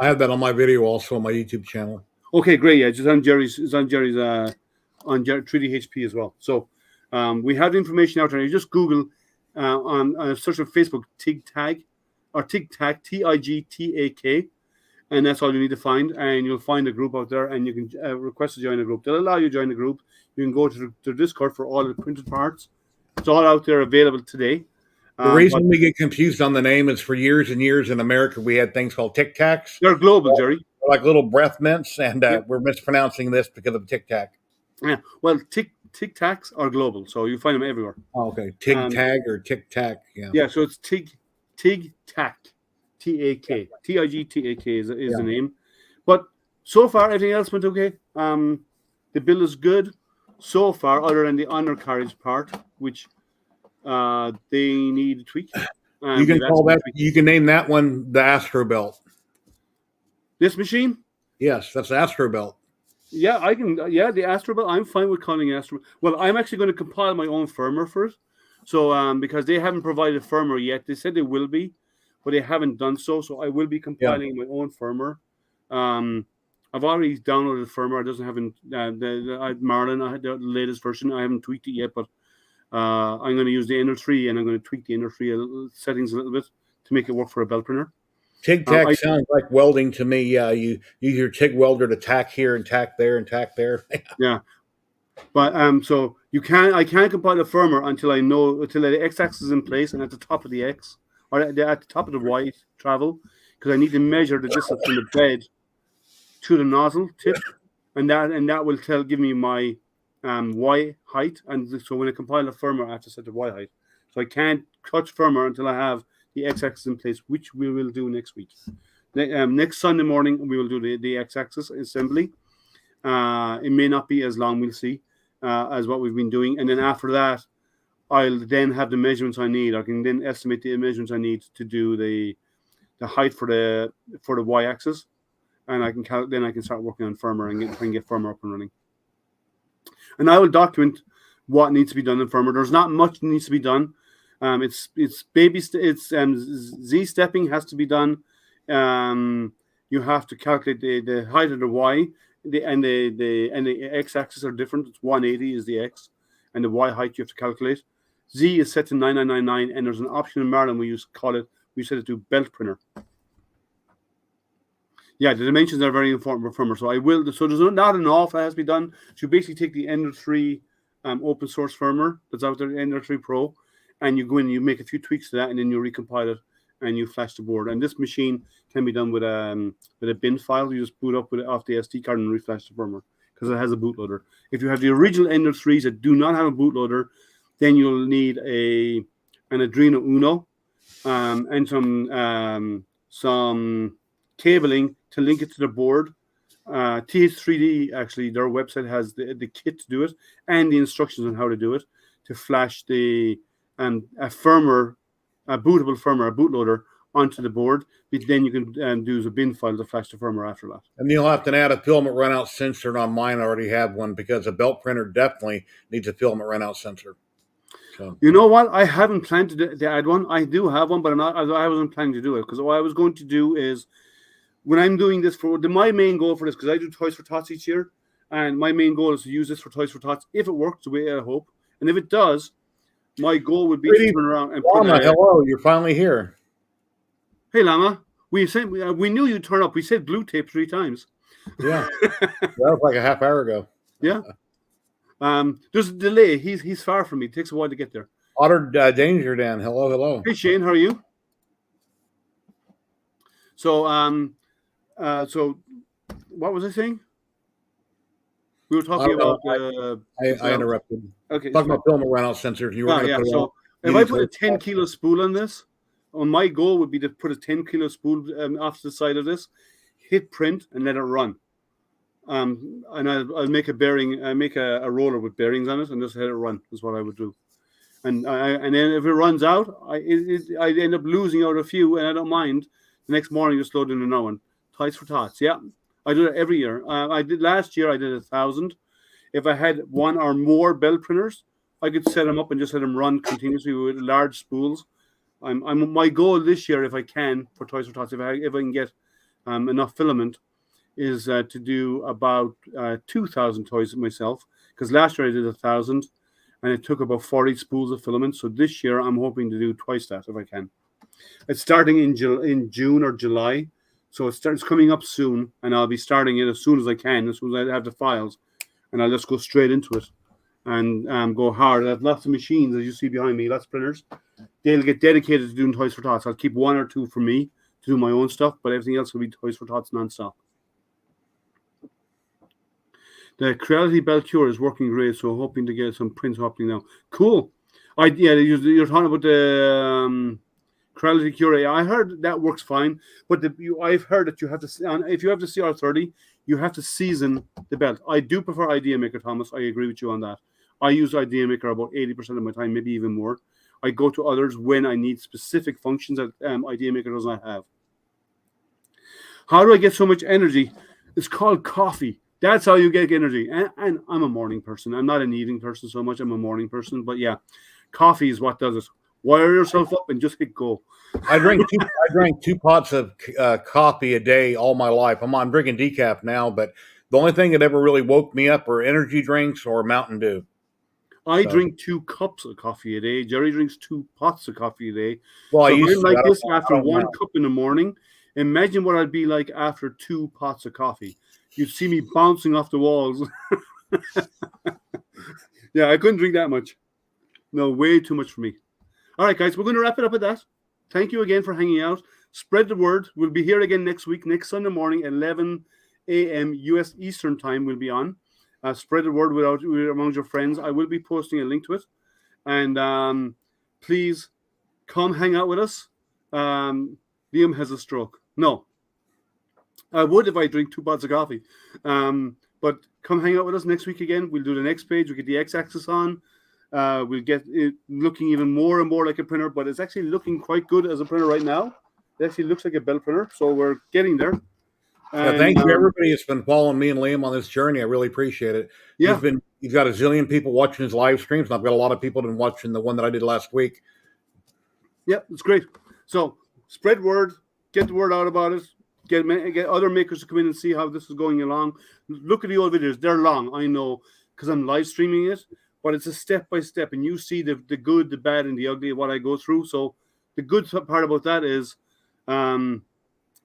have that on my video also on my YouTube channel. Okay, great. Yeah, it's on Jerry's 3DHP as well. So we have the information out there. You just Google on search on Facebook TigTak or TigTak, TigTak. And that's all you need to find, and you'll find a group out there, and you can request to join a group. They'll allow you to join the group. You can go to the Discord for all the printed parts. It's all out there available today. The reason we get confused on the name is for years and years in America, we had things called TigTaks. They're global, Jerry. They're like little breath mints, and we're mispronouncing this because of TigTak. Yeah, well, TigTaks are global, so you find them everywhere. Oh, okay, TigTag or TigTak. Yeah. So it's TigTak. TAK. TIGTAK is the name. But so far, everything else went okay. The build is good so far, other than the undercarriage part, which they need to tweak. You can call that. You can name that one the Astro Belt. This machine? Yes, that's Astro Belt. Yeah, I can. Yeah, the Astro Belt. I'm fine with calling Astro. Well, I'm actually going to compile my own firmware first. So, because they haven't provided firmware yet, they said they will be, but they haven't done so. So I will be compiling my own firmware. I've already downloaded the firmware. It doesn't have Marlin. I had the latest version. I haven't tweaked it yet, but I'm going to use the Ender 3 and I'm going to tweak the Ender 3 settings a little bit to make it work for a belt printer. TigTak sounds like welding to me. Yeah, you use your TIG welder to tack here and tack there and tack there. Yeah, but so I can't compile the firmware until the x-axis is in place and at the top of the x or at the top of the y travel, because I need to measure the distance from the bed to the nozzle tip, and that will give me my y height. And so when I compile the firmware, I have to set the y height. So I can't touch firmware until I have the x-axis in place, which we will do next week. Next Sunday morning, we will do the x-axis assembly. It may not be as long, we'll see, as what we've been doing. And then after that, I'll then have the measurements I need. I can then estimate the measurements I need to do the height for the y-axis, and I can start working on firmware and get firmware up and running. And I will document what needs to be done in firmware. There's not much that needs to be done. It's Z stepping has to be done. You have to calculate the height of the y, and the x-axis are different. It's 180 is the x, and the y height you have to calculate. Z is set to 9999, and there's an option in Marlin we set it to belt printer. Yeah, the dimensions are very important for firmware. So there's not an awful that has to be done. So you basically take the Ender 3 open source firmware that's out there, Ender 3 Pro, and you go in and you make a few tweaks to that, and then you recompile it and you flash the board. And this machine can be done with a bin file. You just boot up off the SD card and reflash the firmware because it has a bootloader. If you have the original Ender 3s that do not have a bootloader, then you'll need an Arduino Uno and some cabling to link it to the board. TH3D, actually, their website has the kit to do it and the instructions on how to do it to flash a bootable firmware, a bootloader onto the board. Then you can do a bin file to flash the firmware after that. And you'll have to add a filament runout sensor. On mine, I already have one because a belt printer definitely needs a filament runout sensor. So. You know what? I haven't planned to add one. I do have one, but I wasn't planning to do it because what I was going to do is, when I'm doing this my main goal for this, because I do Toys for Tots each year, and my main goal is to use this for Toys for Tots if it works the way I hope, and if it does, my goal would be to turn around and Llama, hello, you're finally here. Hey, Llama, we knew you'd turn up. We said blue tape 3 times. Yeah, that was like a half hour ago. Yeah. There's a delay. He's far from me. It takes a while to get there. Otter Danger Dan, hello. Hey, Shane, how are you? So so what was I saying? We were talking about. I interrupted. Okay. Talking about filament runout sensors. You were going to put so if I put a 10-kilo spool on this, my goal would be to put a 10-kilo spool off the side of this, hit print, and let it run. And I'll make a bearing. I make a roller with bearings on it, and just let it run. Is what I would do. And then if it runs out, I end up losing out a few, and I don't mind. The next morning, just load in another one. Toys for Tots. Yeah, I do that every year. I did last year. I did 1,000. If I had one or more belt printers, I could set them up and just let them run continuously with large spools. My goal this year, if I can, for Toys for Tots, if I can get enough filament, is to do about 2,000 toys myself. Because last year I did 1,000, and it took about 40 spools of filament. So this year I'm hoping to do twice that if I can. It's starting in June or July, so it's coming up soon, and I'll be starting it as soon as I can, as soon as I have the files, and I'll just go straight into it and go hard. I have lots of machines, as you see behind me, lots of printers. They'll get dedicated to doing Toys for Tots. I'll keep 1 or 2 for me to do my own stuff, but everything else will be Toys for Tots non-stop. The Creality Belt Cure is working great, so hoping to get some prints happening now. Cool. You're talking about the Creality Cure. I heard that works fine, but I've heard that you have to, if you have the CR30, you have to season the belt. I do prefer Idea Maker, Thomas. I agree with you on that. I use Idea Maker about 80% of my time, maybe even more. I go to others when I need specific functions that Idea Maker does not have. How do I get so much energy? It's called coffee. That's how you get energy. And I'm a morning person. I'm not an evening person so much. I'm a morning person. But yeah, coffee is what does it. Wire yourself up and just hit go. I drank 2 pots of coffee a day all my life. I'm drinking decaf now, but the only thing that ever really woke me up are energy drinks or Mountain Dew. I drink 2 cups of coffee a day. Jerry drinks 2 pots of coffee a day. Well, So I if used I'm to. like this I after don't 1 know. cup in the morning, imagine what I'd be like after 2 pots of coffee. You'd see me bouncing off the walls. Yeah, I couldn't drink that much. No, way too much for me. All right, guys, we're going to wrap it up at that. Thank you again for hanging out. Spread the word. We'll be here again next week, next Sunday morning, 11 a.m. U.S. Eastern Time. We'll be on. Spread the word among your friends. I will be posting a link to it. And please come hang out with us. Liam has a stroke. No, I would if I drink 2 pots of coffee. But come hang out with us next week again. We'll do the next page. We'll get the x-axis on. We'll get it looking even more and more like a printer, but it's actually looking quite good as a printer right now. It actually looks like a bell printer, so we're getting there. Yeah, thank you, everybody that's been following me and Liam on this journey. I really appreciate it. Yeah. He's got a zillion people watching his live streams, and I've got a lot of people been watching the one that I did last week. Yep, it's great. So spread word, get the word out about it. Get other makers to come in and see how this is going along. Look at the old videos; they're long, I know, because I'm live streaming it. But it's a step by step, and you see the good, the bad, and the ugly of what I go through. So the good part about that is,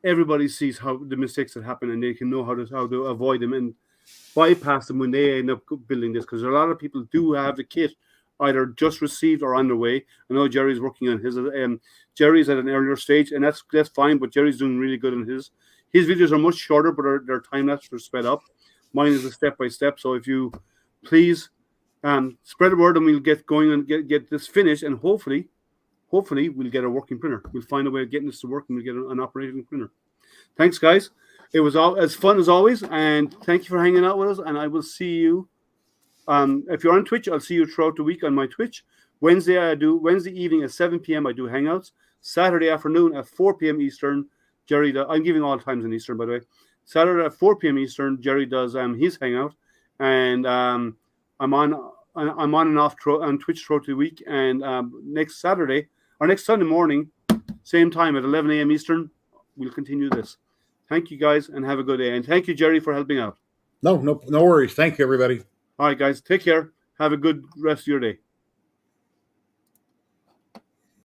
everybody sees how the mistakes that happen, and they can know how to avoid them and bypass them when they end up building this. Because a lot of people do have the kit either just received or on the way. I know Jerry's working on his. Jerry's at an earlier stage, and that's fine. But Jerry's doing really good on his. His videos are much shorter, but they're time lapse or sped up. Mine is a step by step. So if you please spread the word, and we'll get going and get this finished, and hopefully we'll get a working printer. We'll find a way of getting this to work, and we'll get an operating printer. Thanks, guys. It was all as fun as always, and thank you for hanging out with us. And I will see you. If you're on Twitch, I'll see you throughout the week on my Twitch. Wednesday evening at 7 p.m. I do Hangouts. Saturday afternoon at 4 p.m. Eastern, I'm giving all times in Eastern, by the way. Saturday at 4 p.m. Eastern, Jerry does his Hangout, and I'm on and off on Twitch throughout the week. And next Saturday or next Sunday morning, same time at 11 a.m. Eastern, we'll continue this. Thank you, guys, and have a good day. And thank you, Jerry, for helping out. No worries. Thank you, everybody. All right, guys, take care. Have a good rest of your day.